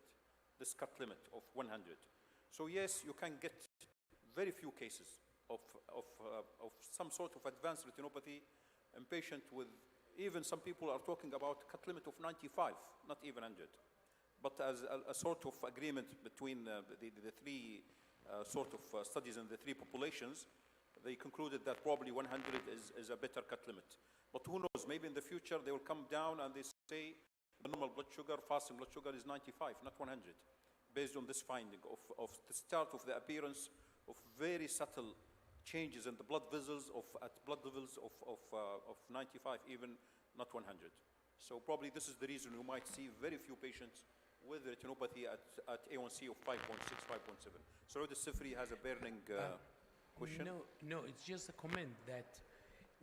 [SPEAKER 21] this cut limit of 100. So yes, you can get very few cases of some sort of advanced retinopathy in patient with, even some people are talking about cut limit of 95, not even 100. But as a sort of agreement between the three sort of studies in the three populations, they concluded that probably 100 is a better cut limit. But who knows, maybe in the future they will come down and they say the normal blood sugar, fasting blood sugar is 95, not 100, based on this finding of the start of the appearance of very subtle changes in the blood vessels at blood levels of 95, even not 100. So probably this is the reason you might see very few patients with retinopathy at A1C of 5.6, 5.7. So the Sifri has a burning question.
[SPEAKER 6] No, it's just a comment that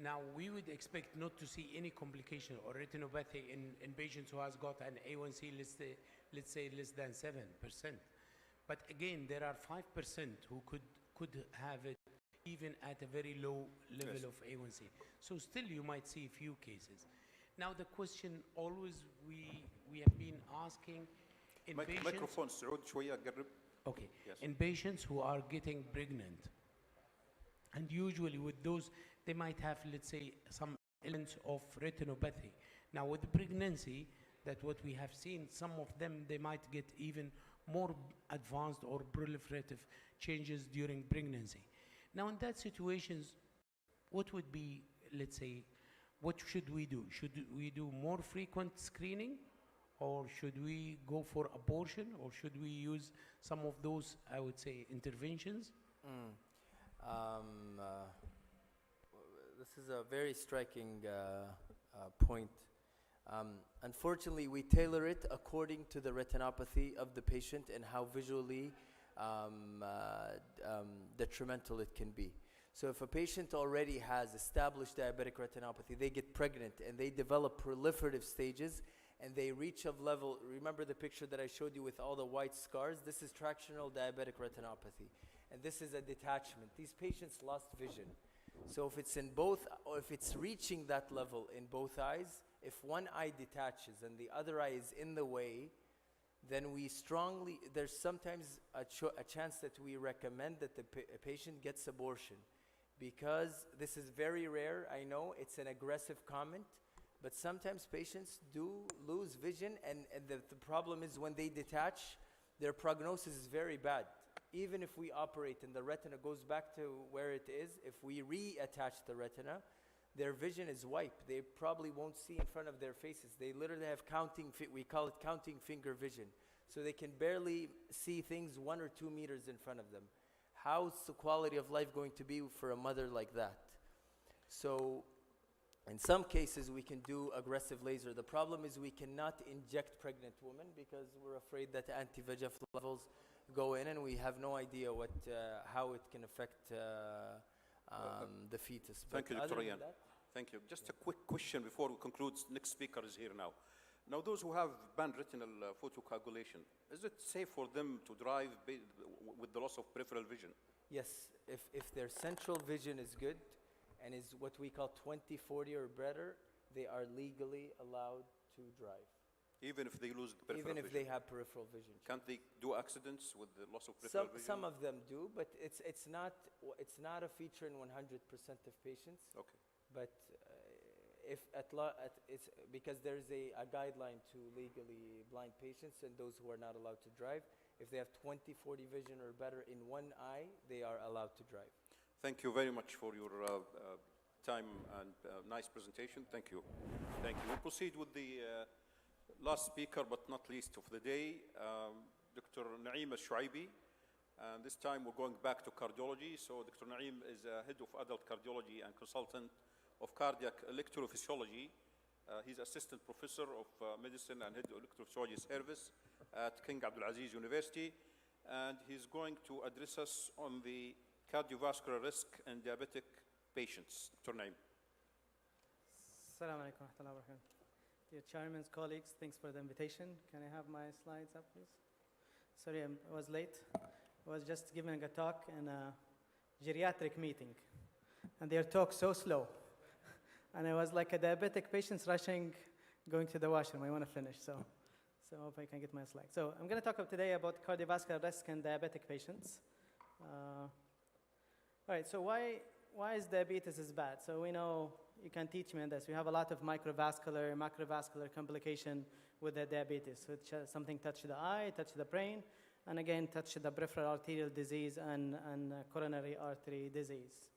[SPEAKER 6] now we would expect not to see any complication or retinopathy in patients who has got an A1C, let's say less than 7%. But again, there are 5% who could have it even at a very low level of A1C. So still you might see a few cases. Now the question always we have been asking in patients.
[SPEAKER 21] Microphone, Saud, شوية قرب.
[SPEAKER 6] Okay.
[SPEAKER 21] Yes.
[SPEAKER 6] In patients who are getting pregnant, and usually with those, they might have, let's say, some elements of retinopathy. Now with the pregnancy, that what we have seen, some of them, they might get even more advanced or proliferative changes during pregnancy. Now in that situations, what would be, let's say, what should we do? Should we do more frequent screening, or should we go for abortion, or should we use some of those, I would say, interventions?
[SPEAKER 22] This is a very striking point. Unfortunately, we tailor it according to the retinopathy of the patient and how visually detrimental it can be. So if a patient already has established diabetic retinopathy, they get pregnant and they develop proliferative stages and they reach a level, remember the picture that I showed you with all the white scars? This is tractional diabetic retinopathy. And this is a detachment. These patients lost vision. So if it's in both, or if it's reaching that level in both eyes, if one eye detaches and the other eye is in the way, then we strongly, there's sometimes a chance that we recommend that the patient gets abortion. Because this is very rare, I know, it's an aggressive comment, but sometimes patients do lose vision, and the problem is when they detach, their prognosis is very bad. Even if we operate and the retina goes back to where it is, if we reattach the retina, their vision is wiped. They probably won't see in front of their faces. They literally have we call it counting finger vision. So they can barely see things 1 or 2 meters in front of them. How's the quality of life going to be for a mother like that? So in some cases, we can do aggressive laser. The problem is we cannot inject pregnant women because we're afraid that anti-VEGF levels go in, and we have no idea how it can affect the fetus.
[SPEAKER 21] Thank you, Dr. Ryan. Thank you. Just a quick question before we conclude. Next speaker is here now. Now, those who have band retinal photocoagulation, is it safe for them to drive with the loss of peripheral vision?
[SPEAKER 22] Yes, if their central vision is good and is what we call 20/40 or better, they are legally allowed to drive.
[SPEAKER 21] Even if they lose the peripheral vision?
[SPEAKER 22] Even if they have peripheral vision.
[SPEAKER 21] Can't they do accidents with the loss of peripheral vision?
[SPEAKER 22] Some of them do, but it's not a feature in 100% of patients.
[SPEAKER 21] Okay.
[SPEAKER 22] But it's because there's a guideline to legally blind patients and those who are not allowed to drive. If they have 20/40 vision or better in one eye, they are allowed to drive.
[SPEAKER 21] Thank you very much for your time and nice presentation. Thank you. Thank you. We'll proceed with the last speaker, but not least of the day, Dr. Naeem Al-Shuaibi. And this time we're going back to cardiology. So Dr. Naeem is head of adult cardiology and consultant of cardiac electrophysiology. He's assistant professor of medicine and head of electrophysiology service at King Abdulaziz University. And he's going to address us on the cardiovascular risk in diabetic patients. Dr. Naeem.
[SPEAKER 1] Assalamu alaikum wa rahmatullahi wa barakatuh. Dear chairman's colleagues, thanks for the invitation. Can I have my slides up, please? Sorry, I was late. I was just giving a talk in a geriatric meeting, and their talk so slow. And I was like a diabetic patient rushing, going to the washroom. I want to finish, so hope I can get my slides. So I'm going to talk today about cardiovascular risk in diabetic patients. All right, so why is diabetes is bad? So we know, you can teach me on this. We have a lot of microvascular, macrovascular complication with the diabetes, which something touch the eye, touch the brain, and again, touch the peripheral arterial disease and coronary artery disease.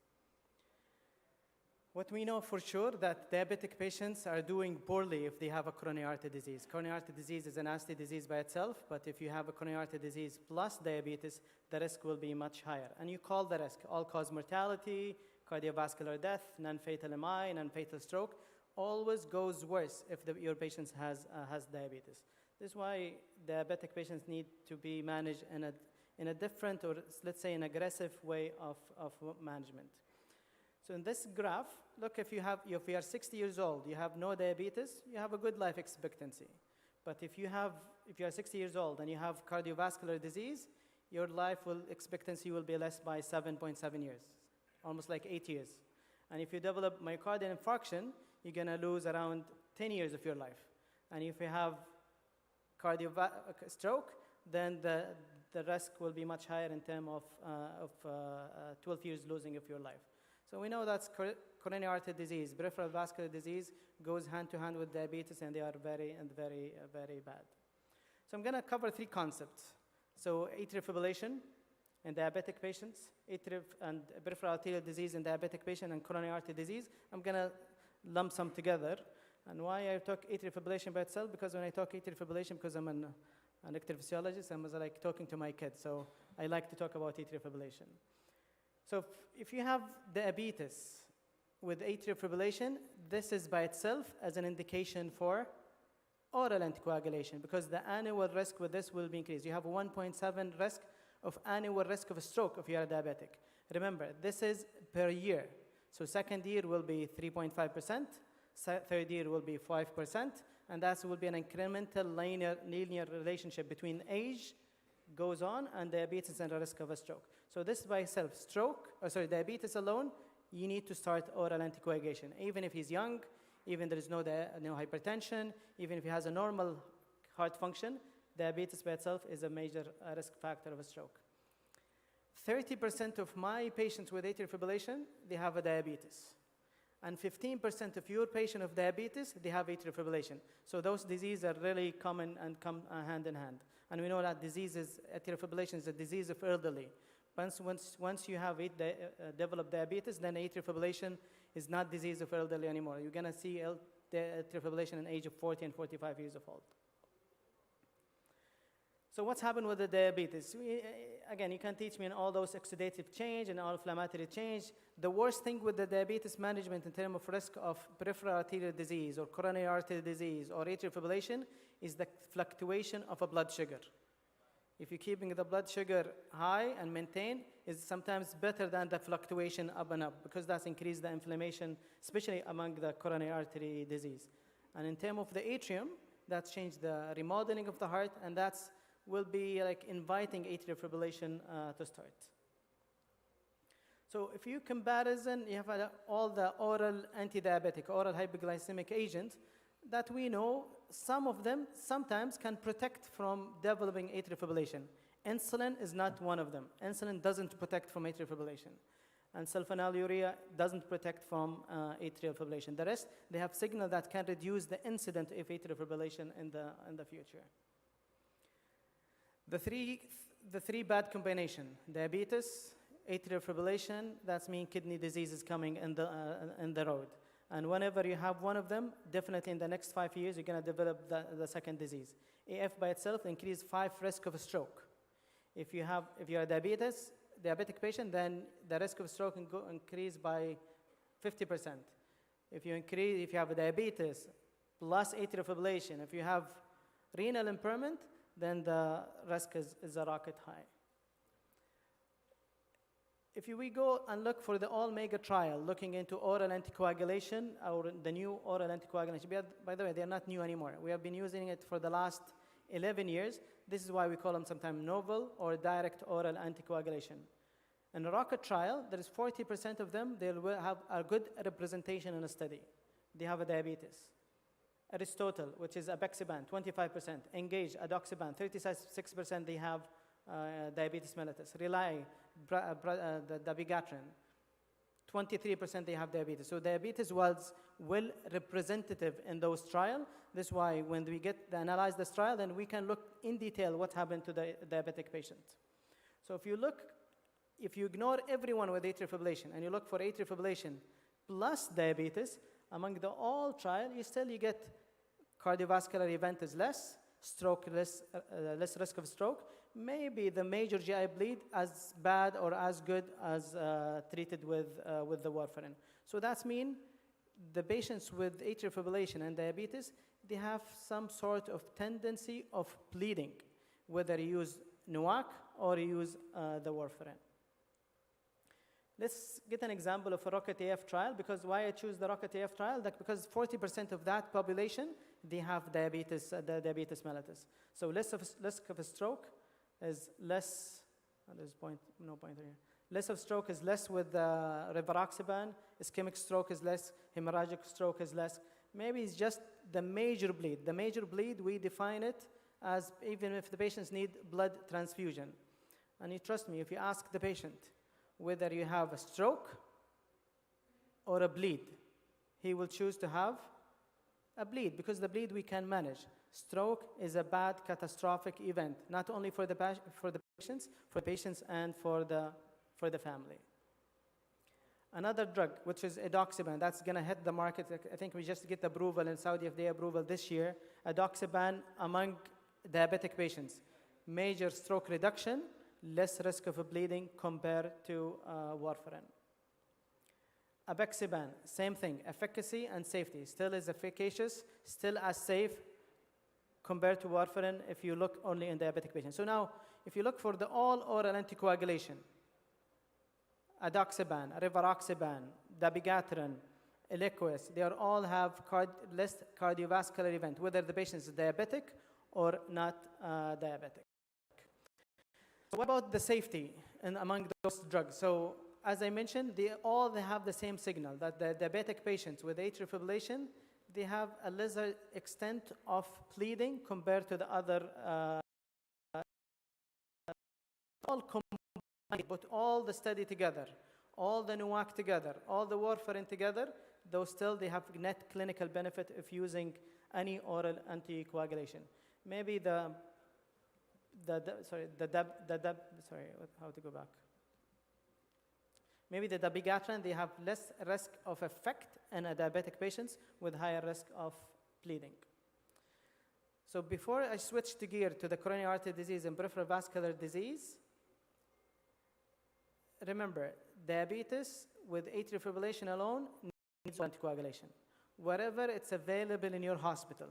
[SPEAKER 1] What we know for sure that diabetic patients are doing poorly if they have a coronary artery disease. Coronary artery disease is a nasty disease by itself, but if you have a coronary artery disease plus diabetes, the risk will be much higher. And you call the risk all-cause mortality, cardiovascular death, non-fatal MI, non-fatal stroke, always goes worse if your patient has diabetes. This is why diabetic patients need to be managed in a different, or let's say an aggressive way of management. So in this graph, look, if you are 60 years old, you have no diabetes, you have a good life expectancy. But if you are 60 years old and you have cardiovascular disease, your life expectancy will be less by 7.7 years, almost like 8 years. And if you develop myocardial infarction, you're gonna lose around 10 years of your life. And if you have stroke, then the risk will be much higher in terms of 12 years losing of your life. So we know that coronary artery disease, peripheral vascular disease goes hand to hand with diabetes, and they are very bad. So I'm gonna cover 3 concepts. So atrial fibrillation in diabetic patients, and peripheral arterial disease in diabetic patient, and coronary artery disease. I'm gonna lump some together. And why I talk atrial fibrillation by itself? Because when I talk atrial fibrillation, because I'm an electrophysiologist, I'm like talking to my kids. So I like to talk about atrial fibrillation. So if you have diabetes with atrial fibrillation, this is by itself as an indication for oral anticoagulation, because the annual risk with this will be increased. You have a 1.7 risk of annual risk of a stroke if you are diabetic. Remember, this is per year. So second year will be 3.5%, third year will be 5%, and that will be an incremental linear relationship between age goes on and diabetes and the risk of a stroke. So this by itself, diabetes alone, you need to start oral anticoagulation. Even if he's young, even there is no hypertension, even if he has a normal heart function, diabetes by itself is a major risk factor of a stroke. 30% of my patients with atrial fibrillation, they have a diabetes. And 15% of your patients with diabetes, they have atrial fibrillation. So those diseases are really common and come hand in hand. And we know that atrial fibrillation is a disease of elderly. Once you have developed diabetes, then atrial fibrillation is not disease of elderly anymore. You're gonna see atrial fibrillation in the age of 40 and 45 years of old. So what's happened with the diabetes? Again, you can teach me in all those oxidative change and all inflammatory change. The worst thing with the diabetes management in terms of risk of peripheral arterial disease or coronary artery disease or atrial fibrillation is the fluctuation of a blood sugar. If you're keeping the blood sugar high and maintained, is sometimes better than the fluctuation up and up, because that's increased the inflammation, especially among the coronary artery disease. And in terms of the atrium, that's changed the remodeling of the heart, and that's will be like inviting atrial fibrillation to start. So if you comparison, you have all the oral anti-diabetic, oral hypoglycemic agents that we know, some of them sometimes can protect from developing atrial fibrillation. Insulin is not one of them. Insulin doesn't protect from atrial fibrillation. And sulfonylurea doesn't protect from atrial fibrillation. The rest, they have signal that can reduce the incidence of atrial fibrillation in the future. The three bad combination: diabetes, atrial fibrillation. That means kidney disease is coming in the road. And whenever you have one of them, definitely in the next 5 years, you're going to develop the second disease. AF by itself increases 5 risk of a stroke. If you're a diabetic patient, then the risk of stroke can increase by 50%. If you have a diabetes plus atrial fibrillation, if you have renal impairment, then the risk is a rocket high. If we go and look for the all-mega trial, looking into oral anticoagulation, or the new oral anticoagulation, by the way, they're not new anymore. We have been using it for the last 11 years. This is why we call them sometimes novel or direct oral anticoagulation. In the ROCKET trial, there is 40% of them, they will have a good representation in a study. They have a diabetes. Aristotle, which is apixaban, 25%. Engage, adoxaban, 36% they have diabetes mellitus. Rely, the dabigatran, 23% they have diabetes. So diabetes was well representative in those trials. This is why when we analyze this trial, then we can look in detail what happened to the diabetic patient. So if you ignore everyone with atrial fibrillation and you look for atrial fibrillation plus diabetes, among the all trial, you get cardiovascular event is less, stroke less risk of stroke. Maybe the major GI bleed as bad or as good as treated with the warfarin. So that's mean the patients with atrial fibrillation and diabetes, they have some sort of tendency of bleeding, whether you use NOAC or you use the warfarin. Let's get an example of a ROCKET-AF trial, because why I choose the ROCKET-AF trial? Because 40% of that population, they have diabetes, the diabetes mellitus. So risk of a stroke is less, there's no pointer here. Less of stroke is less with rivaroxaban, ischemic stroke is less, hemorrhagic stroke is less. Maybe it's just the major bleed. The major bleed, we define it as even if the patients need blood transfusion. And you trust me, if you ask the patient whether you have a stroke or a bleed, he will choose to have a bleed, because the bleed we can manage. Stroke is a bad catastrophic event, not only for the patients and for the family. Another drug, which is edoxaban, that's going to hit the market. I think we just get approval in Saudi FDA approval this year. Edoxaban among diabetic patients, major stroke reduction, less risk of bleeding compared to warfarin. Apixaban, same thing, efficacy and safety. Still is efficacious, still as safe compared to warfarin if you look only in diabetic patients. So now, if you look for the all-oral anticoagulation, edoxaban, rivaroxaban, dabigatran, Eliquis, they all have less cardiovascular event, whether the patient is diabetic or not diabetic. So what about the safety among those drugs? So as I mentioned, they have the same signal, that the diabetic patients with atrial fibrillation, they have a lesser extent of bleeding compared to the other all combined, but all the study together, all the NOAC together, all the warfarin together, though still they have net clinical benefit of using any oral anticoagulation. Maybe Maybe the dabigatran, they have less risk of effect in diabetic patients with higher risk of bleeding. So before I switch the gear to the coronary artery disease and peripheral vascular disease, remember, diabetes with atrial fibrillation alone needs anticoagulation, wherever it's available in your hospital.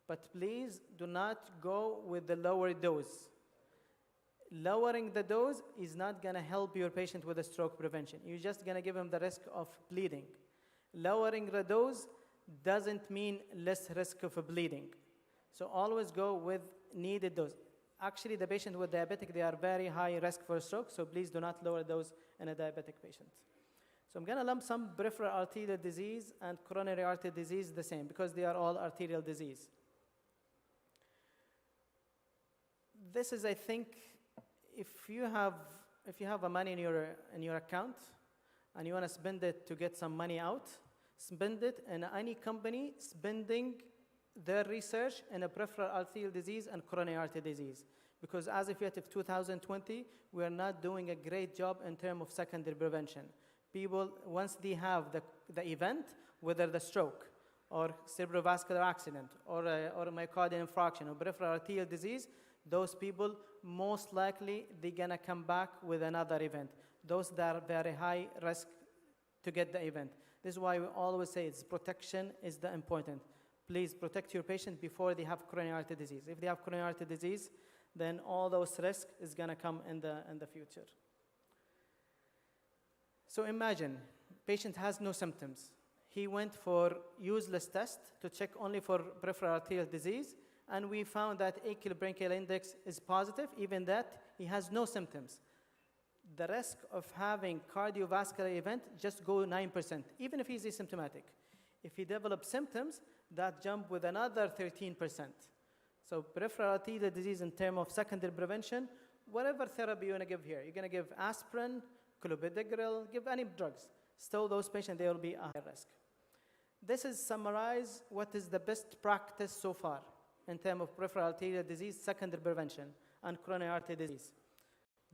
[SPEAKER 1] But please do not go with the lower dose. Lowering the dose is not going to help your patient with a stroke prevention. You're just going to give him the risk of bleeding. Lowering the dose doesn't mean less risk of bleeding. So always go with needed dose. Actually, the patient with diabetic, they are very high risk for stroke, so please do not lower those in a diabetic patient. So I'm going to lump some peripheral arterial disease and coronary artery disease the same, because they are all arterial disease. This is, I think, if you have a money in your account and you want to spend it to get some money out, spend it in any company spending their research in a peripheral arterial disease and coronary artery disease. Because as of yet, of 2020, we are not doing a great job in terms of secondary prevention. People, once they have the event, whether the stroke or cerebrovascular accident or myocardial infarction or peripheral arterial disease, those people, most likely, they're going to come back with another event. Those that are very high risk to get the event. This is why we always say protection is the important. Please protect your patient before they have coronary artery disease. If they have coronary artery disease, then all those risks is going to come in the future. So imagine, patient has no symptoms. He went for useless test to check only for peripheral arterial disease, and we found that atrial brachial index is positive, even that he has no symptoms. The risk of having cardiovascular event just go 9%, even if he's asymptomatic. If he develops symptoms, that jump with another 13%. So peripheral arterial disease in terms of secondary prevention, whatever therapy you want to give here, you're going to give aspirin, clopidogrel, give any drugs. Still, those patients, they will be a high risk. This is summarize what is the best practice so far in terms of peripheral arterial disease, secondary prevention, and coronary artery disease.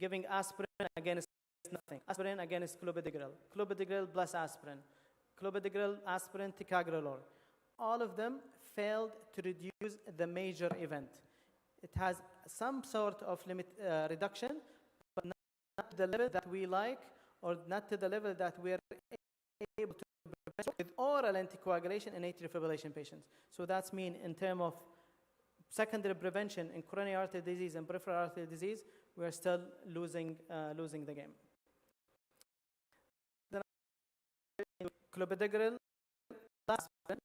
[SPEAKER 1] Giving aspirin against nothing. Aspirin against clopidogrel. Clopidogrel plus aspirin. clopidogrel, aspirin, ticagrelor. All of them failed to reduce the major event. It has some sort of reduction, but not to the level that we like, or not to the level that we are able to prevent with oral anticoagulation in atrial fibrillation patients. So that's mean in terms of secondary prevention in coronary artery disease and peripheral artery disease, we are still losing the game. Then clopidogrel, aspirin,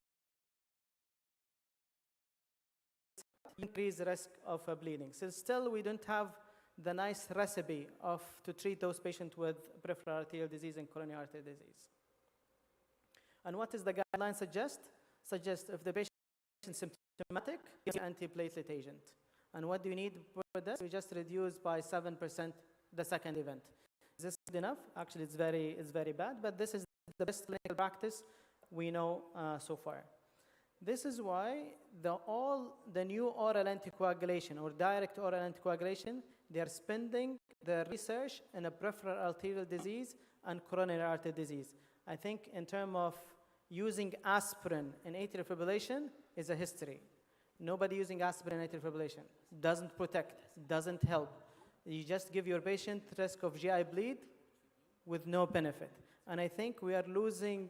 [SPEAKER 1] increase the risk of bleeding. So still we don't have the nice recipe to treat those patients with peripheral arterial disease and coronary artery disease. And what does the guideline suggest? Suggest if the patient is symptomatic, use antiplatelet agent. And what do you need for this? We just reduce by 7% the second event. Is this good enough? Actually, it's very bad, but this is the best clinical practice we know so far. This is why all the new oral anticoagulation or direct oral anticoagulation, they are spending their research in a peripheral arterial disease and coronary artery disease. I think in terms of using aspirin in atrial fibrillation is a history. Nobody using aspirin in atrial fibrillation. Doesn't protect, doesn't help. You just give your patient risk of GI bleed with no benefit. And I think we are losing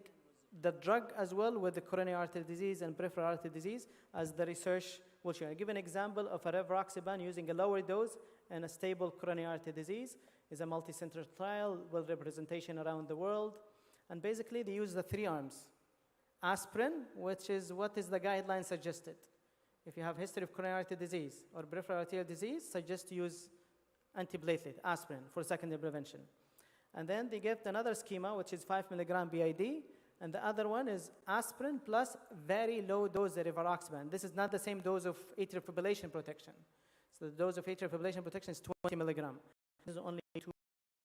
[SPEAKER 1] the drug as well with the coronary artery disease and peripheral artery disease, as the research will show. I give an example of a rivaroxaban using a lower dose and a stable coronary artery disease. It's a multi-center trial with representation around the world. And basically, they use the 3 arms. Aspirin, which is what is the guideline suggested. If you have history of coronary artery disease or peripheral arterial disease, suggest to use antiplatelet, aspirin, for secondary prevention. And then they give another schema, which is 5 milligram BID, and the other one is aspirin plus very low dose of rivaroxaban. This is not the same dose of atrial fibrillation protection. So the dose of atrial fibrillation protection is 20 milligram. This is only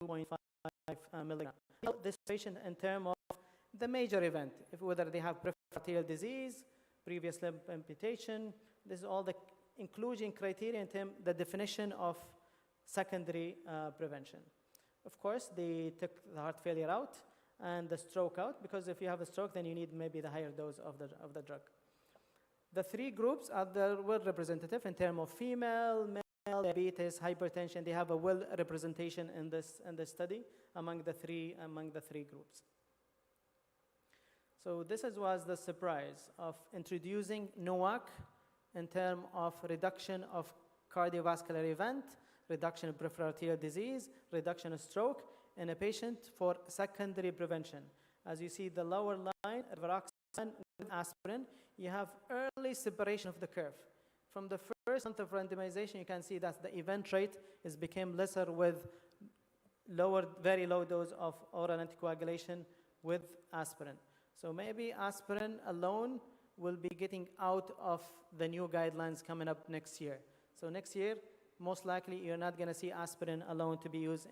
[SPEAKER 1] 2.5 milligram. This patient in terms of the major event, whether they have peripheral arterial disease, previous limb amputation, this is all the inclusion criteria in terms of the definition of secondary prevention. Of course, they took the heart failure out and the stroke out, because if you have a stroke, then you need maybe the higher dose of the drug. The 3 groups are well representative in terms of female, male, diabetes, hypertension. They have a well representation in this study among the three groups. So this was the surprise of introducing NOAC in terms of reduction of cardiovascular event, reduction of peripheral arterial disease, reduction of stroke in a patient for secondary prevention. As you see the lower line, rivaroxaban with aspirin, you have early separation of the curve. From the first month of randomization, you can see that the event rate became lesser with very low dose of oral anticoagulation with aspirin. So maybe aspirin alone will be getting out of the new guidelines coming up next year. So next year, most likely you're not going to see aspirin alone to be used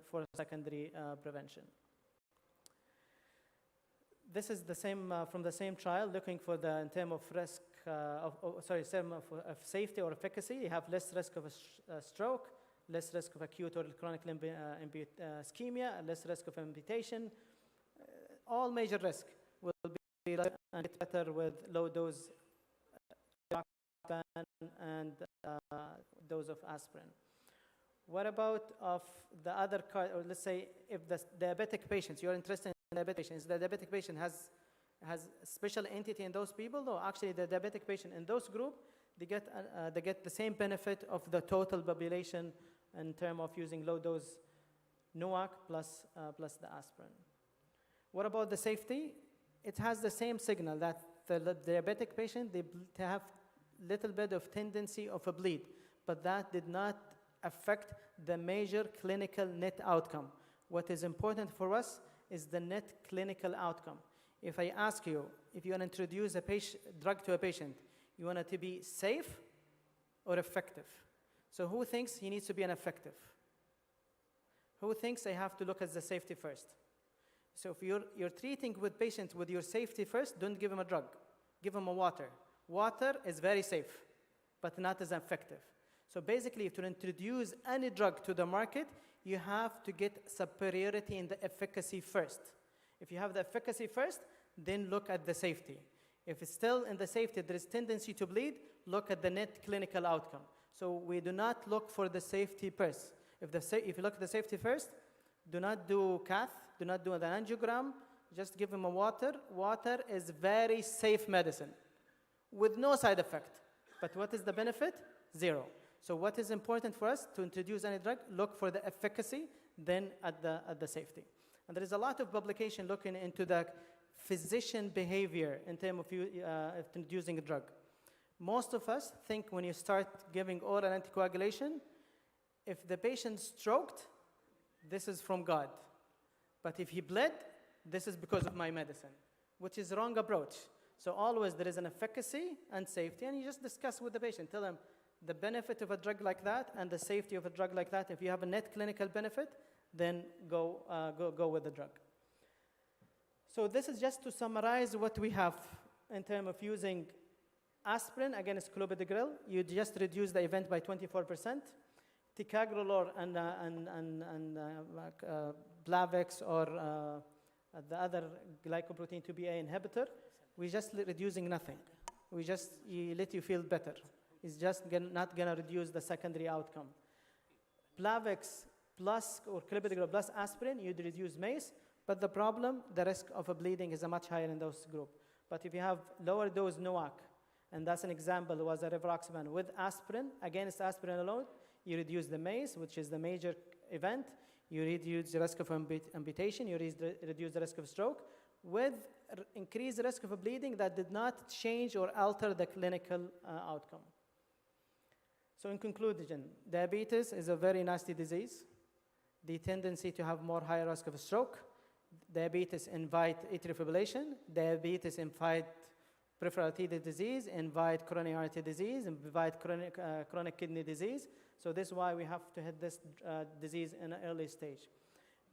[SPEAKER 1] for secondary prevention. This is the same from the same trial, looking for in terms of risk of safety or efficacy. You have less risk of a stroke, less risk of acute or chronic limb ischemia, less risk of amputation. All major risk will be better with low dose and dose of aspirin. What about of the other, or let's say if the diabetic patients, you're interested in diabetic patients, the diabetic patient has special entity in those people? No, actually the diabetic patient in those group, they get the same benefit of the total population in terms of using low dose NOAC plus the aspirin. What about the safety? It has the same signal that the diabetic patient, they have little bit of tendency of a bleed, but that did not affect the major clinical net outcome. What is important for us is the net clinical outcome. If I ask you, if you want to introduce a drug to a patient, you want it to be safe or effective? So who thinks he needs to be an effective? Who thinks I have to look at the safety first? So if you're treating with patients with your safety first, don't give them a drug. Give them a water. Water is very safe, but not as effective. So basically, if you introduce any drug to the market, you have to get superiority in the efficacy first. If you have the efficacy first, then look at the safety. If it's still in the safety, there is tendency to bleed, look at the net clinical outcome. So we do not look for the safety first. If you look at the safety first, do not do cath, do not do an angiogram, just give him a water. Water is very safe medicine with no side effect. But what is the benefit? Zero. So what is important for us to introduce any drug? Look for the efficacy, then at the safety. And there is a lot of publication looking into the physician behavior in terms of introducing a drug. Most of us think when you start giving oral anticoagulation, if the patient stroked, this is from God. But if he bled, this is because of my medicine, which is wrong approach. So always there is an efficacy and safety, and you just discuss with the patient. Tell them the benefit of a drug like that and the safety of a drug like that. If you have a net clinical benefit, then go with the drug. So this is just to summarize what we have in terms of using aspirin against clopidogrel. You just reduce the event by 24%. Ticagrelor and Plavix or the other glycoprotein 2BA inhibitor, we're just reducing nothing. We just let you feel better. It's just not going to reduce the secondary outcome. Plavix plus or clopidogrel plus aspirin, you'd reduce MACE, but the problem, the risk of a bleeding is much higher in those group. But if you have lower dose NOAC, and that's an example, was a rivaroxaban with aspirin, against aspirin alone, you reduce the MACE, which is the major event, you reduce the risk of amputation, you reduce the risk of stroke, with increased risk of a bleeding that did not change or alter the clinical outcome. So in conclusion, diabetes is a very nasty disease. The tendency to have more higher risk of a stroke. Diabetes invite atrial fibrillation. Diabetes invite peripheral artery disease, invite coronary artery disease, invite chronic kidney disease. So this is why we have to hit this disease in an early stage.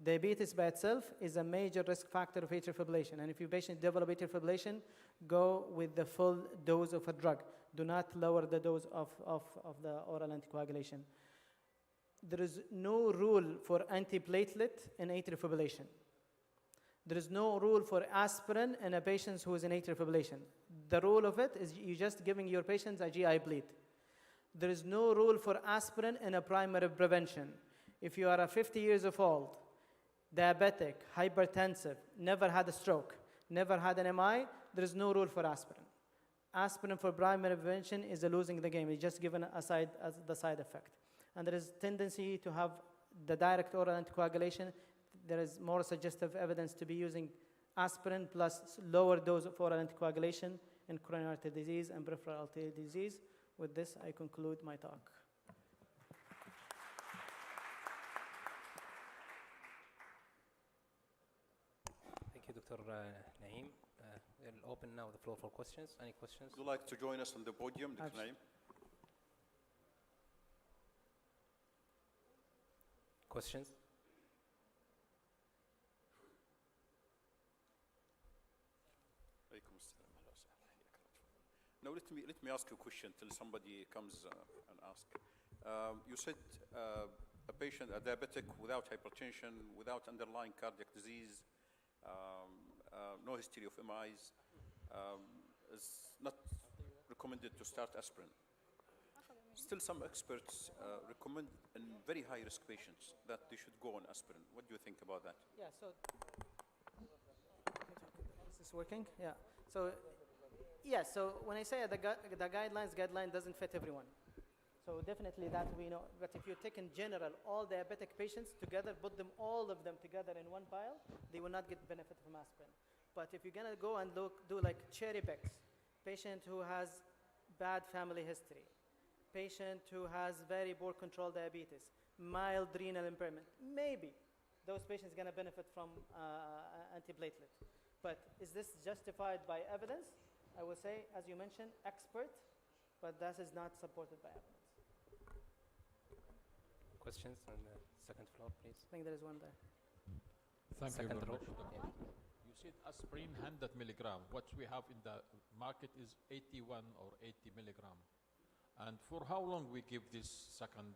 [SPEAKER 1] Diabetes by itself is a major risk factor of atrial fibrillation. And if your patient develop atrial fibrillation, go with the full dose of a drug. Do not lower the dose of the oral anticoagulation. There is no rule for antiplatelet in atrial fibrillation. There is no rule for aspirin in a patient who is in atrial fibrillation. The rule of it is you're just giving your patients a GI bleed. There is no rule for aspirin in a primary prevention. If you are 50 years old, diabetic, hypertensive, never had a stroke, never had an MI, there is no rule for aspirin. Aspirin for primary prevention is losing the game. It's just given aside as the side effect. And there is tendency to have the direct oral anticoagulation. There is more suggestive evidence to be using aspirin plus lower dose of oral anticoagulation in coronary artery disease and peripheral artery disease. With this, I conclude my talk.
[SPEAKER 13] Thank you, Dr. Naeem. We'll open now the floor for questions. Any questions?
[SPEAKER 21] Would you like to join us on the podium, Dr. Naeem?
[SPEAKER 13] Questions?
[SPEAKER 21] Now let me ask you a question till somebody comes and asks. You said a patient, a diabetic without hypertension, without underlying cardiac disease, no history of MIs, is not recommended to start aspirin. Still, some experts recommend in very high-risk patients that they should go on aspirin. What do you think about that?
[SPEAKER 1] Yeah, so is this working? Yeah. So when I say the guideline doesn't fit everyone. So definitely that we know. But if you take in general all diabetic patients together, put them all of them together in one pile, they will not get benefit from aspirin. But if you're gonna go and do like cherry picks, patient who has bad family history, patient who has very poor control diabetes, mild renal impairment, maybe those patients gonna benefit from antiplatelet. But is this justified by evidence? I will say, as you mentioned, expert, but that is not supported by evidence.
[SPEAKER 13] Questions on the second floor, please.
[SPEAKER 1] I think there is one there.
[SPEAKER 5] Thank
[SPEAKER 13] Second
[SPEAKER 5] you very
[SPEAKER 13] row.
[SPEAKER 5] much, Dr. You said aspirin 100 milligram. What we have in the market is 81 or 80 milligram. And for how long we give this second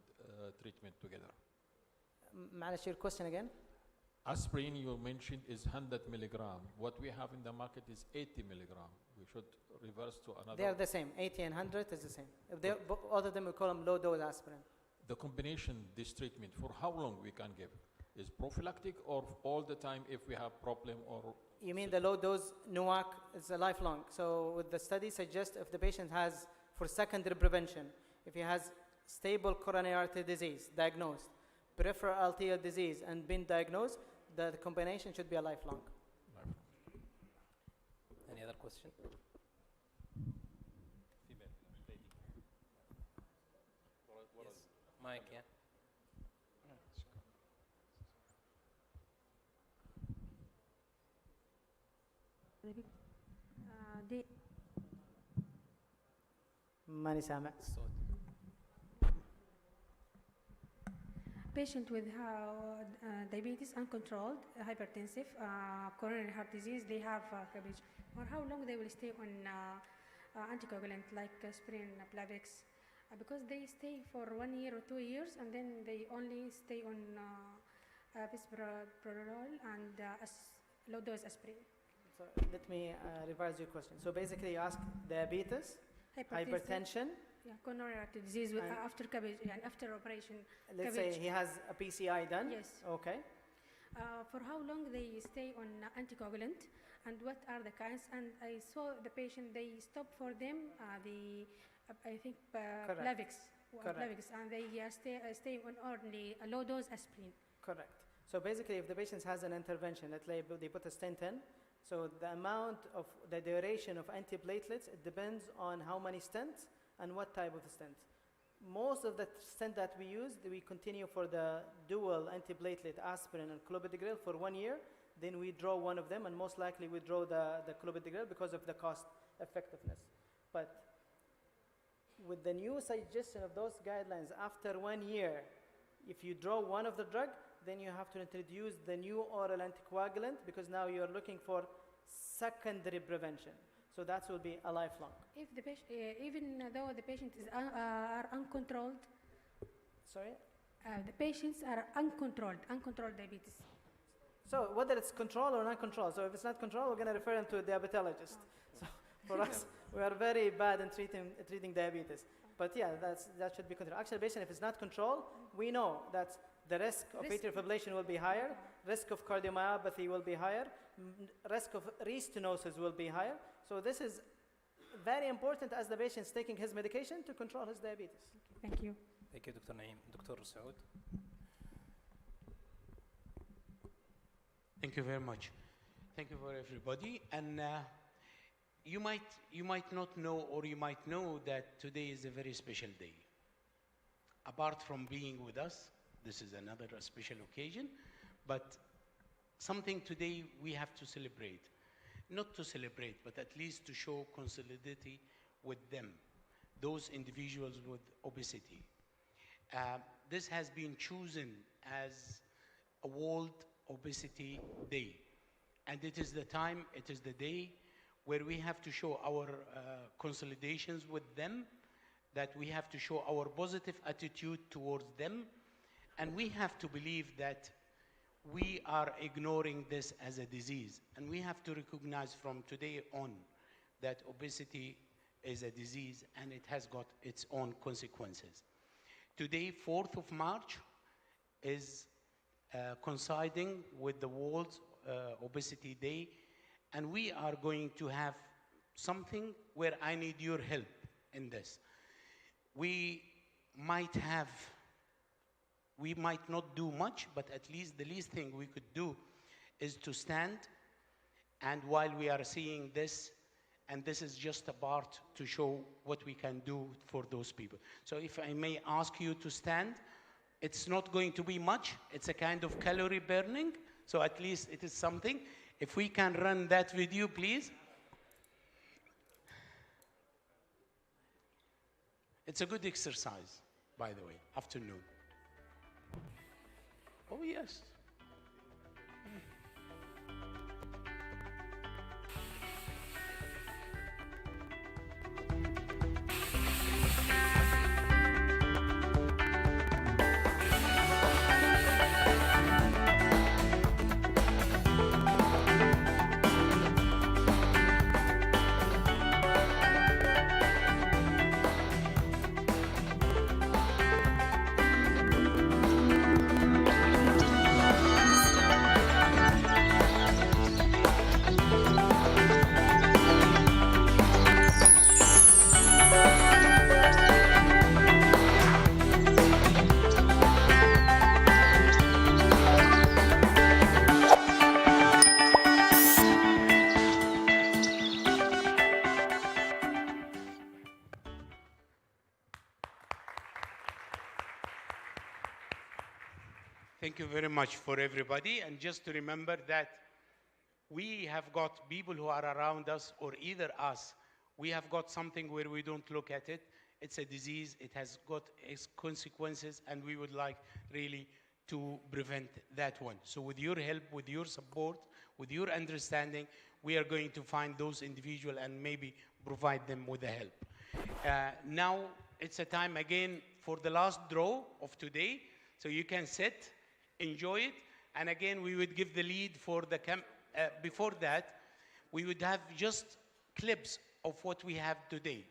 [SPEAKER 5] treatment together?
[SPEAKER 1] Manish, your question again?
[SPEAKER 5] Aspirin you mentioned is 100 milligram. What we have in the market is 80 milligram. We should reverse to another.
[SPEAKER 1] They are the same. 80 and 100 is the same. If they're all of them, we call them low dose aspirin.
[SPEAKER 5] The combination, this treatment, for how long we can give? Is prophylactic or all the time if we have problem or?
[SPEAKER 1] You mean the low dose NUAC is a lifelong. So with the study suggests if the patient has, for secondary prevention, if he has stable coronary artery disease diagnosed, peripheral arterial disease and been diagnosed, the combination should be a lifelong.
[SPEAKER 13] Any other question? Mike, yeah.
[SPEAKER 1] ماني سامع.
[SPEAKER 2] Patient with diabetes, uncontrolled, hypertensive, coronary heart disease, they have cabbage. Or how long they will stay on anticoagulant like aspirin, Plavix? Because they stay for 1 year or 2 years, and then they only stay on bisoprolol and low-dose aspirin.
[SPEAKER 1] So let me revise your question. So basically, you ask diabetes, hypertension.
[SPEAKER 2] Yeah, coronary artery disease with, after cabbage, and after operation.
[SPEAKER 1] Let's
[SPEAKER 2] cabbage.
[SPEAKER 1] say he has a PCI done.
[SPEAKER 2] Yes.
[SPEAKER 1] Okay.
[SPEAKER 2] For how long they stay on anticoagulant, and what are the kinds? And I saw the patient, they stop for them I think Plavix, and they stay on only a low dose aspirin.
[SPEAKER 1] Correct. So basically, if the patient has an intervention, let's say they put a stent in, so the amount of the duration of antiplatelets, it depends on how many stents and what type of stent. Most of the stent that we use, we continue for the dual antiplatelet aspirin and clopidogrel for 1 year. Then we draw one of them, and most likely we draw the clopidogrel because of the cost effectiveness. But with the new suggestion of those guidelines, after 1 year, if you draw one of the drug, then you have to introduce the new oral anticoagulant because now you're looking for secondary prevention. So that will be a lifelong.
[SPEAKER 2] If the patient, even though the patient is are uncontrolled.
[SPEAKER 1] Sorry?
[SPEAKER 2] The patients are uncontrolled diabetes.
[SPEAKER 1] So whether it's controlled or not controlled. So if it's not controlled, we're going to refer him to a diabetologist. So for us, we are very bad in treating diabetes. But yeah, that should be controlled. Actually, patient, if it's not controlled, we know that the risk of atrial fibrillation will be higher, risk of cardiomyopathy will be higher, risk of restenosis will be higher. So this is very important as the patient is taking his medication to control his diabetes.
[SPEAKER 2] Thank you.
[SPEAKER 13] Thank you, Dr. Naeem. Dr. Saud.
[SPEAKER 6] Thank you very much. Thank you for everybody. And you might not know, or you might know that today is a very special day. Apart from being with us, this is another special occasion, but something today we have to celebrate. Not to celebrate, but at least to show solidarity with them, those individuals with obesity. This has been chosen as a World Obesity Day. And it is the time, it is the day where we have to show our consolidations with them, that we have to show our positive attitude towards them, and we have to believe that we are ignoring this as a disease. And we have to recognize from today on that obesity is a disease and it has got its own consequences. Today, 4th of March, is coinciding with the World Obesity Day, and we are going to have something where I need your help in this. We might not do much, but at least the least thing we could do is to stand, and while we are seeing this, and this is just a part to show what we can do for those people. So if I may ask you to stand, it's not going to be much, it's a kind of calorie burning, so at least it is something. If we can run that video, please. It's a good exercise, by the way, afternoon. Oh, yes. Thank you very much for everybody. And just to remember that we have got people who are around us, or either us, we have got something where we don't look at it. It's a disease, it has got its consequences, and we would like really to prevent that one. So with your help, with your support, with your understanding, we are going to find those individuals and maybe provide them with the help. Now it's a time again for the last draw of today. So you can sit, enjoy it. And again, we would give the lead for the before that, we would have just clips of what we have today.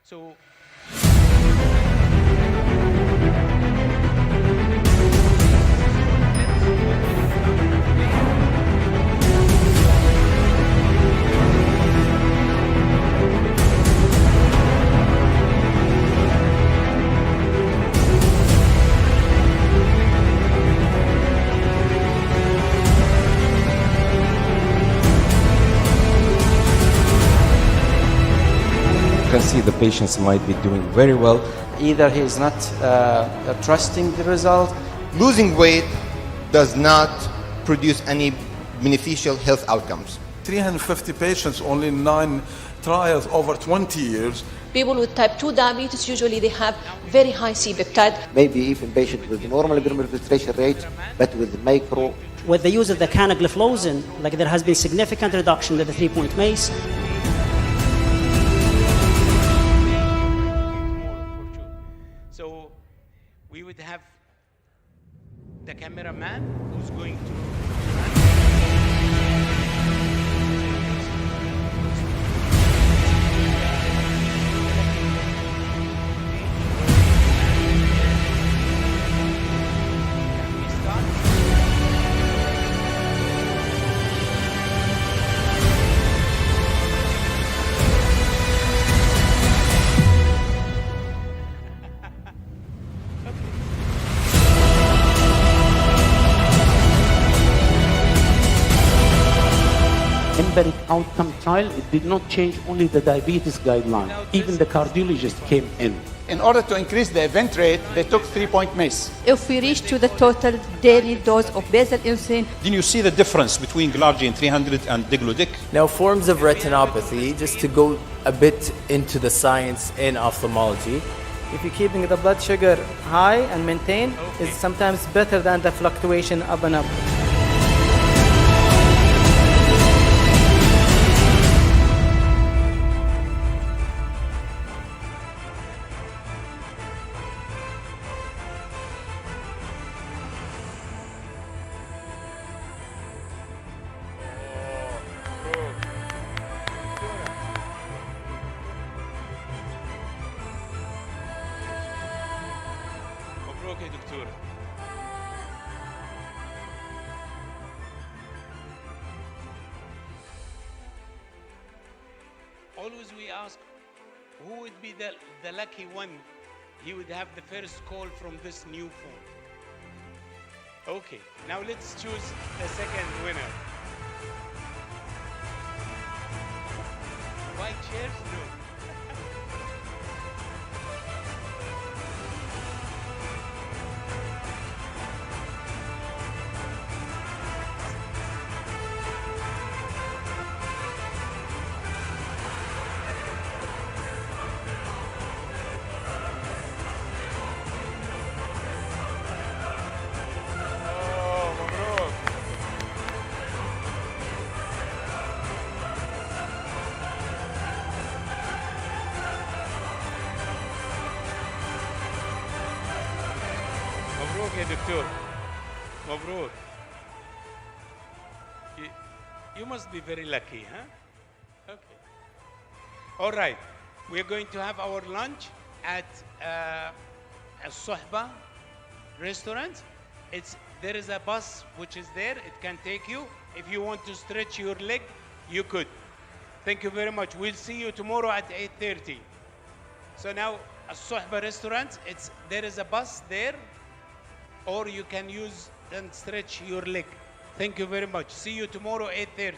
[SPEAKER 6] So
[SPEAKER 3] can see the patients might be doing very well. Either he is not trusting the result.
[SPEAKER 16] Losing weight does not produce any beneficial health outcomes.
[SPEAKER 23] 350 patients, only 9 trials over 20 years.
[SPEAKER 24] People with type 2 diabetes, usually they have very high C-peptide.
[SPEAKER 25] Maybe even patients with normal glomerular filtration rate, but with micro.
[SPEAKER 18] With the use of the canagliflozin, like there has been significant reduction in the 3-point MACE.
[SPEAKER 6] So we would have the cameraman who's going to Empiric outcome trial, it did not change only the diabetes guideline. Even the cardiologist came in.
[SPEAKER 19] In order to increase the event rate, they took 3-point MACE.
[SPEAKER 20] If we reach to the total daily dose of basal insulin,
[SPEAKER 21] Then you see the difference between Glargine 300 and Degludec.
[SPEAKER 22] Now, forms of retinopathy, just to go a bit into the science in ophthalmology.
[SPEAKER 1] If you're keeping the blood sugar high and maintained, is sometimes better than the fluctuation up and up.
[SPEAKER 6] مبروك يا دكتور. Always we ask who would be the lucky one. He would have the first call from this new phone. Okay, now let's choose the second winner. White chairs? No. مبروك يا دكتور. مبروك. You must be very lucky, huh? Okay. All right. We're going to have our lunch at Al-Suhba restaurant. There is a bus which is there. It can take you. If you want to stretch your leg, you could. Thank you very much. We'll see you tomorrow at 8:30. So now, Al-Suhba restaurant, there is a bus there, or you can use and stretch your leg. Thank you very much. See you tomorrow, 8:30.